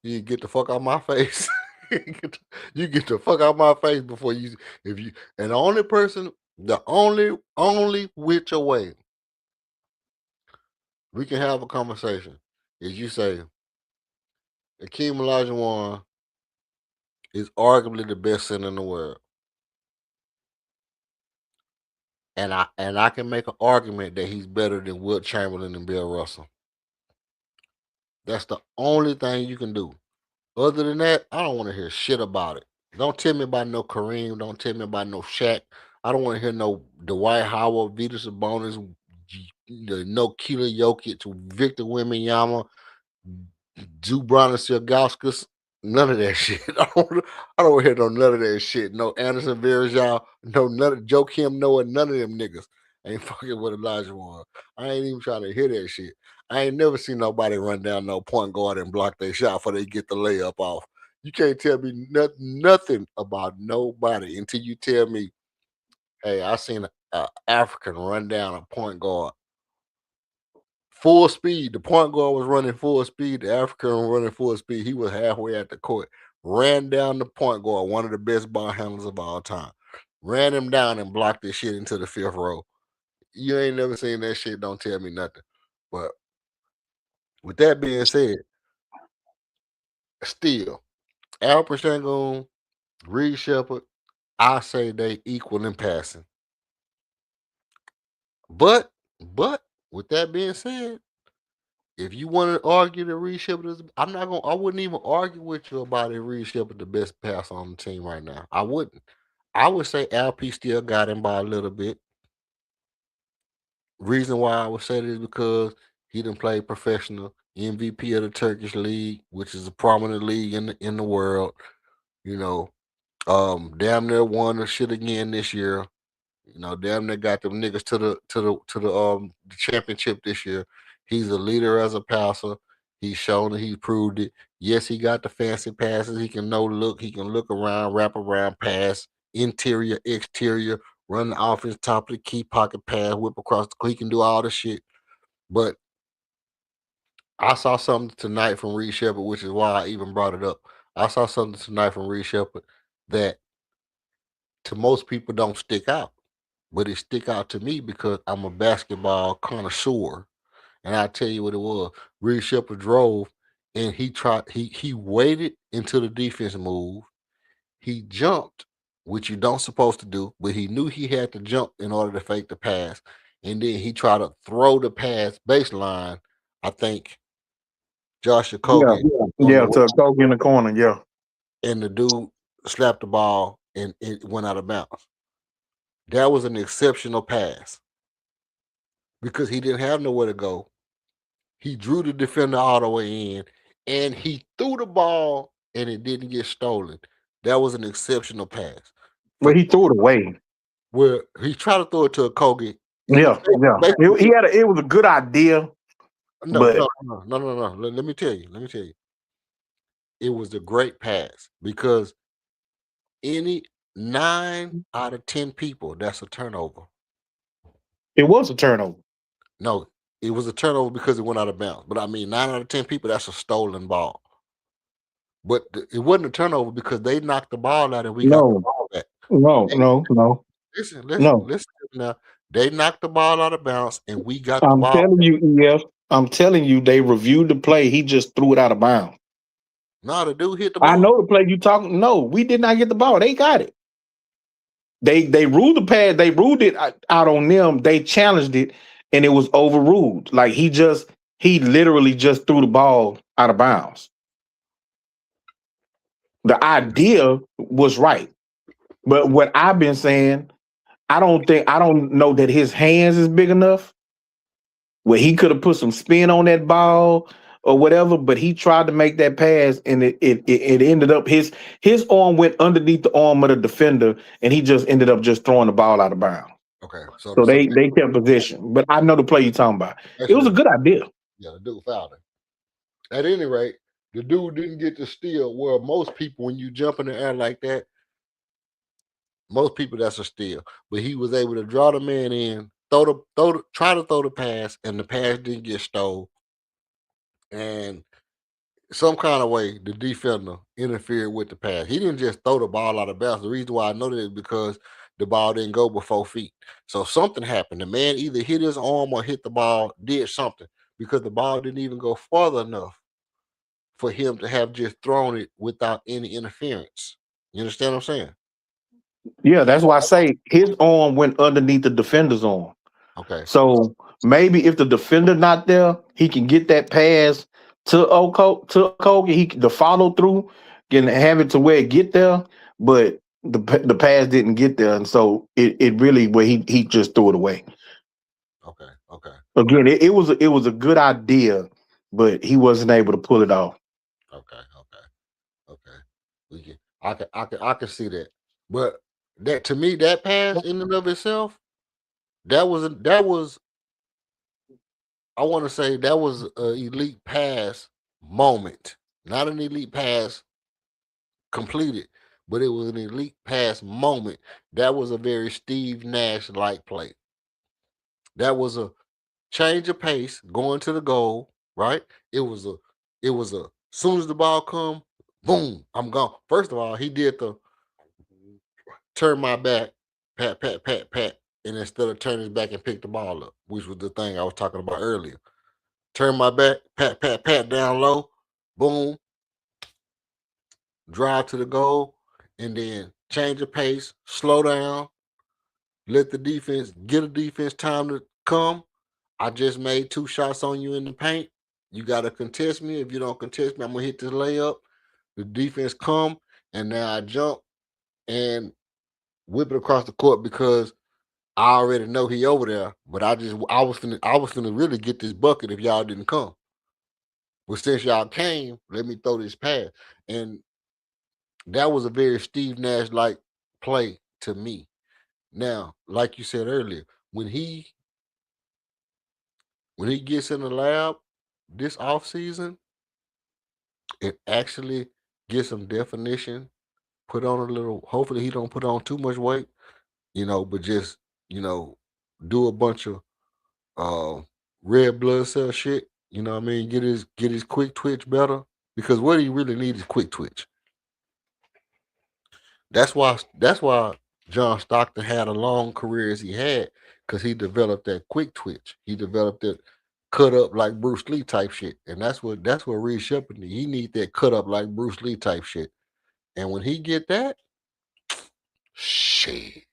you get the fuck out my face. You get the fuck out my face before you. And the only which way we can have a conversation is you say Akeem Olajuwon is arguably the best center in the world. And I can make an argument that he's better than Wilt Chamberlain and Bill Russell. That's the only thing you can do. Other than that, I don't want to hear shit about it. Don't tell me about no Kareem. Don't tell me about no Shaq. I don't want to hear no Dwight Howard, Vitas Sabonis, no Kila Jokic, Victor Wembanyama, Zubran Silgauskas. None of that shit. I don't want to hear none of that shit. No Anderson Varejao, no none of Joakim Noah, none of them niggas ain't fucking with Olajuwon. I ain't even trying to hear that shit. I ain't never seen nobody run down no point guard and block their shot before they get the layup off. You can't tell me nothing about nobody until you tell me, hey, I seen an African run down a point guard full speed. The point guard was running full speed. The African was running full speed. He was halfway at the court. Ran down the point guard, one of the best ball handlers of all time. Ran him down and blocked this shit into the 5th row. You ain't never seen that shit. Don't tell me nothing. But with that being said, still, Alper Sengun, Reed Shepard, I say they equal in passing. But with that being said, if you want to argue that Reed Shepard is, I wouldn't even argue with you about if Reed Shepard the best passer on the team right now. I wouldn't. I would say Alp still got him by a little bit. Reason why I would say this is because he done played professional, MVP of the Turkish League, which is a prominent league in the world. Damn near won the shit again this year. Damn near got them niggas to the championship this year. He's a leader as a passer. He's shown that he proved it. Yes, he got the fancy passes. He can no look. He can look around, wrap around, pass, interior, exterior, run the offense, top of the key, pocket pass, whip across the. He can do all the shit. But I saw something tonight from Reed Shepard, which is why I even brought it up. I saw something tonight from Reed Shepard that to most people don't stick out, but it stick out to me because I'm a basketball connoisseur, and I tell you what it was. Reed Shepard drove, and he waited until the defense moved. He jumped, which you don't supposed to do, but he knew he had to jump in order to fake the pass, and then he tried to throw the pass baseline. I think Josh Yeah, Okogie on the to go in the corner. Yeah, and the dude slapped the ball and it went out of bounds. That was an exceptional pass because he didn't have nowhere to go. He drew the defender all the way in, and he threw the ball and it didn't get stolen. That was an exceptional pass. but he threw it away. Where he tried to throw it to a Kogi. Yeah. It was a good idea. No. But Let me tell you. It was a great pass because any 9 out of 10 people, that's a turnover. it was a turnover. No, it was a turnover because it went out of bounds. But I mean, 9 out of 10 people, that's a stolen ball. But it wasn't a turnover because they knocked the ball out and we got the ball back. No. Listen now. They knocked the ball out of bounds and we got the I'm ball. telling you, EF. I'm telling you, they reviewed the play. He just threw it out of bounds. No, the dude hit the ball. I know the play you talking. No, we did not get the ball. They got it. They ruled the pass. They ruled it out on them. They challenged it, and it was overruled. Like he literally just threw the ball out of bounds. The idea was right, but what I've been saying, I don't know that his hands is big enough where he could have put some spin on that ball or whatever, but he tried to make that pass and it ended up his arm went underneath the arm of the defender and he just ended up just throwing the ball out of bounds. Okay. So they kept position. But I know the play you're talking about. It was a good idea. Yeah, the dude fouled him. At any rate, the dude didn't get to steal. Where most people, when you jump in the air like that, most people that's a steal. But he was able to draw the man in, try to throw the pass, and the pass didn't get stole. And some kind of way, the defender interfered with the pass. He didn't just throw the ball out of bounds. The reason why I know that is because the ball didn't go before feet. So something happened. The man either hit his arm or hit the ball, did something because the ball didn't even go further enough for him to have just thrown it without any interference. You understand what I'm saying? Yeah, that's why I say his arm went underneath the defender's arm. Okay. So maybe if the defender not there, he can get that pass to Okogie. He the follow through can have it to where it get there, but the pass didn't get there, and so it really where he just threw it away. Okay. Again, it was a good idea, but he wasn't able to pull it off. Okay. I can see that, but that to me, that pass in and of itself, that was I want to say that was an elite pass moment, not an elite pass completed, but it was an elite pass moment. That was a very Steve Nash like play. That was a change of pace going to the goal, right? It was a soon as the ball come, boom, I'm gone. First of all, he did the turn my back, pat, and instead of turning his back and pick the ball up, which was the thing I was talking about earlier. Turn my back, pat down low, boom, drive to the goal, and then change the pace, slow down, let the defense get a defense time to come. I just made 2 shots on you in the paint. You got to contest me. If you don't contest me, I'm going to hit this layup. The defense come, and now I jump and whip it across the court because I already know he over there. But I was gonna really get this bucket if y'all didn't come. But since y'all came, let me throw this pass. And that was a very Steve Nash like play to me. Now, like you said earlier, when he gets in the lab this off season, it actually gets some definition, put on a little, hopefully he don't put on too much weight, but just, do a bunch of red blood cell shit, You know what I mean? Get his quick twitch better, because what he really needs is quick twitch. That's why John Stockton had a long career as he had, because he developed that quick twitch. He developed that cut up like Bruce Lee type shit, and that's what Reed Shepard need. He need that cut up like Bruce Lee type shit, and when he get that, shit.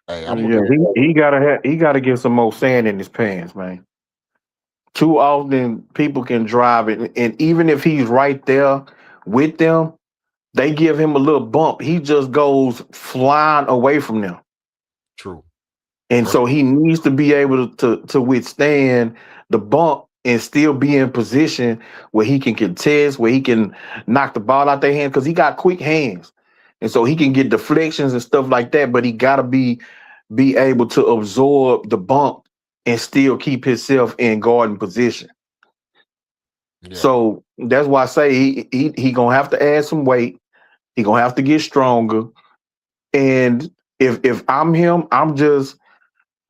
Hey, I'm Yeah, gonna he gotta get some more sand in his pants, man. Too often people can drive it, and even if he's right there with them, they give him a little bump. He just goes flying away from them. true. And so he needs to be able to withstand the bump and still be in position where he can contest, where he can knock the ball out their hand, because he got quick hands. And so he can get deflections and stuff like that, but he gotta be able to absorb the bump and still keep himself in guarding position. Yeah. So that's why I say he gonna have to add some weight. He gonna have to get stronger. And if I'm him, I'm just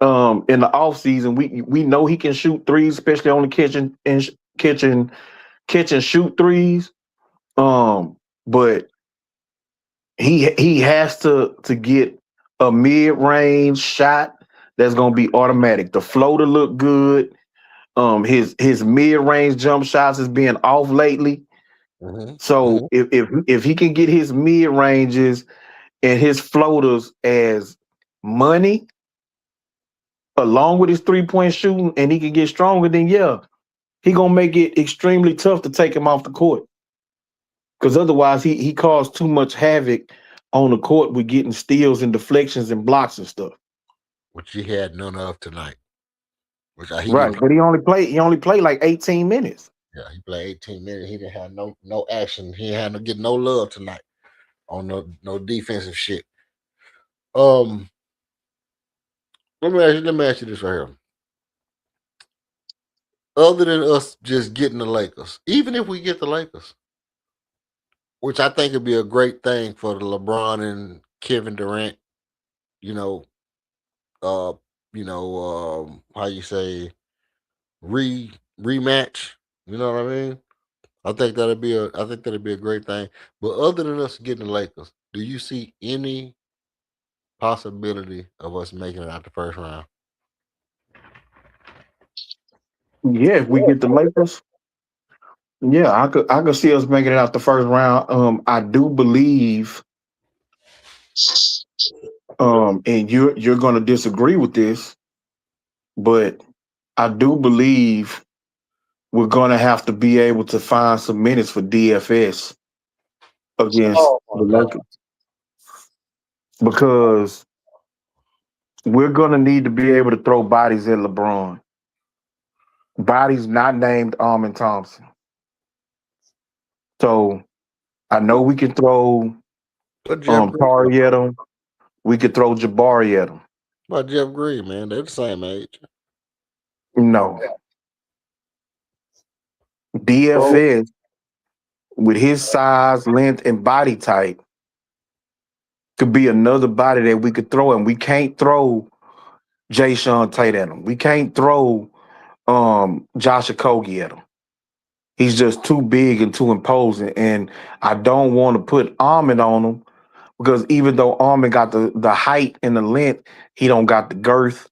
in the off season, we know he can shoot threes, especially on the catch and shoot threes. But he has to get a mid range shot that's gonna be automatic. The floater look good. His mid range jump shots is being off lately. So if he can get his mid ranges and his floaters as money, along with his 3-point shooting, and he can get stronger, then yeah, he gonna make it extremely tough to take him off the court. Because otherwise, he caused too much havoc on the court with getting steals and deflections and blocks and stuff. Which he had none of tonight. Right, but he only played like 18 minutes. Yeah, he played 18 minutes. He didn't have no action. He had to get no love tonight on no defensive shit. Let me ask you this right here. Other than us just getting the Lakers, even if we get the Lakers, which I think would be a great thing for the LeBron and Kevin Durant, how you say rematch. You know what I mean? I think that'd be a great thing. But other than us getting the Lakers, do you see any possibility of us making it out the first round? Yeah, if we get the Lakers, yeah, I could see us making it out the first round. I do believe, and you're gonna disagree with this, but I do believe we're gonna have to be able to find some minutes for DFS against the Lakers, because we're gonna need to be able to throw bodies at LeBron. Bodies not named Armin Thompson. So I know we can throw Tari at him. We could throw Jabari at him. But Jeff Green, man, they're the same age. No. DFS, with his size, length, and body type, could be another body that we could throw, and we can't throw Jay-Sean Tate at him. We can't throw Josh Okogie at him. He's just too big and too imposing, and I don't want to put Armin on him, because even though Armin got the height and the length, he don't got the girth,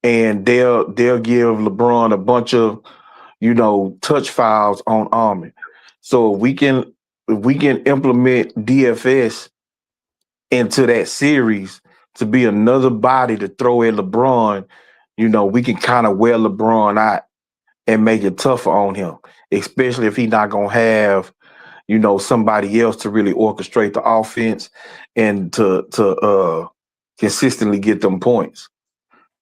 and they'll give LeBron a bunch of touch fouls on Armin. So if we can implement DFS into that series to be another body to throw at LeBron, we can kind of wear LeBron out and make it tougher on him, especially if he's not gonna have somebody else to really orchestrate the offense and to consistently get them points.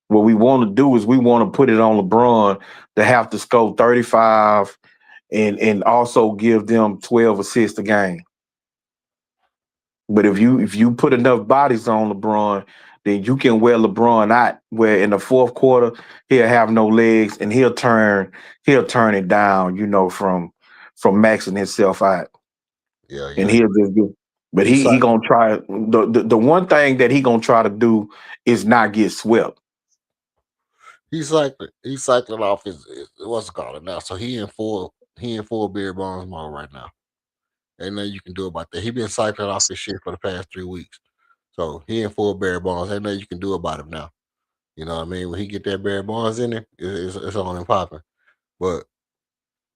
What we want to do is we want to put it on LeBron to have to score 35 and also give them 12 assists a game. But if you put enough bodies on LeBron, then you can wear LeBron out, where in the fourth quarter he'll have no legs and he'll turn it down, from maxing himself out. Yeah. And he'll just do. But he gonna try. The one thing that he gonna try to do is not get swept. He's cycling off his what's it called now. So he in full Barry Bonds mode right now. Ain't nothing you can do about that. He been cycling off his shit for the past 3 weeks. So he in full Barry Bonds. Ain't nothing you can do about him now. You know what I mean? When he get that Barry Bonds in there, it's on and popping. But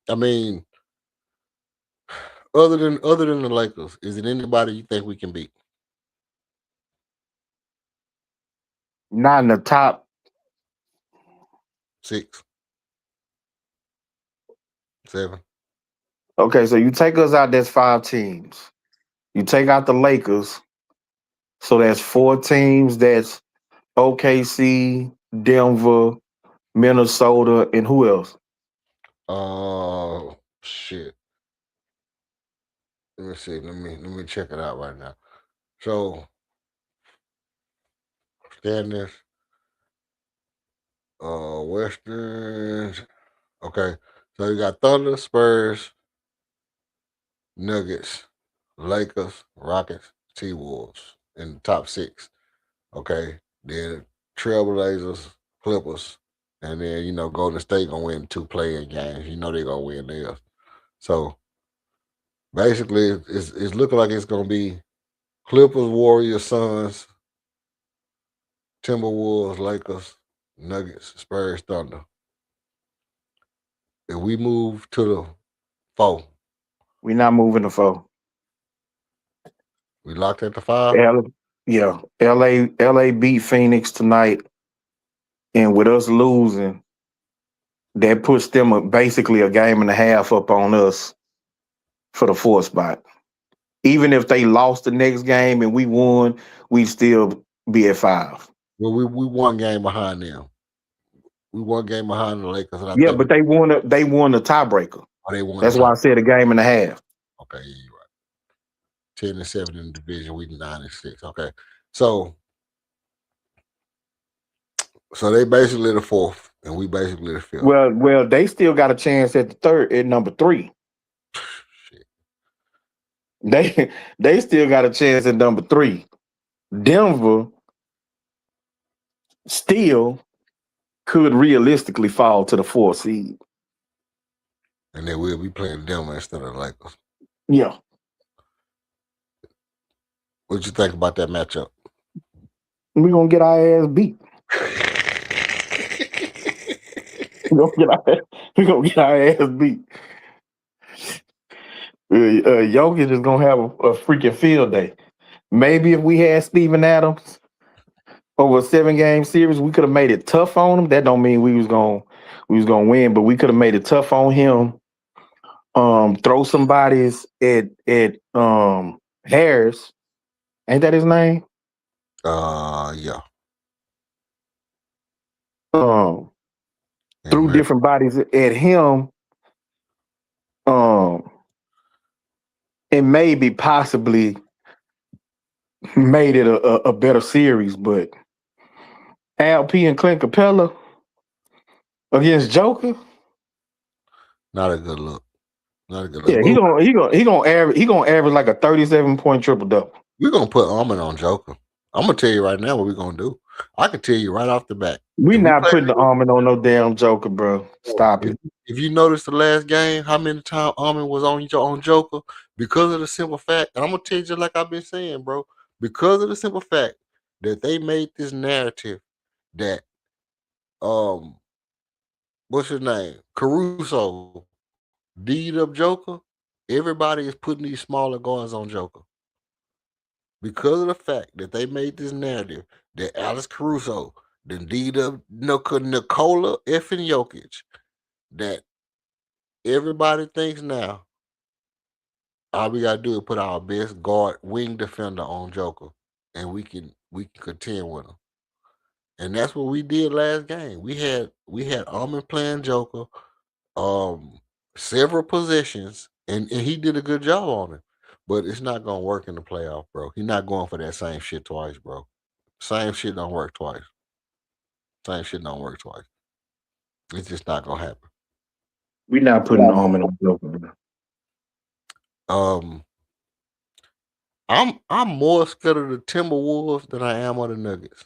I mean, other than the Lakers, is it anybody you think we can beat? Not in the top. 6, 7. Okay, so you take us out, that's 5 teams. You take out the Lakers, so that's 4 teams. That's OKC, Denver, Minnesota, and who else? Shit. Let me see. Let me check it out right now. So standings, Westerns. Okay, so you got Thunder, Spurs, Nuggets, Lakers, Rockets, T-Wolves in the top 6. Okay, then Trailblazers, Clippers, and then Golden State gonna win 2 playing games. They're gonna win theirs. So basically, it's looking like it's gonna be Clippers, Warriors, Suns, Timberwolves, Lakers, Nuggets, Spurs, Thunder. If we move to the 4, We're not moving to 4. we locked at the 5. Yeah, LA beat Phoenix tonight, and with us losing, that puts them basically a game and a half up on us for the 4th spot. Even if they lost the next game and we won, we'd still be at 5. Well, we 1 game behind them. We 1 game behind the Lakers, and I Yeah, think but they won the tiebreaker. they won. That's why I said a game and a half. Okay, yeah, you're right. 10-7 in the division. We 9-6. Okay, so they basically the 4th, and we basically the 5th. Well, they still got a chance at the third at number 3. Shit. They still got a chance at number 3. Denver still could realistically fall to the 4th seed. And then we'll be playing Denver instead of the Lakers. Yeah. What you think about that matchup? We're gonna get our ass beat. We're gonna get our ass beat. Jokic is gonna have a freaking field day. Maybe if we had Steven Adams over a 7-game series, we could have made it tough on him. That don't mean we was gonna win, but we could have made it tough on him. Throw some bodies at Harris. Ain't that his name? Yeah. Threw different bodies at him. And maybe possibly made it a better series, but LP and Clint Capella against Joker, not a good look. Not a good look. Yeah, he gonna average like a 37-point triple double. We're gonna put Armin on Joker. I'm gonna tell you right now what we're gonna do. I can tell you right off the bat. We not putting the Armin on no damn Joker, bro. Stop it. If you notice the last game, how many times Armin was on Joker, because of the simple fact, and I'm gonna tell you just like I've been saying, bro, because of the simple fact that they made this narrative that what's his name? Caruso D'd up Joker, everybody is putting these smaller guards on Joker. Because of the fact that they made this narrative that Alex Caruso, the D'd up Nikola effing Jokic, that everybody thinks now all we gotta do is put our best guard wing defender on Joker, and we can contend with him. And that's what we did last game. We had Armin playing Joker, several possessions, and he did a good job on it. But it's not gonna work in the playoff, bro. He's not going for that same shit twice, bro. Same shit don't work twice. Same shit don't work twice. It's just not gonna happen. We not putting Armin on Joker, bro. I'm more scared of the Timberwolves than I am of the Nuggets.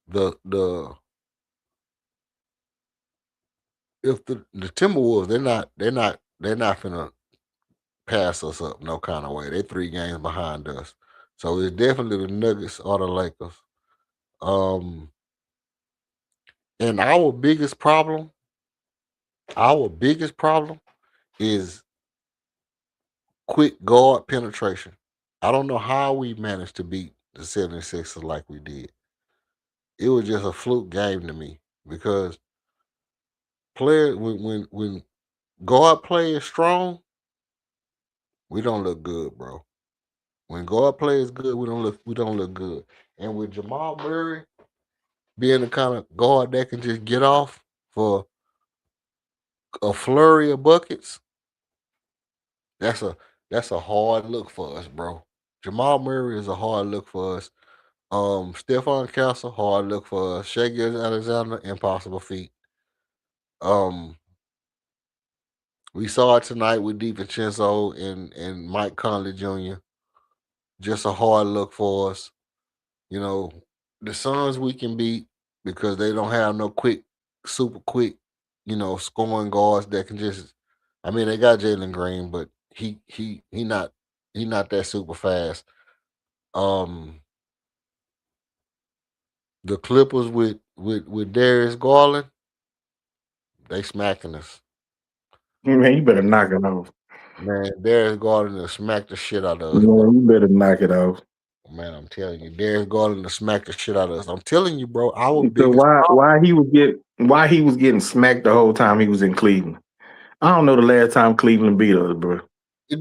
The if the Timberwolves, they're not finna pass us up no kind of way. They're 3 games behind us. So it's definitely the Nuggets or the Lakers. Um, and our biggest problem is quick guard penetration. I don't know how we managed to beat the 76ers like we did. It was just a fluke game to me because players when guard play is strong, we don't look good, bro. When guard play is good, we don't look good. And with Jamal Murray being the kind of guard that can just get off for a flurry of buckets, that's a hard look for us, bro. Jamal Murray is a hard look for us. Stephon Castle, hard look for us. Shea Alexander, impossible feat. Um, we saw it tonight with DiVincenzo and Mike Conley Jr. Just a hard look for us. You know, the Suns we can beat because they don't have no super quick, scoring guards that can just. I mean, they got Jalen Green, but he not that super fast. Um, the Clippers with Darius Garland, they smacking us. Man, you better knock it off. Man, Darius Garland will smack the shit out of us, Man, bro. you better knock it off. Man, I'm telling you, Darius Garland will smack the shit out of us. I'm telling you, bro. Our So biggest problem. why he was getting smacked the whole time he was in Cleveland? I don't know the last time Cleveland beat us, bro.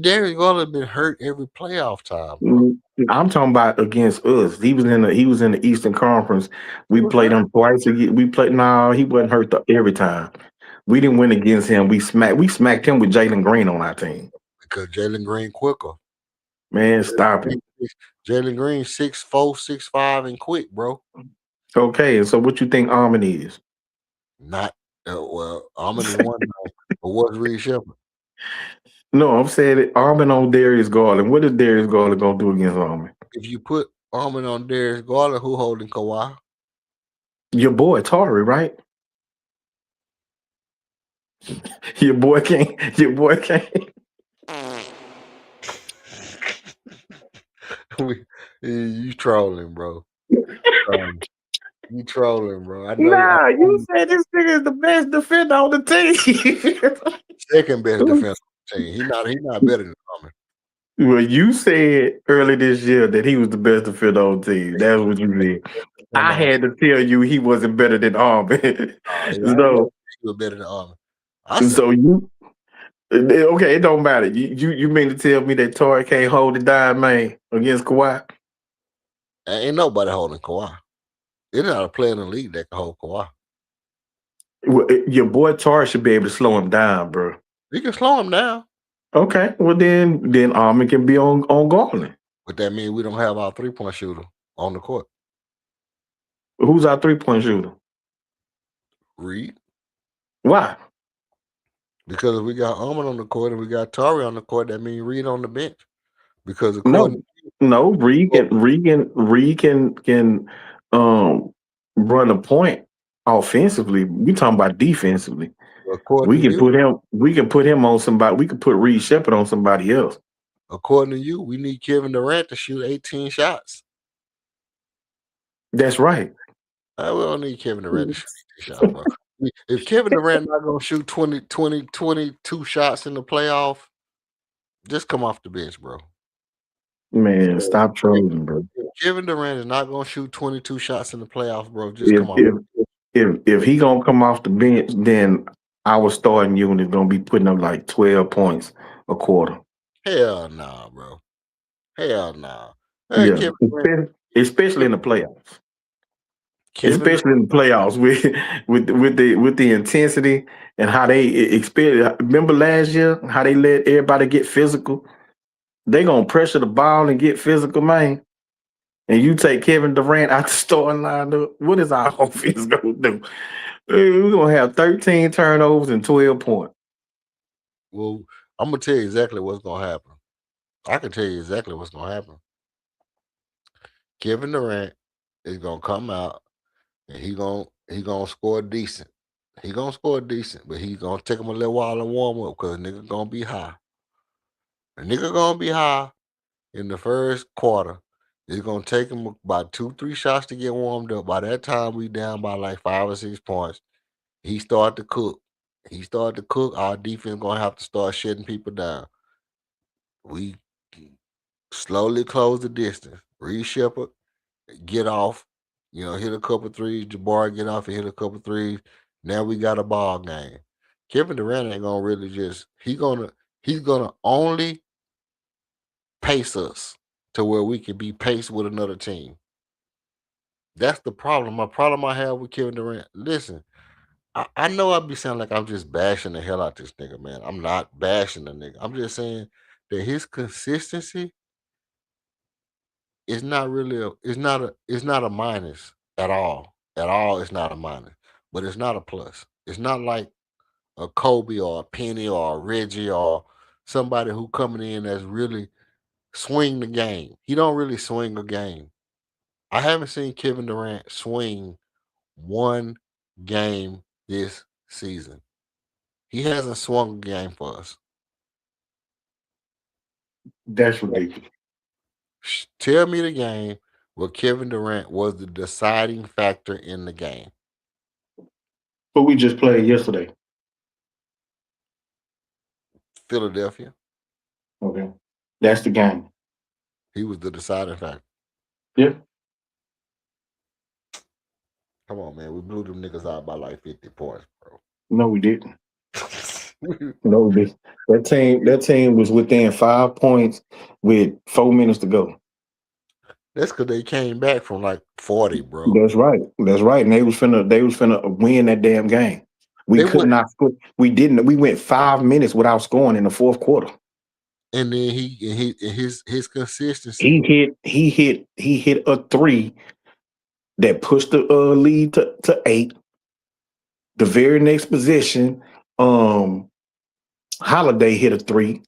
Darius Garland been hurt every playoff time, bro. I'm talking about against us. He was in the Eastern Conference. We played him twice a year. No, he wasn't hurt every time. We didn't win against him. We smacked him with Jalen Green on our team. Because Jalen Green quicker. Man, stop it. Jalen Green 6'4", 6'5", and quick, bro. Okay, and so what you think Armin is? Not Armin is one man, but what's Reed Shepard? No, I'm saying it, Armin on Darius Garland. What is Darius Garland gonna do against Armin? If you put Armin on Darius Garland, who holding Kawhi? Your boy Tari, right? Your boy can't. You trolling, bro. You trolling, bro. I know. Nah, you said this nigga is the best defender on the team. Second best defender on the team. He not better than Armin. Well, you said early this year that he was the best defender on the team. That's what you said. I had to tell you he wasn't better than Armin. He was better than Armin. So you okay? It don't matter. You mean to tell me that Torrey can't hold the dime, man, against Kawhi? Ain't nobody holding Kawhi. There's not a player in the league that can hold Kawhi. Well, your boy Torrey should be able to slow him down, bro. He can slow him down. Okay, well then Armin can be on Garland. But that means we don't have our 3-point shooter on the court. Who's our 3-point shooter? Reed. Why? Because if we got Armin on the court and we got Tari on the court, that means Reed on the bench. Because according Reed can run a point offensively. We talking about defensively. We can put him on somebody. We can put Reed Shepard on somebody else. According to you, we need Kevin Durant to shoot 18 shots. That's right. We don't need Kevin Durant to shoot 18 shots, bro. If Kevin Durant not gonna shoot 22 shots in the playoff, just come off the bench, bro. Man, stop trolling, bro. If Kevin Durant is not gonna shoot 22 shots in the playoffs, bro, just come off. If he gonna come off the bench, then our starting unit is gonna be putting up like 12 points a quarter. Hell nah, bro. Hell nah. Yeah, especially in the playoffs. Especially in the playoffs with the intensity and how they expect. Remember last year how they let everybody get physical? They gonna pressure the ball and get physical, man. And you take Kevin Durant out the starting lineup. What is our offense gonna do? We're gonna have 13 turnovers and 12 points. Well, I'm gonna tell you exactly what's gonna happen. I can tell you exactly what's gonna happen. Kevin Durant is gonna come out and he gonna score decent. He gonna score decent, but he gonna take him a little while to warm up because nigga gonna be high. A nigga gonna be high in the first quarter. It's gonna take him about 2-3 shots to get warmed up. By that time, we down by like 5 or 6 points. He started to cook. Our defense gonna have to start shutting people down. We slowly close the distance. Reed Shepard, get off. Hit a couple threes. Jabbar get off and hit a couple threes. Now we got a ball game. Kevin Durant ain't gonna really he's gonna only pace us to where we can be paced with another team. That's the problem. My problem I have with Kevin Durant. Listen, I know I be sounding like I'm just bashing the hell out this nigga, man. I'm not bashing the nigga. I'm just saying that his consistency is not really it's not a minus at all. At all, it's not a minus. But it's not a plus. It's not like a Kobe or a Penny or a Reggie or somebody who coming in that's really swing the game. He don't really swing a game. I haven't seen Kevin Durant swing one game this season. He hasn't swung a game for us. That's ridiculous. Tell me the game where Kevin Durant was the deciding factor in the game. But we just played yesterday. Philadelphia. Okay. That's the game. He was the deciding factor. Yeah. Come on, man. We blew them niggas out by like 50 points, bro. No, we didn't. No, we didn't. That team was within 5 points with 4 minutes to go. That's because they came back from like 40, bro. That's right. And they was finna win that damn game. We not score. We didn't. We went 5 minutes without scoring in the fourth quarter. And then his consistency. He hit a three that pushed the lead to 8. The very next possession, Holiday hit a 3.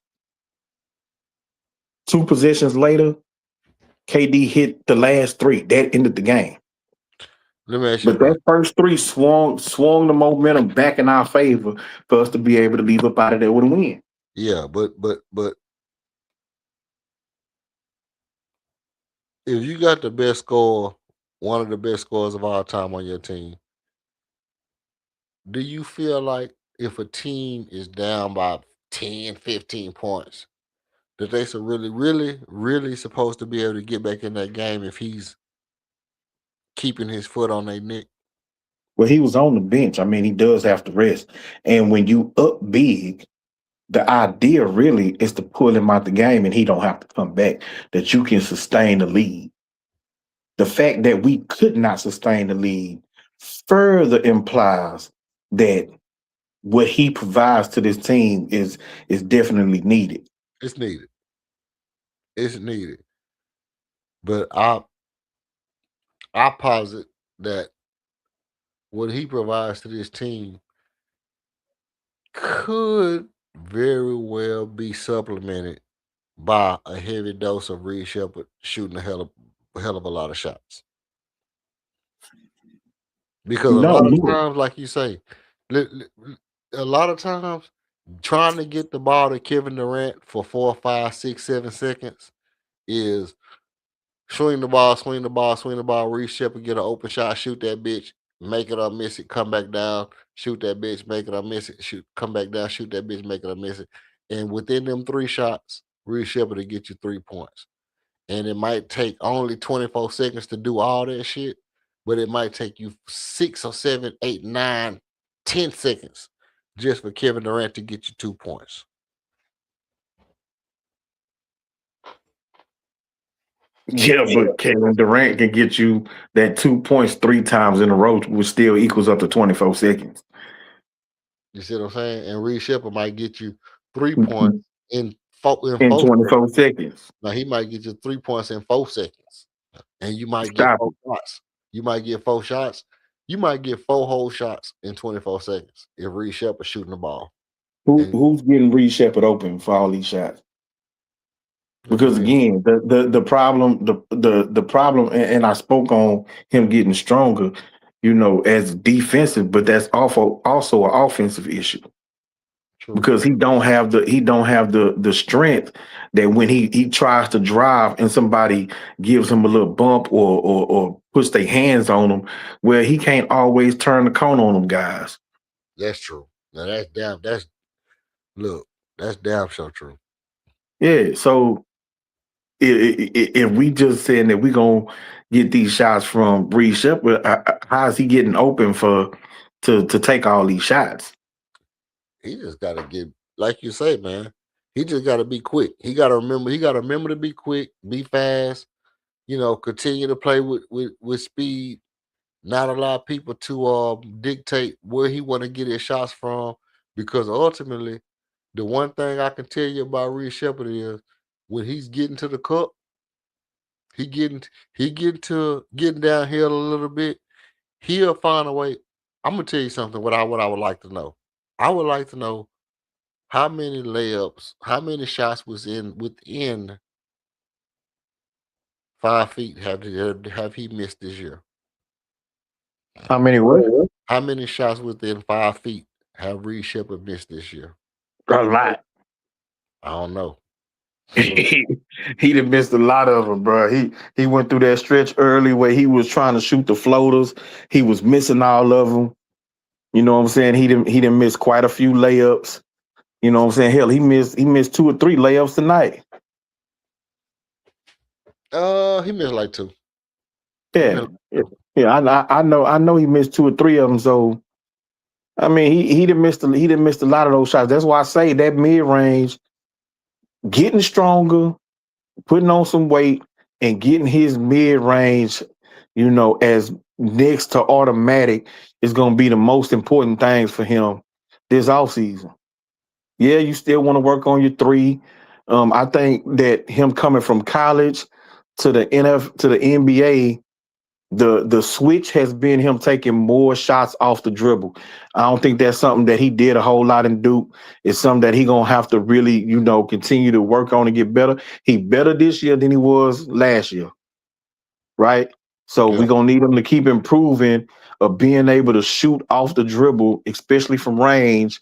2 possessions later, KD hit the last 3. That ended the game. Let me ask you. But that first 3 swung the momentum back in our favor for us to be able to leave up out of there with a win. Yeah, but if you got the best score, one of the best scorers of all time on your team, do you feel like if a team is down by 10, 15 points, that they are really, really, really supposed to be able to get back in that game if he's keeping his foot on their neck? Well, he was on the bench. I mean, he does have to rest. And when you up big, the idea really is to pull him out the game and he don't have to come back, that you can sustain the lead. The fact that we could not sustain the lead further implies that what he provides to this team is definitely needed. It's needed. It's needed. But I posit that what he provides to this team could very well be supplemented by a heavy dose of Reed Shepard shooting a hell of a lot of shots. Because a lot of times, like you say, a lot of times trying to get the ball to Kevin Durant for 4, 5, 6, 7 seconds is swing the ball, Reed Shepard, get an open shot, shoot that bitch, make it or miss it, come back down, shoot that bitch, make it or miss it, come back down, shoot that bitch, make it or miss it. And within them 3 shots, Reed Shepard will get you 3 points. And it might take only 24 seconds to do all that shit, but it might take you 6 or 7, 8, 9, 10 seconds just for Kevin Durant to get you 2 points. Yeah, but Kevin Durant can get you that 2 points 3 times in a row, which still equals up to 24 seconds. You see what I'm saying? And Reed Shepard might get you 3 points in 24 seconds. Now he might get you 3 points in 4 seconds. And you might get 4 shots. You might get 4 shots. You might get 4 whole shots in 24 seconds if Reed Shepard shooting the ball. Who's getting Reed Shepard open for all these shots? Because again, the problem, and I spoke on him getting stronger. as defensive, but that's also an offensive issue True. because he don't have the strength that when he tries to drive and somebody gives him a little bump or puts their hands on him, where he can't always turn the corner on them guys. That's true. Now that's damn so true. Yeah, so if we just saying that we gonna get these shots from Reed Shepard, how is he getting open to take all these shots? He just gotta get, like you say, man. He just gotta be quick. He gotta remember to be quick, be fast, continue to play with speed, not allow people to dictate where he wanna get his shots from. Because ultimately, the one thing I can tell you about Reed Shepard is when he's getting to the cup, he getting getting downhill a little bit, he'll find a way. I'm gonna tell you something. What I would like to know. I would like to know how many layups, how many shots was within 5 feet have he missed this year? How many what? How many shots within 5 feet have Reed Shepard missed this year? A lot. I don't know. He done missed a lot of them, bro. He went through that stretch early where he was trying to shoot the floaters. He was missing all of them. You know what I'm saying? He didn't miss quite a few layups. You know what I'm saying? Hell, he missed 2 or 3 layups tonight. He missed like 2. Yeah, yeah. I know he missed 2 or 3 of them. So I mean, he didn't miss a lot of those shots. That's why I say that mid range, getting stronger, putting on some weight, and getting his mid range, as next to automatic is going to be the most important things for him this offseason. Yeah, you still want to work on your 3. I think that him coming from college to the NBA, the switch has been him taking more shots off the dribble. I don't think that's something that he did a whole lot in Duke. It's something that he gonna have to really, continue to work on and get better. He better this year than he was last year, right? So we're gonna need him to keep improving of being able to shoot off the dribble, especially from range,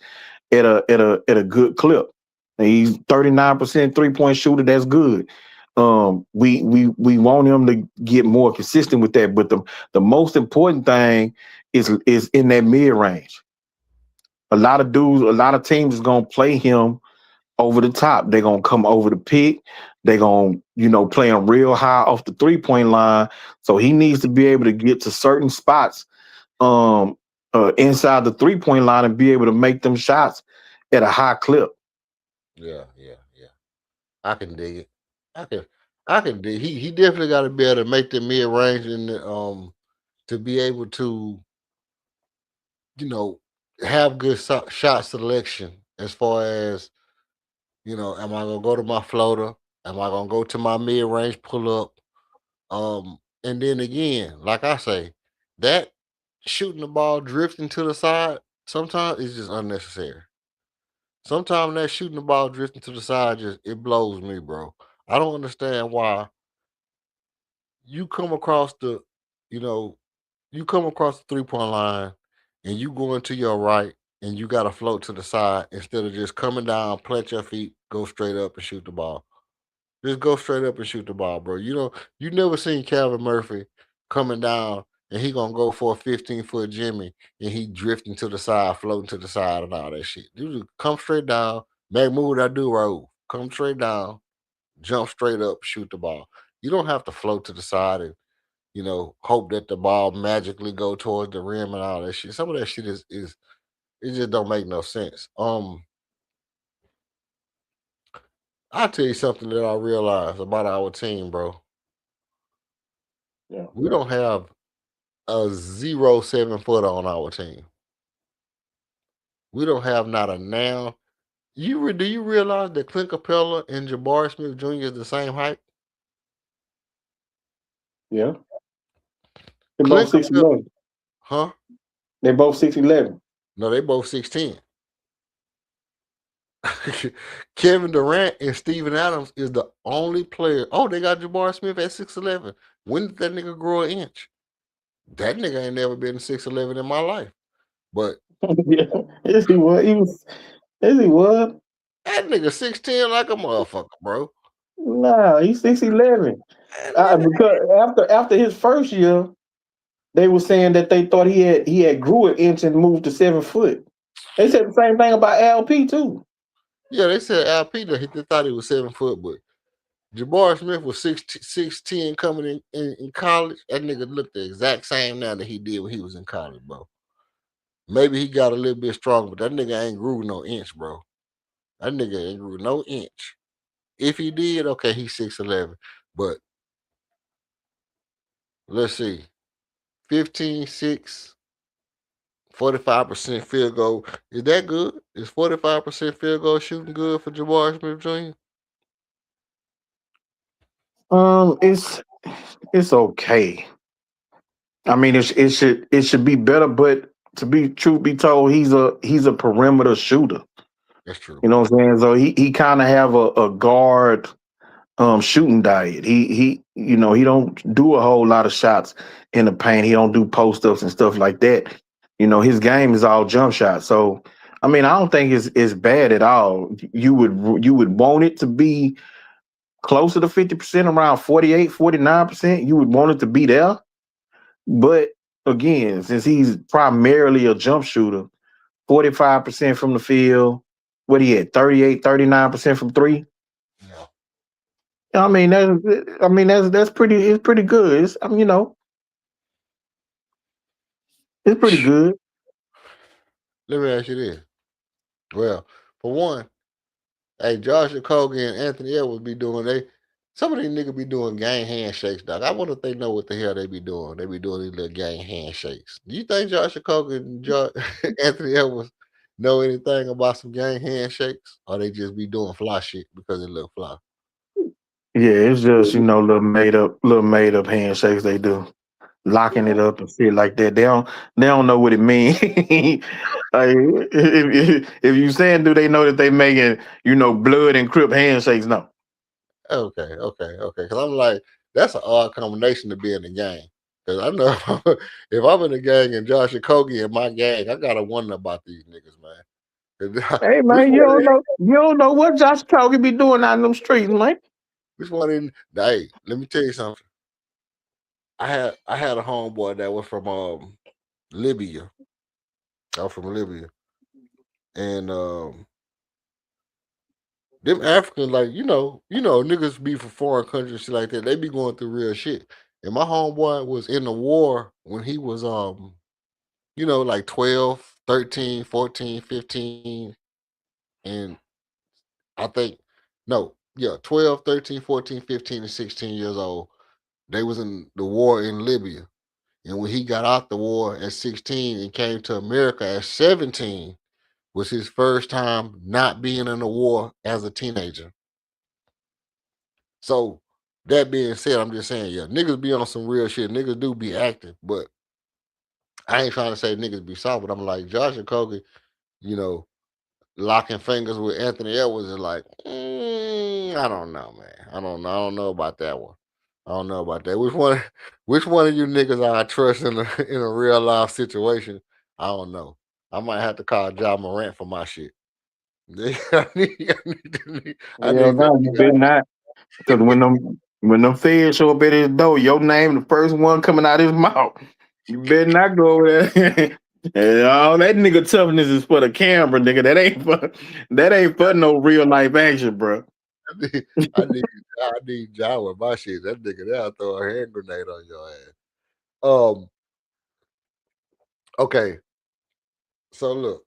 at a good clip. And he's 39% 3-point shooter. That's good. We want him to get more consistent with that. But the most important thing is in that mid range. A lot of teams is gonna play him over the top. They're gonna come over the pick. They're gonna, play him real high off the 3-point line. So he needs to be able to get to certain spots inside the 3-point line and be able to make them shots at a high clip. Yeah. I can dig it. I can dig. He definitely got to be able to make the mid range and to be able to have good shot selection as far as am I gonna go to my floater? Am I gonna go to my mid range pull up? And then again, like I say, that shooting the ball drifting to the side sometimes is just unnecessary. Sometimes that shooting the ball drifting to the side it blows me, bro. I don't understand why you come across you know, you come across the 3-point line and you go into your right and you got to float to the side instead of just coming down, plant your feet, go straight up and shoot the ball. Just go straight up and shoot the ball, bro. You never seen Calvin Murphy coming down and he gonna go for a 15-foot Jimmy and he drifting to the side, floating to the side and all that shit. You just come straight down, make move that do roll. Come straight down, jump straight up, shoot the ball. You don't have to float to the side and hope that the ball magically go towards the rim and all that shit. Some of that shit is it just don't make no sense. I'll tell you something that I realized about our team, bro. Yeah. We don't have a 0 7-footer on our team. We don't have not a now. Do you realize that Clint Capella and Jabari Smith Jr. is the same height? Yeah. They're Clint both 6'11". Huh? They're both 6'11". No, they both 6'10". Kevin Durant and Steven Adams is the only player. Oh, they got Jabari Smith at 6'11". When did that nigga grow an inch? That nigga ain't never been 6'11" in my life. But Yeah. Yes, he was. Yes, he was. that nigga 6'10" like a motherfucker, bro. Nah, he's 6'11". That nigga, Because after his first year, they were saying that they thought he had grew an inch and moved to 7 foot. They said the same thing about LP too. yeah, they said LP that they thought he was 7 foot, but Jabbar Smith was 6'10" coming in college. That nigga looked the exact same now that he did when he was in college, bro. Maybe he got a little bit stronger, but that nigga ain't grew no inch, bro. That nigga ain't grew no inch. If he did, okay, he's 6'11". But let's see. 15-6, 45% field goal. Is that good? Is 45% field goal shooting good for Jabbar Smith Jr.? It's okay. I mean, it should be better, but to be truth be told, he's a perimeter shooter. That's true. You know what I'm saying? So he kind of have a guard shooting diet. He don't do a whole lot of shots in the paint. He don't do post ups and stuff like that. His game is all jump shots. So I mean, I don't think it's bad at all. You would want it to be closer to 50%, around 48, 49%. You would want it to be there. But again, since he's primarily a jump shooter, 45% from the field, what he had, 38, 39% from three. Yeah. That's pretty. It's pretty good. It's pretty good. Let me ask you this. Well, for one, hey, Josh Okogie and Anthony Edwards be doing some of these niggas be doing gang handshakes, dog. I wonder if they know what the hell they be doing. They be doing these little gang handshakes. Do you think Josh Okogie and Anthony Edwards know anything about some gang handshakes? Or they just be doing fly shit because it look fly? Yeah, it's just little made up handshakes they do, locking it up and shit like that. They don't know what it means. Like, if you saying do they know that they making blood and crip handshakes? No. Okay. Because I'm like, that's an odd combination to be in the gang. Because I know if I'm in the gang and Josh Okogie in my gang, I gotta wonder about these niggas, man. 'Cause Hey which man, one? you don't know what Josh Kogi be doing out in them streets, man. Which one? Hey, let me tell you something. I had a homeboy that was from Libya. I was from Libya, and them Africans, like niggas be from foreign countries, and shit like that. They be going through real shit. And my homeboy was in the war when he was like 12, 13, 14, 15, and I think no, yeah, 12, 13, 14, 15, and 16 years old. They was in the war in Libya. And when he got out the war at 16 and came to America at 17, was his first time not being in a war as a teenager. So that being said, I'm just saying, yeah, niggas be on some real shit. Niggas do be active, but I ain't trying to say niggas be soft, but I'm like Josh and Kobe, you know, locking fingers with Anthony Edwards is like, I don't know, man. I don't know. I don't know about that one. I don't know about that. Which one of you niggas I trust in a real life situation? I don't know. I might have to call John Morant for my shit. I Yeah, need that no, you nigga. better not. Because when them feds show up at his door, your name the first one coming out his mouth. You better not go over there. And all that nigga toughness is for the camera, nigga. That ain't for no real life action, bro. I need, I need, I need John with my shit. That nigga there throw a hand grenade on your ass. Okay. So look,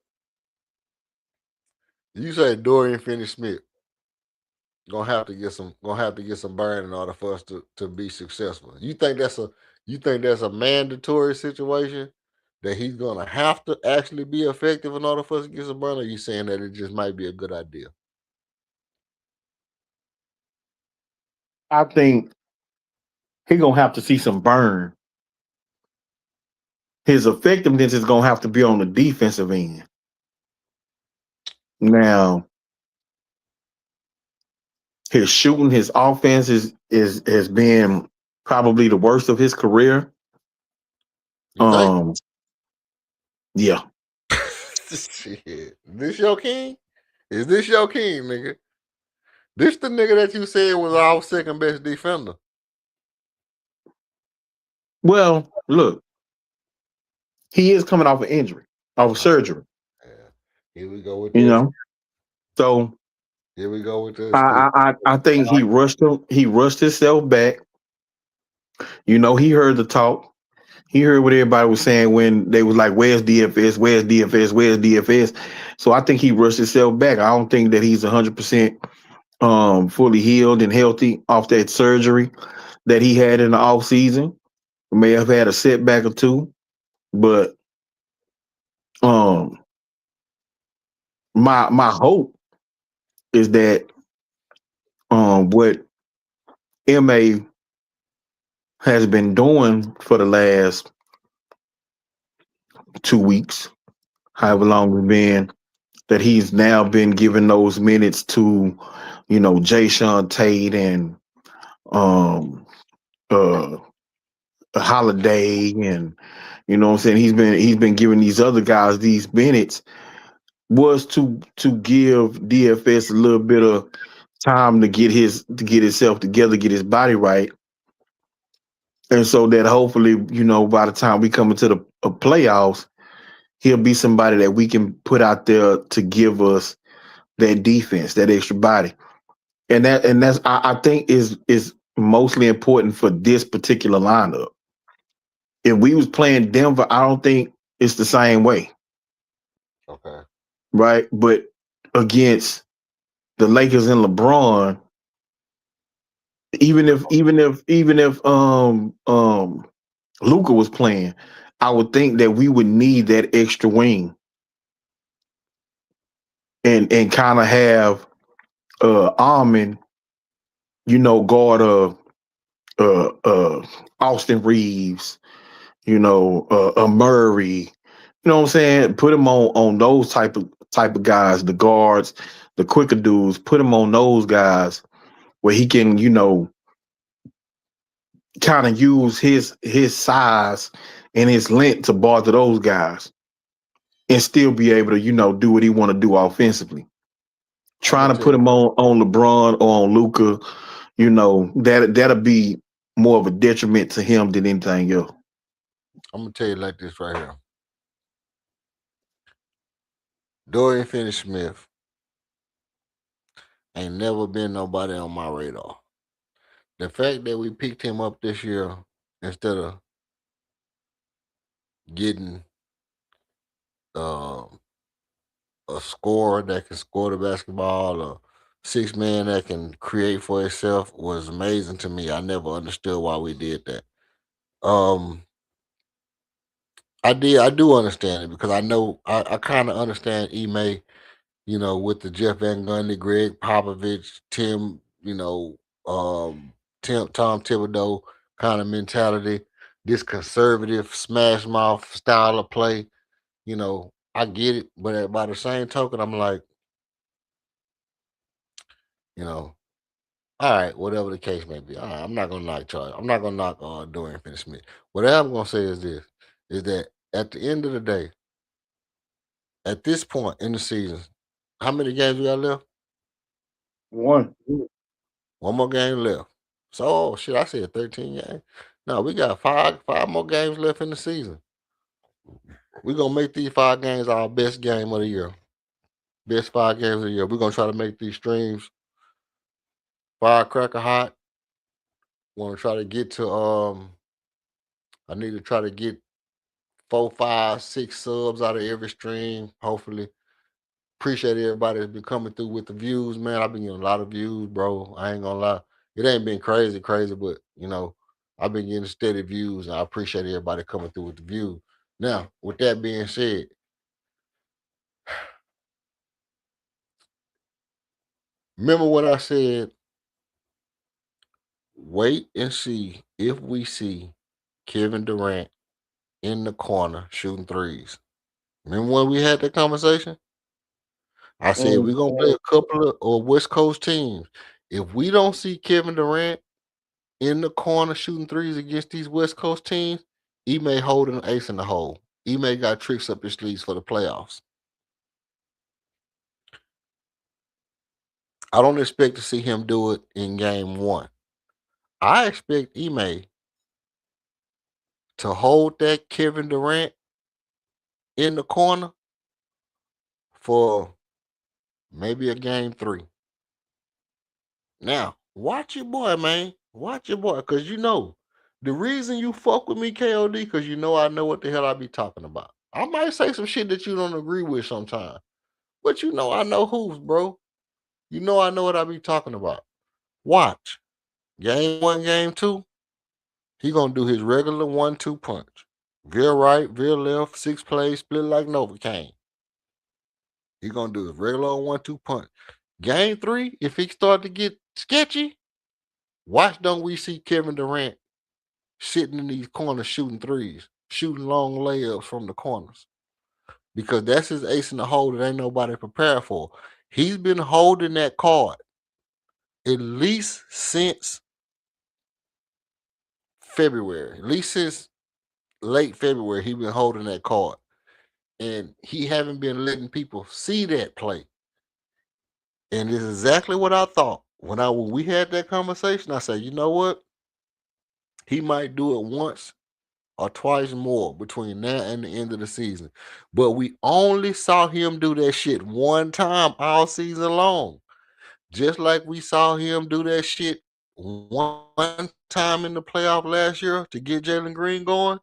you say Dorian Finney-Smith gonna have to get some burn in order for us to be successful. You think that's a mandatory situation that he's gonna have to actually be effective in order for us to get some burn, or you saying that it just might be a good idea? I think he gonna have to see some burn. His effectiveness is gonna have to be on the defensive end. Now, his shooting, his offense has been probably the worst of his career. You think? Yeah. Shit. This your king? Is this your king, nigga? This the nigga that you said was our second best defender. Well, look, he is coming off an injury, off of surgery. Yeah. Here we go with You this. know, so Here we go with this. I think he rushed him. He rushed himself back. You know, he heard the talk. He heard what everybody was saying when they was like, "Where's DFS? Where's DFS? Where's DFS?" So I think he rushed himself back. I don't think that he's 100% fully healed and healthy off that surgery that he had in the off season. May have had a setback or two, but my hope is that what MA has been doing for the last 2 weeks, however long it's been, that he's now been giving those minutes to, you know, Jay Sean Tate and um uh Holiday, and you know what I'm saying, he's been giving these other guys these minutes, was to give DFS a little bit of time to get himself together, get his body right. And so that hopefully, you know, by the time we come into the playoffs, he'll be somebody that we can put out there to give us that defense, that extra body. And that's I think is mostly important for this particular lineup. If we was playing Denver, I don't think it's the same way. Okay. Right? But against the Lakers and LeBron, even if Luka was playing, I would think that we would need that extra wing and kind of have Armin, you know, guard Austin Reeves, you know, Murray, you know what I'm saying? Put him on those type of guys, the guards, the quicker dudes. Put him on those guys where he can, you know, kind of use his size and his length to bother those guys, and still be able to, you know, do what he want to do offensively. Trying to put him on LeBron or on Luka, you know, that'll be more of a detriment to him than anything else. I'm gonna tell you like this right here. Dorian Finney-Smith ain't never been nobody on my radar. The fact that we picked him up this year instead of getting a scorer that can score the basketball, a 6-man that can create for itself, was amazing to me. I never understood why we did that. I do understand it because I know I kind of understand Ime, you know, with the Jeff Van Gundy, Greg Popovich, Tim, you know, Tom Thibodeau kind of mentality, this conservative smash mouth style of play. You know, I get it, but by the same token, I'm like, you know, all right, whatever the case may be. All right, I'm not gonna knock Charlie. I'm not gonna knock Dorian Finney-Smith. What I'm gonna say is this: is that at the end of the day, at this point in the season, how many games we got left? One more game left. So shit, I said 13 games. No, we got five more games left in the season. We're gonna make these 5 games our best game of the year. Best 5 games of the year. We're gonna try to make these streams firecracker hot. Wanna try to get to I need to try to get 4, 5, 6 subs out of every stream, hopefully. Appreciate everybody that's been coming through with the views, man. I've been getting a lot of views, bro. I ain't gonna lie. It ain't been crazy, but you know, I've been getting steady views, and I appreciate everybody coming through with the views. Now, with that being said, remember what I said? Wait and see if we see Kevin Durant in the corner shooting threes. Remember when we had that conversation? I said we're gonna play a couple of West Coast teams. If we don't see Kevin Durant in the corner shooting threes against these West Coast teams, Ime holding an ace in the hole. Ime got tricks up his sleeves for the playoffs. I don't expect to see him do it in game 1. I expect Ime to hold that Kevin Durant in the corner for maybe a game 3. Now, watch your boy, man. Watch your boy, because the reason you fuck with me, KOD, because I know what the hell I be talking about. I might say some shit that you don't agree with sometimes, but I know who's, bro. I know what I be talking about. Watch. Game 1, game 2, he gonna do his regular 1-2 punch. Veer right, veer left, 6 plays, split like Novocaine. He gonna do his regular 1-2 punch. Game 3, if he start to get sketchy, watch don't we see Kevin Durant sitting in these corners shooting threes, shooting long layups from the corners. Because that's his ace in the hole that ain't nobody prepared for. He's been holding that card at least since February. At least since late February, he been holding that card. And he haven't been letting people see that play. And it's exactly what I thought. When we had that conversation, I said, you know what? He might do it once or twice more between now and the end of the season. But we only saw him do that shit one time all season long. Just like we saw him do that shit one time in the playoff last year to get Jalen Green going.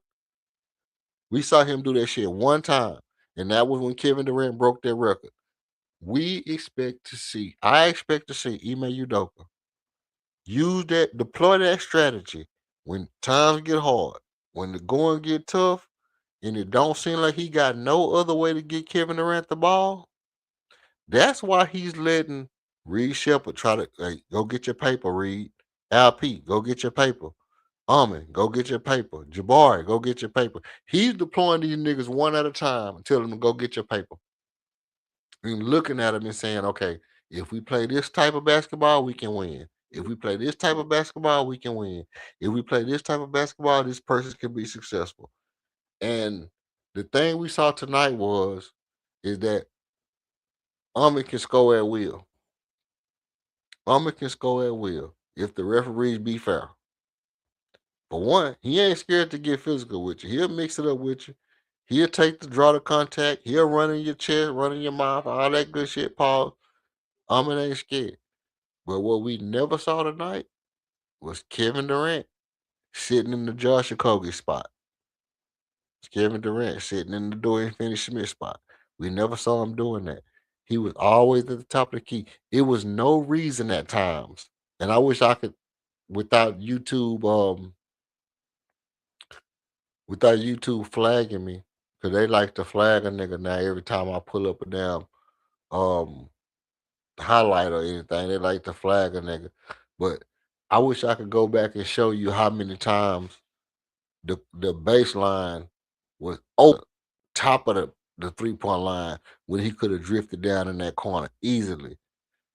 We saw him do that shit one time. And that was when Kevin Durant broke that record. I expect to see Ime Udoka deploy that strategy when times get hard, when the going get tough, and it don't seem like he got no other way to get Kevin Durant the ball. That's why he's letting Reed Shepard try to go get your paper, Reed. LP, go get your paper. Go get your paper. Jabari, go get your paper. He's deploying these niggas one at a time and telling them to go get your paper. And looking at them and saying, okay, if we play this type of basketball, we can win. If we play this type of basketball, we can win. If we play this type of basketball, this person can be successful. And the thing we saw tonight is that can score at will. Can score at will if the referees be fair. For one, he ain't scared to get physical with you. He'll mix it up with you. He'll take the draw to contact. He'll run in your chest, run in your mouth, all that good shit, Paul. Ain't scared. But what we never saw tonight was Kevin Durant sitting in the Josh Okogie spot. Kevin Durant sitting in the Dorian Finney-Smith spot. We never saw him doing that. He was always at the top of the key. It was no reason at times. And I wish I could, without YouTube flagging me, because they like to flag a nigga now every time I pull up a damn highlight or anything. They like to flag a nigga. But I wish I could go back and show you how many times the baseline was over top of the 3-point line when he could have drifted down in that corner easily.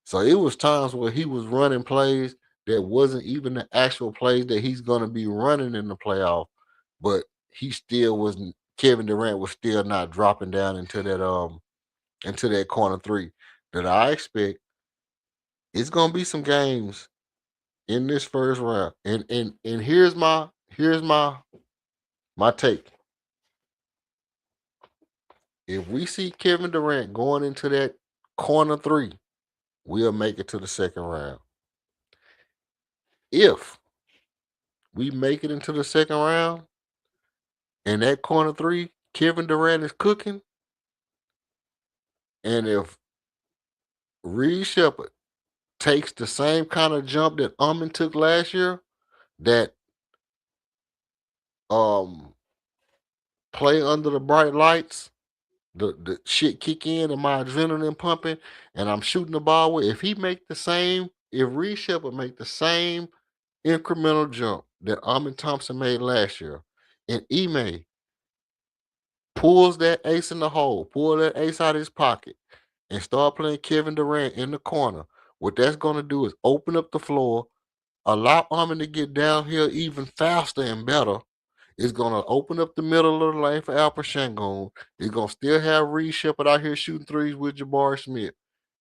So it was times where he was running plays that wasn't even the actual plays that he's going to be running in the playoff, but Kevin Durant was still not dropping down into that corner 3. That I expect it's going to be some games in this first round. And here's my take. If we see Kevin Durant going into that corner 3, we'll make it to the second round. If we make it into the second round and that corner 3, Kevin Durant is cooking, and if Reed Shepard takes the same kind of jump that took last year, that play under the bright lights, the shit kick in and my adrenaline pumping, and I'm shooting the ball with. If Reed Shepard make the same incremental jump that Thompson made last year, and Ime pulls that ace in the hole, pull that ace out of his pocket, and start playing Kevin Durant in the corner, what that's going to do is open up the floor, allow Armin to get downhill even faster and better, It's gonna open up the middle of the lane for Alper Shangon. It's gonna still have Reed Shepard out here shooting threes with Jabari Smith.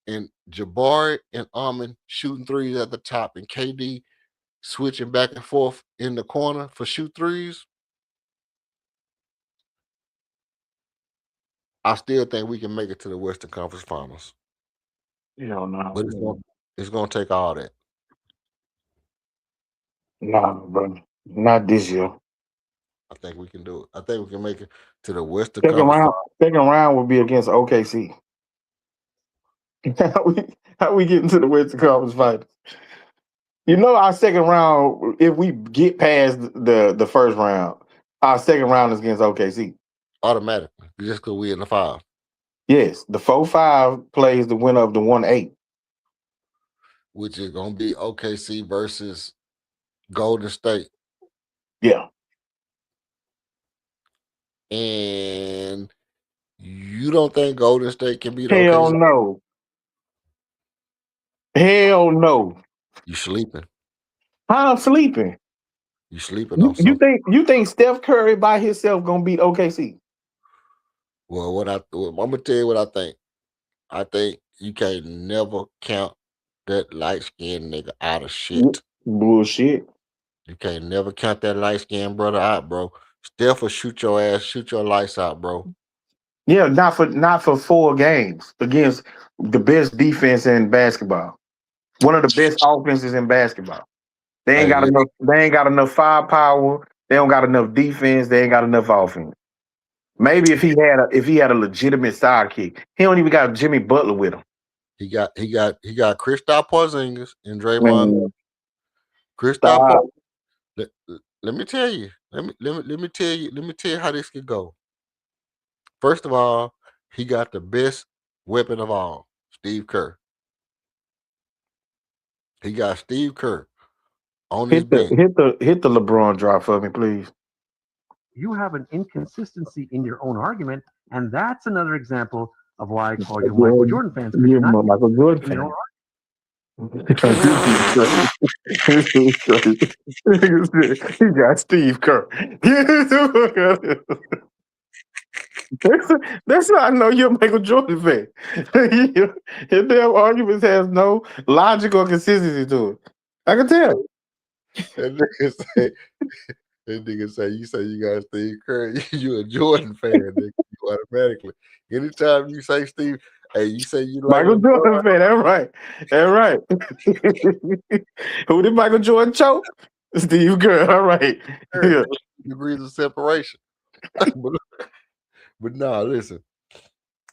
And Jabari and Amon shooting threes at the top, and KD switching back and forth in the corner for shoot threes. I still think we can make it to the Western Conference Finals. No, But it's gonna take all that. nah, bro, not this year. I think we can do it. I think we can make it to the Western Second Conference round, Finals. second round will be against OKC. how we getting to the Western Conference Finals? You know, our second round, if we get past the first round, our second round is against OKC. Automatically, just because we in the 5. Yes, the 4-5 plays the winner of the 1-8, which is gonna be OKC versus Golden State. Yeah, And you don't think Golden State can beat hell OKC? no, hell no. You sleeping? I'm sleeping. You sleeping on You something? you think Steph Curry by himself gonna beat OKC? Well, I'm gonna tell you what I think. I think you can't never count that light skinned nigga out of shit. Bullshit. You can't never count that light skinned brother out, bro. Steph will shoot your ass, shoot your lights out, bro. Yeah, not for 4 games against the best defense in basketball. One of the best offenses in basketball. They ain't Hey, got enough. They ain't got enough firepower. They don't got enough defense. They ain't got enough offense. Maybe if he had a legitimate sidekick, he don't even got Jimmy Butler with him. he got Kristaps Porzingis and Draymond. Man, Kristaps stop. let me tell you. Let me tell you how this could go. First of all, he got the best weapon of all, Steve Kerr. He got Steve Kerr on his Hit the bench. hit the LeBron drop for me, please. You have an inconsistency in your own argument, and that's another example of why I call you Michael Jordan fans. You're Not Michael Jordan in your fan. own He got Steve Kerr. That's how I know you're a Michael Jordan fan. Your damn arguments has no logic or consistency to it. I can tell. That nigga say you say you got Steve Kerr, you a Jordan fan, nigga. You automatically. Anytime you say Steve, hey, you say you like Michael LeBron, Jordan fan. That's right. That's right. Who did Michael Jordan choke? Steve Kerr. All right. Yeah. degrees of separation. but nah, listen.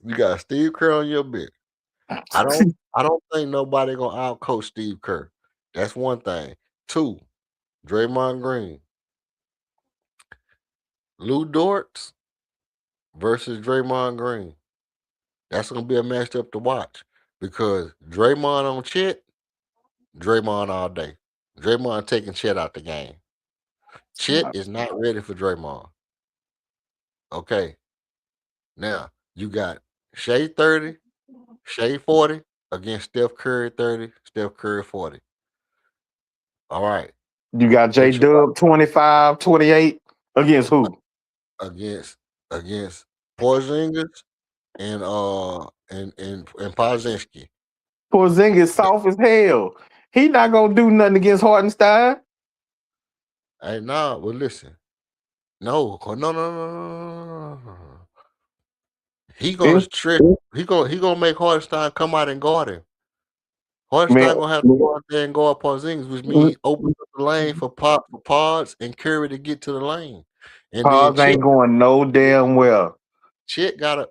You got Steve Kerr on your bench. I don't think nobody gonna outcoach Steve Kerr. That's one thing. 2, Draymond Green. Lou Dortz versus Draymond Green. That's gonna be a matchup to watch because Draymond on Chet, Draymond all day. Draymond taking Chet out the game. Chet is not ready for Draymond. Okay. Now you got Shea 30, Shea 40 against Steph Curry 30, Steph Curry 40. All right. You got J Dub 25, 28 against who? Against Porzingis and Pozinski. Porzingis soft as hell. He not gonna do nothing against Hartenstein. Hey, nah, well listen. No. He gonna strip. He gonna make Hartenstein come out and guard him. Hartenstein gonna have to go out there and guard Porzingis, which means open up the lane for Pods and Curry to get to the lane. And Pods then ain't going no damn well. Chet gotta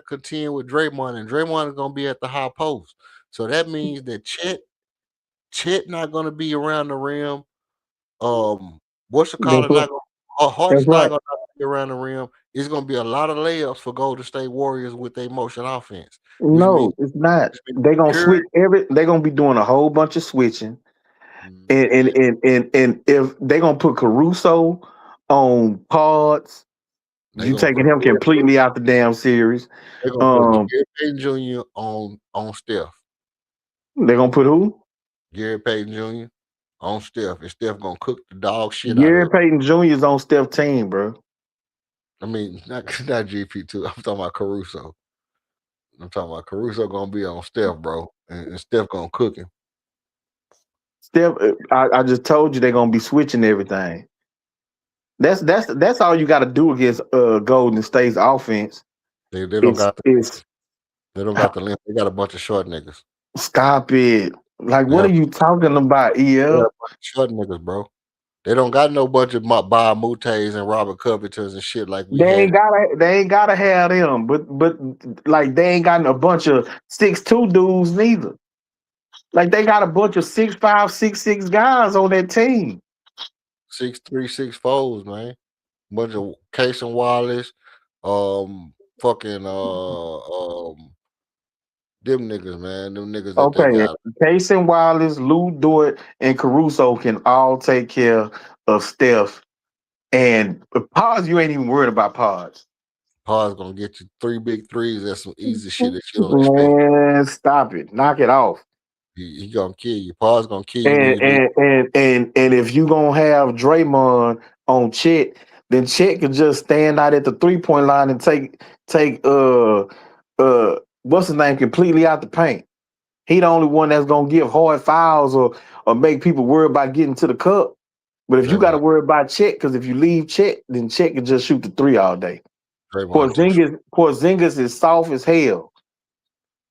contend with Draymond, and Draymond is gonna be at the high post. So that means that Chet not gonna be around the rim. What's the call? Hartenstein right. gonna not be around the rim. It's gonna be a lot of layups for Golden State Warriors with their motion offense. Which No, means it's not. They gonna switch They gonna be doing a whole bunch of switching, and if they gonna put Caruso on Pods, you taking him completely out the damn series. They're gonna put Gary Payton Jr. on Steph. They gonna put who? Gary Payton Jr. on Steph, and Steph gonna cook the dog shit out Gary of it. Payton Jr. is on Steph's team, bro. I mean, not GP2. I'm talking about Caruso. I'm talking about Caruso gonna be on Steph, bro, and Steph gonna cook him. Steph, I just told you they're gonna be switching everything. That's all you got to do against Golden State's offense. They don't got It's they don't got the length. They got a bunch of short niggas. stop it. Like, They what are have, you talking about, they have a EL? bunch of short niggas, bro. They don't got no bunch of Bob Mutes and Robert Covingtons and shit like we had. They ain't gotta have them, but like they ain't got a bunch of 6'2" dudes neither. Like they got a bunch of 6'5", 6'6" guys on that team. 6'3", 6'4", man. Bunch of Case and Wallace, fucking them niggas, man. Them niggas that they Okay, got. Casey Wallace, Lou Dort, and Caruso can all take care of Steph. And Pods, you ain't even worried about Pods. Paul's gonna get you 3 big threes. That's some easy shit that you don't expect. Man, stop it. Knock it off. He gonna kill you. Paul's gonna kill you when And you leave. and if you gonna have Draymond on Chet, then Chet can just stand out at the 3-point line and take what's his name completely out the paint. He the only one that's gonna give hard fouls or make people worry about getting to the cup. But if you got to Draymond, worry about Chet, because if you leave Chet, then Chet can just shoot the 3 all day. Draymond too. Porzingis is soft as hell.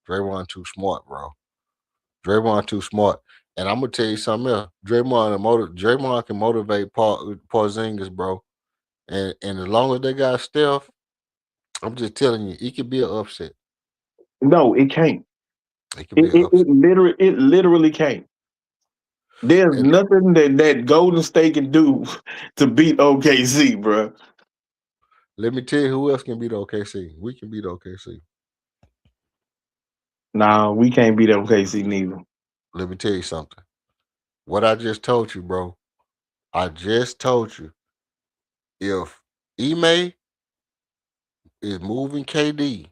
Draymond too smart, bro. Draymond too smart. And I'm gonna tell you something else. Draymond can motivate Porzingis, bro. And as long as they got Steph, I'm just telling you, it could be an upset. No, it can't. It could be an upset. It literally can't. There's And nothing that Golden State can do to beat OKC, bro. let me tell you who else can beat OKC. We can beat OKC. Nah, we can't beat OKC neither. Let me tell you something. What I just told you, bro. I just told you. If Ime is moving KD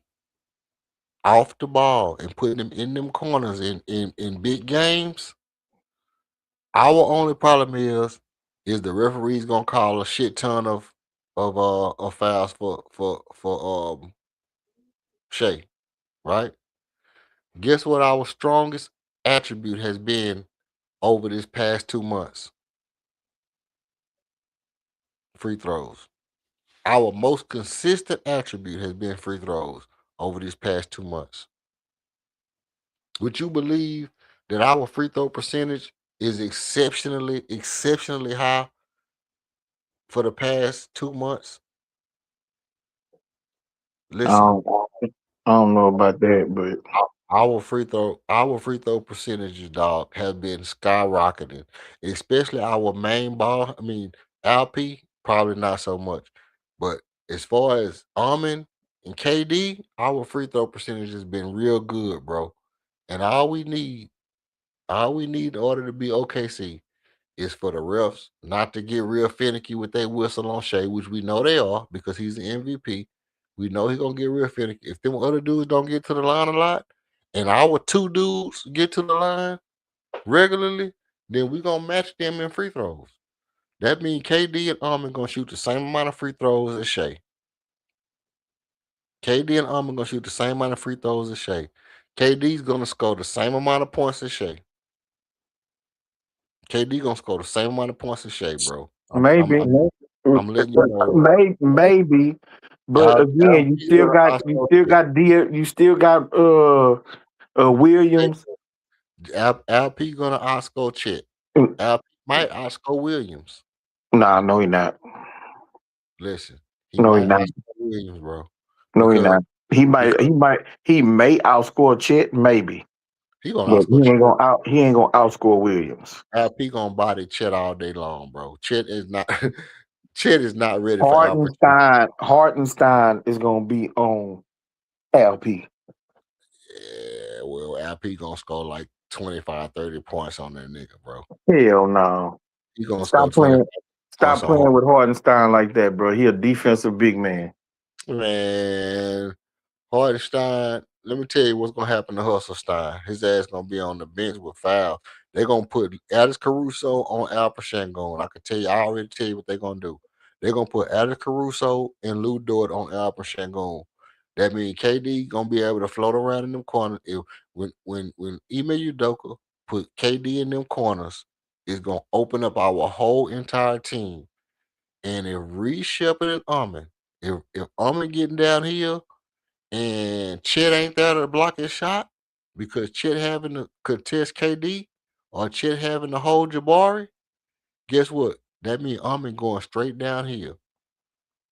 off the ball and putting him in them corners in big games, our only problem is the referee's gonna call a shit ton of fouls for Shea, right? Guess what our strongest attribute has been over this past 2 months? Free throws. Our most consistent attribute has been free throws over these past 2 months. Would you believe that our free throw percentage is exceptionally high for the past 2 months? I Listen, don't know about that, but our free throw percentages, dog, have been skyrocketing, especially our main ball. I mean, LP probably not so much, but as far as Armin and KD, our free throw percentage has been real good, bro. And all we need in order to be OKC is for the refs not to get real finicky with their whistle on Shea, which we know they are because he's the MVP. We know he's gonna get real finicky. If them other dudes don't get to the line a lot, and our 2 dudes get to the line regularly, then we gonna match them in free throws. That means KD and Armin gonna shoot the same amount of free throws as Shea. KD and Armin gonna shoot the same amount of free throws as Shea. KD's gonna score the same amount of points as Shea. KD gonna score the same amount of points as Shea, bro. maybe, I'm letting you know. maybe. But again, you still got Williams. LP gonna outscore Chet. LP might outscore Williams. Nah, no, he not. Listen, he No, he might not. outscore Williams, bro. No, he Because not. He may outscore Chet, maybe. he gonna But outscore Chet. he ain't gonna outscore Williams. LP gonna body Chet all day long, bro. Chet is not ready for Albert. Hartenstein is gonna be on LP. Yeah, well, LP gonna score like 25, 30 points on that nigga, bro. Hell no. He gonna score 25 Stop playing with Hartenstein like that, bro. He a defensive big man. Man, Hartenstein, let me tell you what's gonna happen to Hustlestein. His ass gonna be on the bench with fouls. They're gonna put Alex Caruso on Alpha Shangon. I can tell you, I already tell you what they're gonna do. They're gonna put Alex Caruso and Lou Dort on Alpha Shangon. That means KD gonna be able to float around in them corners. When Ime Udoka put KD in them corners, it's gonna open up our whole entire team. And if Reed Shepard and Armin, if Armin getting downhill and Chet ain't there to block his shot because Chet having to contest KD or Chet having to hold Jabari, guess what? That means Armin going straight downhill.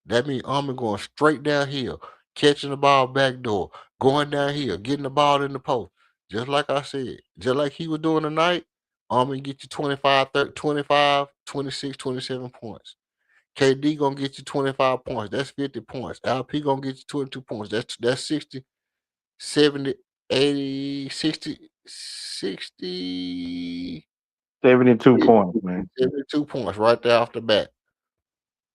That means Armin going straight downhill, catching the ball backdoor, going downhill, getting the ball in the post. Just like I said, just like he was doing tonight, Armin get you 25, 30, 25, 26, 27 points. KD gonna get you 25 points. That's 50 points. LP gonna get you 22 points. That's 60, 70, 80, 60, 60, 72 points, man. 72 points right there off the bat.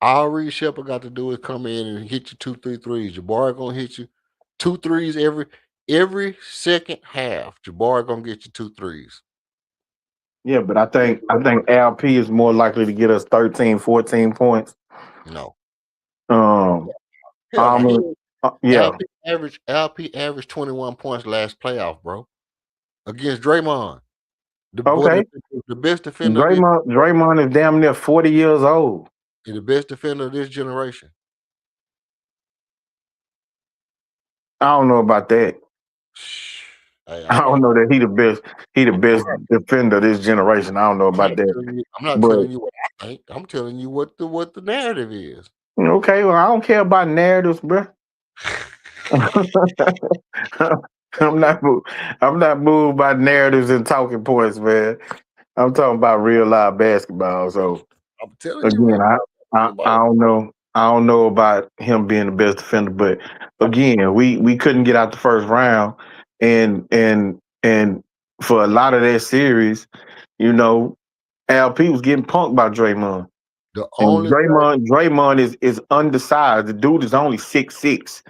All Reed Shepard got to do is come in and hit you 2, 3 threes. Jabari gonna hit you 2 threes every second half. Jabari gonna get you 2 threes. Yeah, but I think LP is more likely to get us 13, 14 points. No. Um, Hell no. yeah. LP averaged 21 points last playoff, bro. Against Draymond. Okay. The best defender. Draymond is damn near 40 years old. He's the best defender of this generation. I don't know about that. Hey, I don't know that he the best. He the best defender of this generation. I don't know about that. I'm not telling you what I think. I'm telling you what the narrative is. Okay, well, I don't care about narratives, bro. I'm not moved by narratives and talking points, man. I'm talking about real live basketball. So I'm telling you. Again, I don't know. I don't know about him being the best defender, but again, we couldn't get out the first round, and for a lot of that series, you know, LP was getting punked by Draymond. The And only Draymond is undersized. The dude is only 6'6".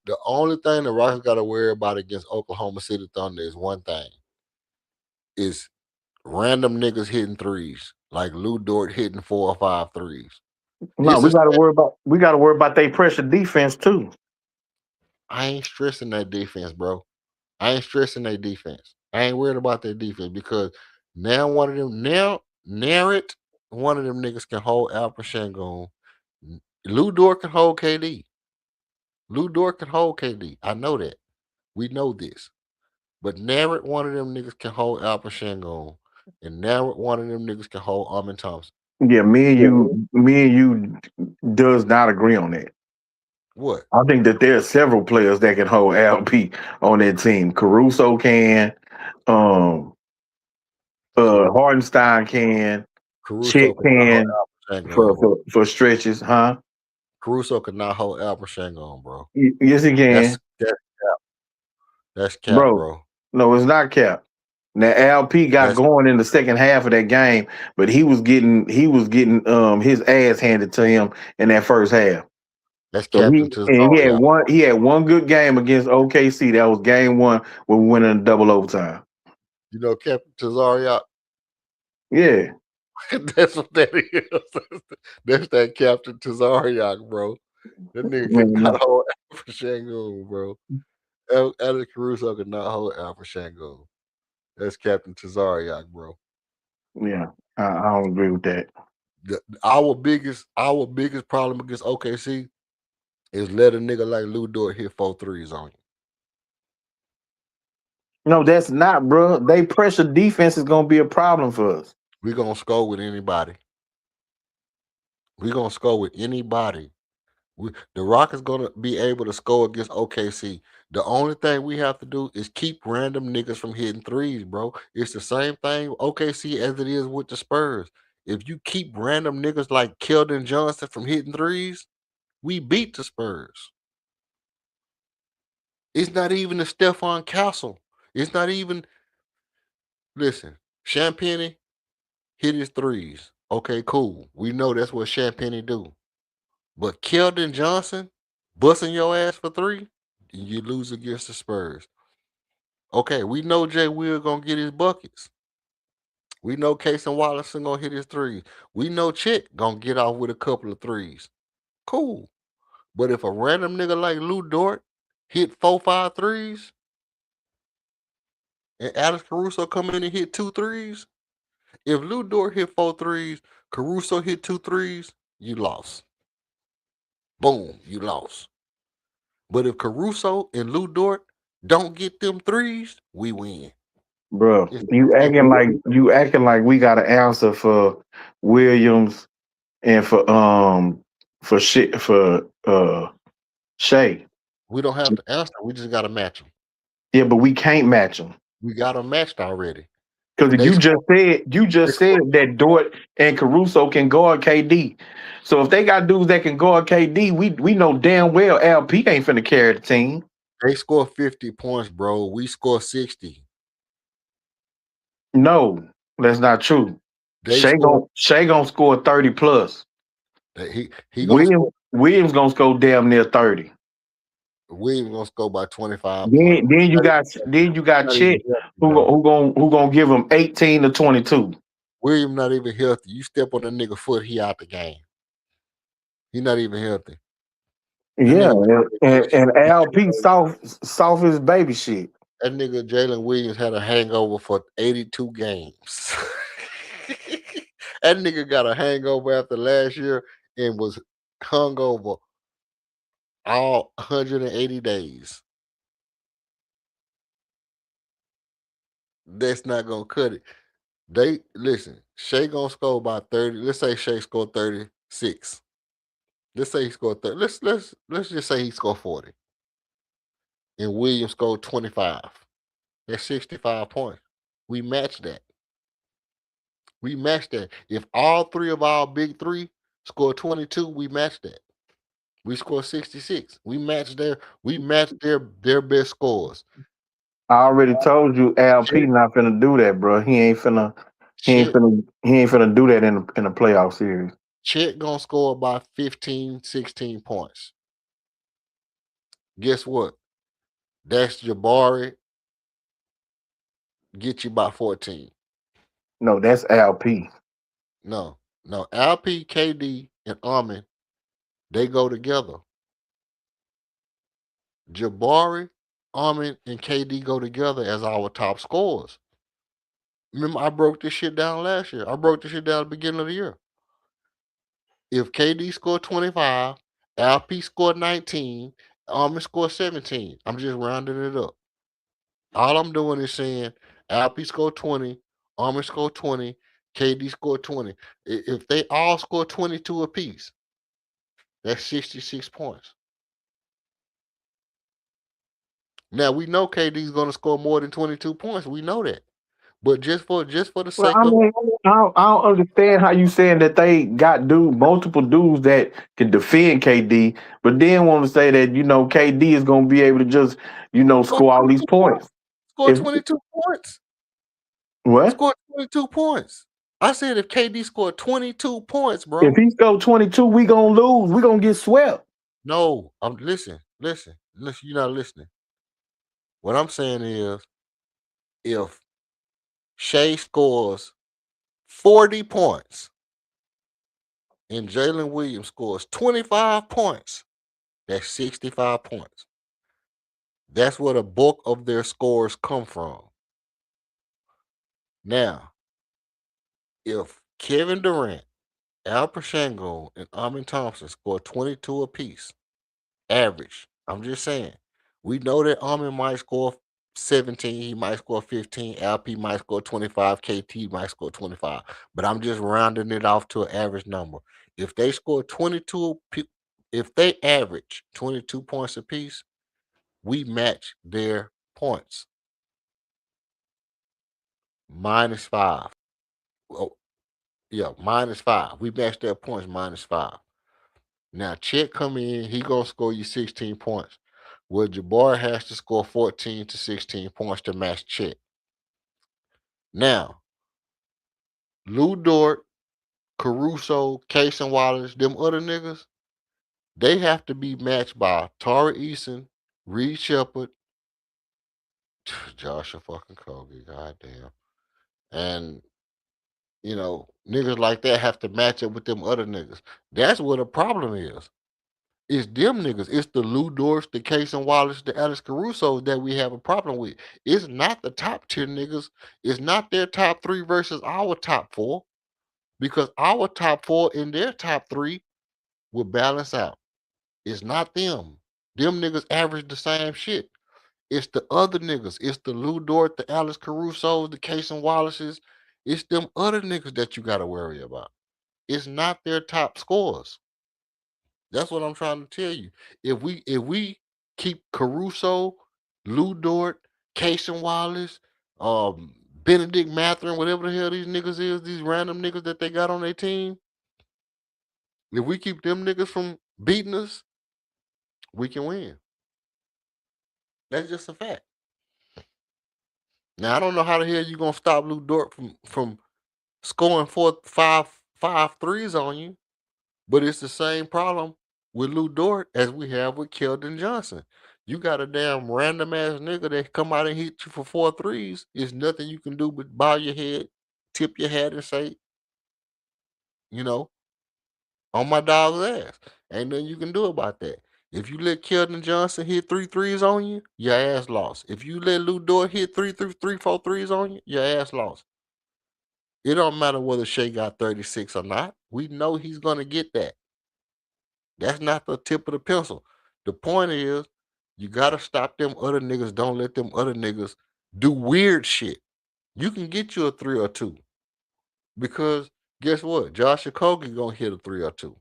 the only thing the Rockets got to worry about against Oklahoma City Thunder is one thing: is random niggas hitting threes, like Lou Dort hitting 4 or 5 threes. No, we got to worry about their pressure defense too. I ain't stressing that defense, bro. I ain't stressing their defense. I ain't worried about their defense because now one of them Narrett, one of them niggas can hold Alpha Shangon. Lou Dort can hold KD. Lou Dort can hold KD. I know that. We know this. But Narrett, one of them niggas can hold Alpha Shangon. And Narrett, one of them niggas can hold Armin Thompson. Yeah, me and you does not agree on that. What? I think that there are several players that can hold LP on that team. Caruso can, Hardenstein can, Caruso Chick can for stretches, huh? Caruso could not hold Alpha Shangon, bro. Yes, he can. That's cap, bro. No, it's not cap. Now LP got going in the second half of that game, but he was getting his ass handed to him in that first half. That's so he had one good game against OKC. That was game one when we went in double overtime. You know Captain Tazariak? Yeah. That's what that is. That's that Captain Tazariak, bro. That nigga cannot hold Alpha Shangon, bro. Alex Caruso could not hold Alpha Shangon. That's Captain Tazariak, bro. Yeah, I don't agree with that. Our biggest problem against OKC is let a nigga like Lou Dort hit 4 threes on you. No, that's not, bro. They pressure defense is gonna be a problem for us. We're gonna score with anybody. We're gonna score with anybody. The Rockets gonna be able to score against OKC. The only thing we have to do is keep random niggas from hitting threes, bro. It's the same thing with OKC as it is with the Spurs. If you keep random niggas like Keldon Johnson from hitting threes, we beat the Spurs. It's not even the Stephon Castle. It's not even. Listen, Champagne hit his threes. Okay, cool. We know that's what Champagne do. But Keldon Johnson busting your ass for 3, You lose against the Spurs. Okay, we know Jay Will gonna get his buckets. We know Casey Wallace gonna hit his threes. We know Chick gonna get off with a couple of threes. Cool. But if a random nigga like Lou Dort hit 4-5 threes and Alex Caruso come in and hit 2 threes, if Lou Dort hit 4 threes, Caruso hit 2 threes, you lost. Boom, you lost. But if Caruso and Lou Dort don't get them threes, we win. Bro, It's you that acting like we got an answer for Williams and for shit for Shea. we don't have to answer. We just got to match them. Yeah, but we can't match them. We got them matched already. Because They you score- just said that Dort and Caruso can guard KD. So if they got dudes that can guard KD, we know damn well LP ain't finna carry the team. They score 50 points, bro. We score 60. No, that's not true. They Shea score. gonna score 30 plus. He gonna score. Williams gonna score damn near 30. Williams gonna score by 25 points. Then you got Not even Chet healthy, who bro. gonna give him 18 to 22. Williams not even healthy. You step on a nigga foot, he out the game. He not even healthy. That Yeah, nigga, and LP soft as baby shit. that nigga Jalen Williams had a hangover for 82 games. That nigga got a hangover after last year and was hungover all 180 days. That's not gonna cut it. They listen, Shea gonna score by 30. Let's say Shea scored 36. Let's say he scored 30. Let's just say he scored 40. And Williams scored 25. That's 65 points. We match that. We match that. If all three of our big three score 22, we match that. We score 66. We match their best scores. I already told you LP not finna do that, bro. He ain't finna do that in the playoff series. Chet gonna score by 15, 16 points. Guess what? That's Jabari. Get you by 14. No, that's LP. No. LP, KD, and Armin, they go together. Jabari, Armin, and KD go together as our top scorers. Remember, I broke this shit down last year. I broke this shit down at the beginning of the year. If KD scored 25, LP scored 19, Armin scored 17. I'm just rounding it up. All I'm doing is saying LP scored 20, Armin scored 20, KD scored 20. If they all score 22 apiece, that's 66 points. Now we know KD's gonna score more than 22 points. We know that. But just for the Well, sake I of mean, I don't understand how you saying that they got multiple dudes that can defend KD, but then want to say that KD is gonna be able to just score all these points. Score If 22 points. what? Score 22 points. I said if KD scored 22 points, bro. If he score 22, we gonna lose. We gonna get swept. No, listen. You're not listening. What I'm saying is if Shea scores 40 points and Jalen Williams scores 25 points, that's 65 points. That's where the bulk of their scores come from. Now, if Kevin Durant, Al Pachingo, and Amin Thompson score 22 apiece, average, I'm just saying, we know that Amin might score 17, he might score 15, LP might score 25, KT might score 25, but I'm just rounding it off to an average number. If they score 22, if they average 22 points apiece, we match their points. -5. Oh, yeah, -5. We match their points -5. Now, Chet come in, he gonna score you 16 points. Well, Jabbar has to score 14 to 16 points to match Chet. Now, Lou Dort, Caruso, Case and Wallace, them other niggas, they have to be matched by Tari Eason, Reed Shepard, Joshua fucking Kobe, goddamn. And, niggas like that have to match up with them other niggas. That's what the problem is. It's them niggas. It's the Lou Dorts, the Casey Wallace, the Alex Caruso that we have a problem with. It's not the top 10 niggas. It's not their top 3 versus our top 4. Because our top 4 and their top 3 will balance out. It's not them. Them niggas average the same shit. It's the other niggas. It's the Lou Dort, the Alex Caruso, the Casey Wallaces. It's them other niggas that you got to worry about. It's not their top scores. That's what I'm trying to tell you. If we keep Caruso, Lou Dort, Casey Wallace, Benedict Mathurin, whatever the hell these niggas is, these random niggas that they got on their team, if we keep them niggas from beating us, we can win. That's just a fact. Now I don't know how the hell you gonna stop Lou Dort from scoring five threes on you, but it's the same problem with Lou Dort as we have with Keldon Johnson. You got a damn random ass nigga that come out and hit you for 4 threes. There's nothing you can do but bow your head, tip your hat, and say, you know, on my dog's ass. Ain't nothing you can do about that. If you let Keldon Johnson hit 3 threes on you, your ass lost. If you let Lou Dort hit 4 threes on you, your ass lost. It don't matter whether Shea got 36 or not. We know he's gonna get that. That's not the tip of the pencil. The point is, you gotta stop them other niggas. Don't let them other niggas do weird shit. You can get you a 3 or 2. Because guess what? Josh Okogie gonna hit a 3 or 2.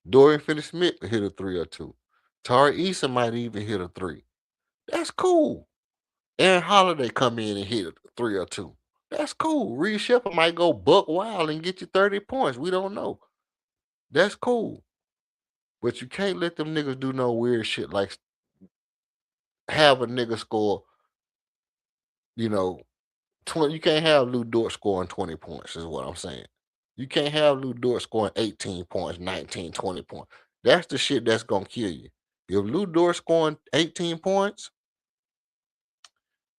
Dorian Finney-Smith can hit a 3 or 2. Tari Eason might even hit a 3. That's cool. Aaron Holiday come in and hit a 3 or 2. That's cool. Reed Shepard might go buck wild and get you 30 points. We don't know. That's cool. But you can't let them niggas do no weird shit like have a nigga score, 20. You can't have Lou Dort scoring 20 points, is what I'm saying. You can't have Lou Dort scoring 18 points, 19, 20 points. That's the shit that's gonna kill you. If Lou Dort scoring 18 points,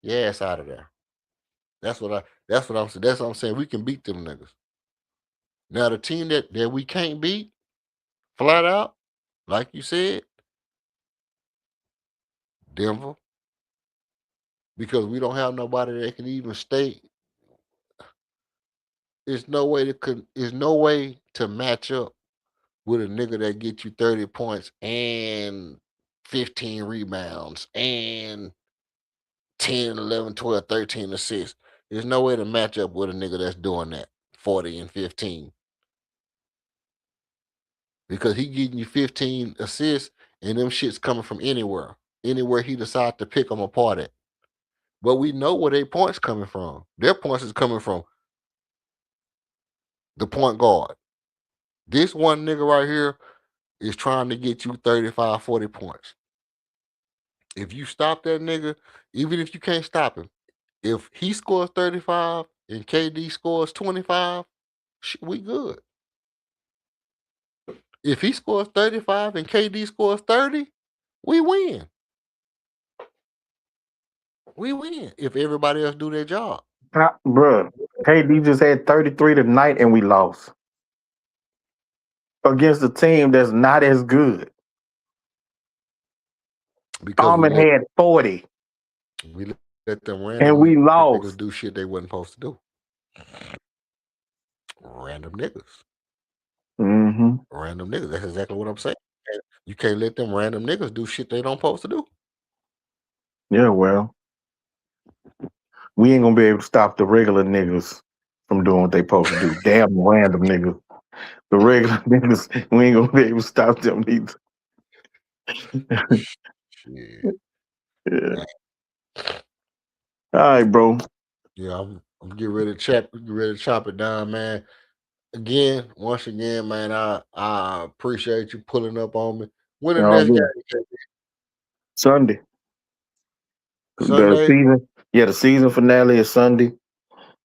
yeah, it's out of there. That's what I'm saying. That's what I'm saying. We can beat them niggas. Now the team that we can't beat, flat out, like you said, Denver. Because we don't have nobody that can even stay. There's no way to match up with a nigga that get you 30 points and 15 rebounds and 10, 11, 12, 13 assists. There's no way to match up with a nigga that's doing that 40 and 15. Because he getting you 15 assists and them shit's coming from anywhere. Anywhere he decide to pick them apart at. But we know where their points coming from. Their points is coming from the point guard. This one nigga right here is trying to get you 35, 40 points. If you stop that nigga, even if you can't stop him, if he scores 35 and KD scores 25, we good. If he scores 35 and KD scores 30, we win. We win if everybody else do their job. Bruh, KD just had 33 tonight and we lost. Against a team that's not as good. Almond had 40. We let them random and we lost. niggas do shit they wasn't supposed to do. Random niggas. Mm-hmm. Random niggas. That's exactly what I'm saying. You can't let them random niggas do shit they don't supposed to do. Yeah, well, we ain't gonna be able to stop the regular niggas from doing what they supposed to do. Damn random niggas. The regular niggas, we ain't gonna be able to stop them either. Shit. Yeah. All right, bro. Yeah, I'm getting ready to chop it down, man. Once again, man, I appreciate you pulling up on me. When the next game? Sunday. Sunday? The season finale is Sunday.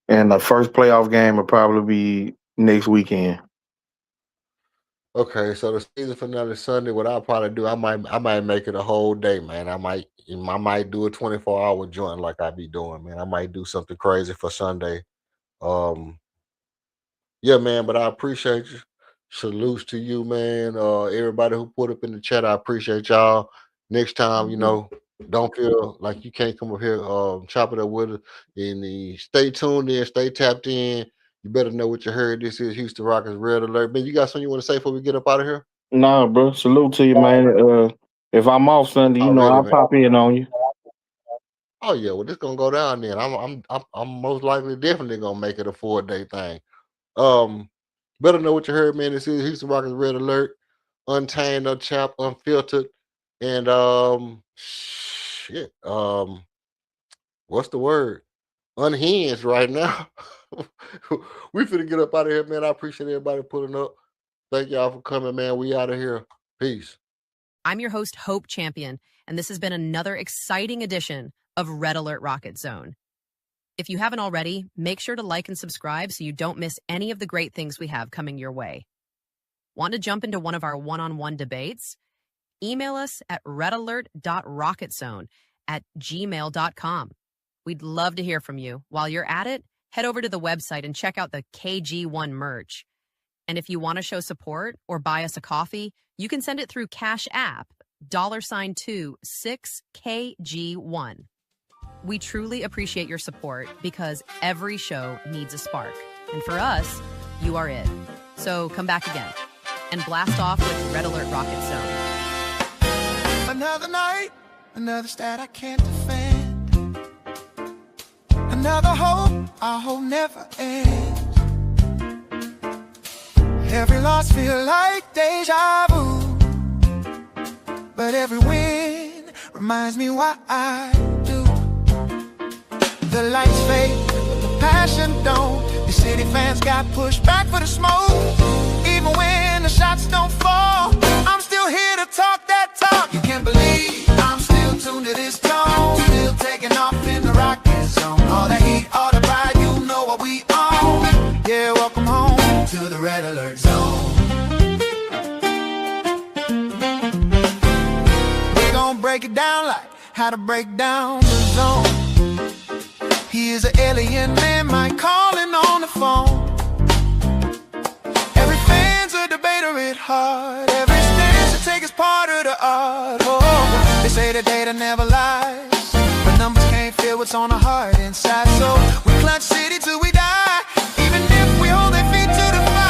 And the first playoff game will probably be next weekend. Okay, so the season finale Sunday, what I'll probably do, I might make it a whole day, man. I might do a 24-hour joint like I be doing, man. I might do something crazy for Sunday. Um, yeah, man, but I appreciate you. Salutes to you, man. Everybody who put up in the chat, I appreciate y'all. Next time, don't feel like you can't come up here, chop it up with us. And stay tuned in, stay tapped in. You better know what you heard. This is Houston Rockets Red Alert. Man, you got something you want to say before we get up out of here? Nah, bro. Salute to you, man. If I'm off Sunday, Already, I'll man. pop in on you. Oh yeah, well, this gonna go down then. I'm most likely definitely gonna make it a 4-day thing. Better know what you heard, man. This is Houston Rockets Red Alert, Untamed, Unchapped, Unfiltered, and shit. What's the word? Unhinged right now. We finna get up out of here, man. I appreciate everybody pulling up. Thank y'all for coming, man. We out of here. Peace. I'm your host, Hope Champion, and this has been another exciting edition of Red Alert Rocket Zone. If you haven't already, make sure to like and subscribe so you don't miss any of the great things we have coming your way. Want to jump into one of our one-on-one debates? Email us at redalert.rocketzone@gmail.com. We'd love to hear from you. While you're at it, head over to the website and check out the KG1 merch. And if you want to show support or buy us a coffee, you can send it through Cash App, $2 6KG1. We truly appreciate your support because every show needs a spark. And for us, you are it. So come back again and blast off with Red Alert Rocket Zone. Another night, another stat I can't defend. Another hope I hope never ends. Every loss feel like deja vu, but every win reminds me why I do. The lights fade, but the passion don't. The city fans got pushed back for the smoke. Even when the shots don't fall, I'm still here to talk that talk. You can't believe I'm still tuned to this tone. Still taking off in the rocket zone. All the heat, all the pride, you know what we own. Yeah, welcome home to the Red Alert Zone. We're gonna break it down like how to break down the zone. He is an alien man, Mike calling on the phone. Every fan's a debater at heart. Every stance to take is part of the art. Oh, they say the data never lies, but numbers can't feel what's on the heart inside. So we clutch city till we die, even if we hold their feet to the fire.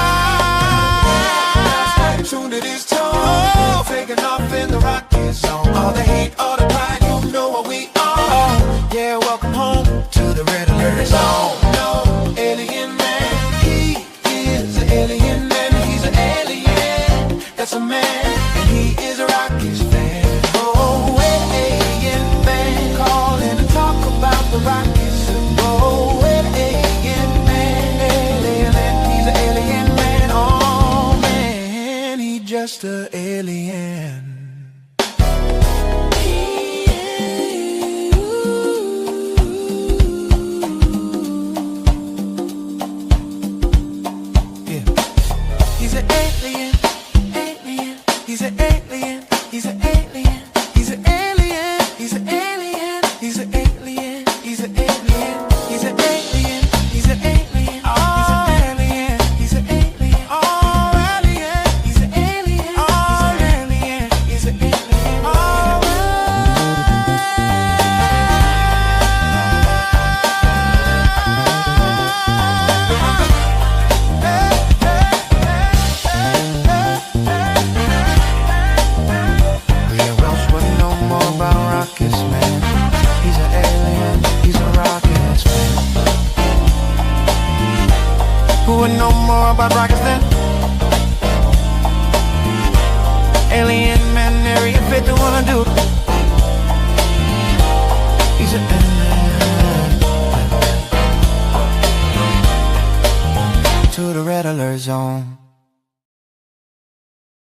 Tuned to this tone, taking off in the rocket zone. All the hate, all the pride, you know what we own. Yeah, welcome home to the Red Alert Zone. No alien man, he is an alien man. He's an alien, that's a man, and he is a Rockies fan. Oh, alien fan, calling to talk about the Rockies. Oh, alien man, he's an alien man. Oh man, he just an alien. He's an alien, alien. He's an alien, he's an alien. He's an alien, he's an alien. He's an alien, he's an alien. He's an alien, he's an alien. Oh, alien, he's an alien. Oh, alien, he's an alien. Oh, alien, he's an alien. Oh, Rockets, man. He's an alien, he's a Rockets fan. Who would know more about Rockets than alien man, area 51 do. He's an alien. To the Red Alert Zone.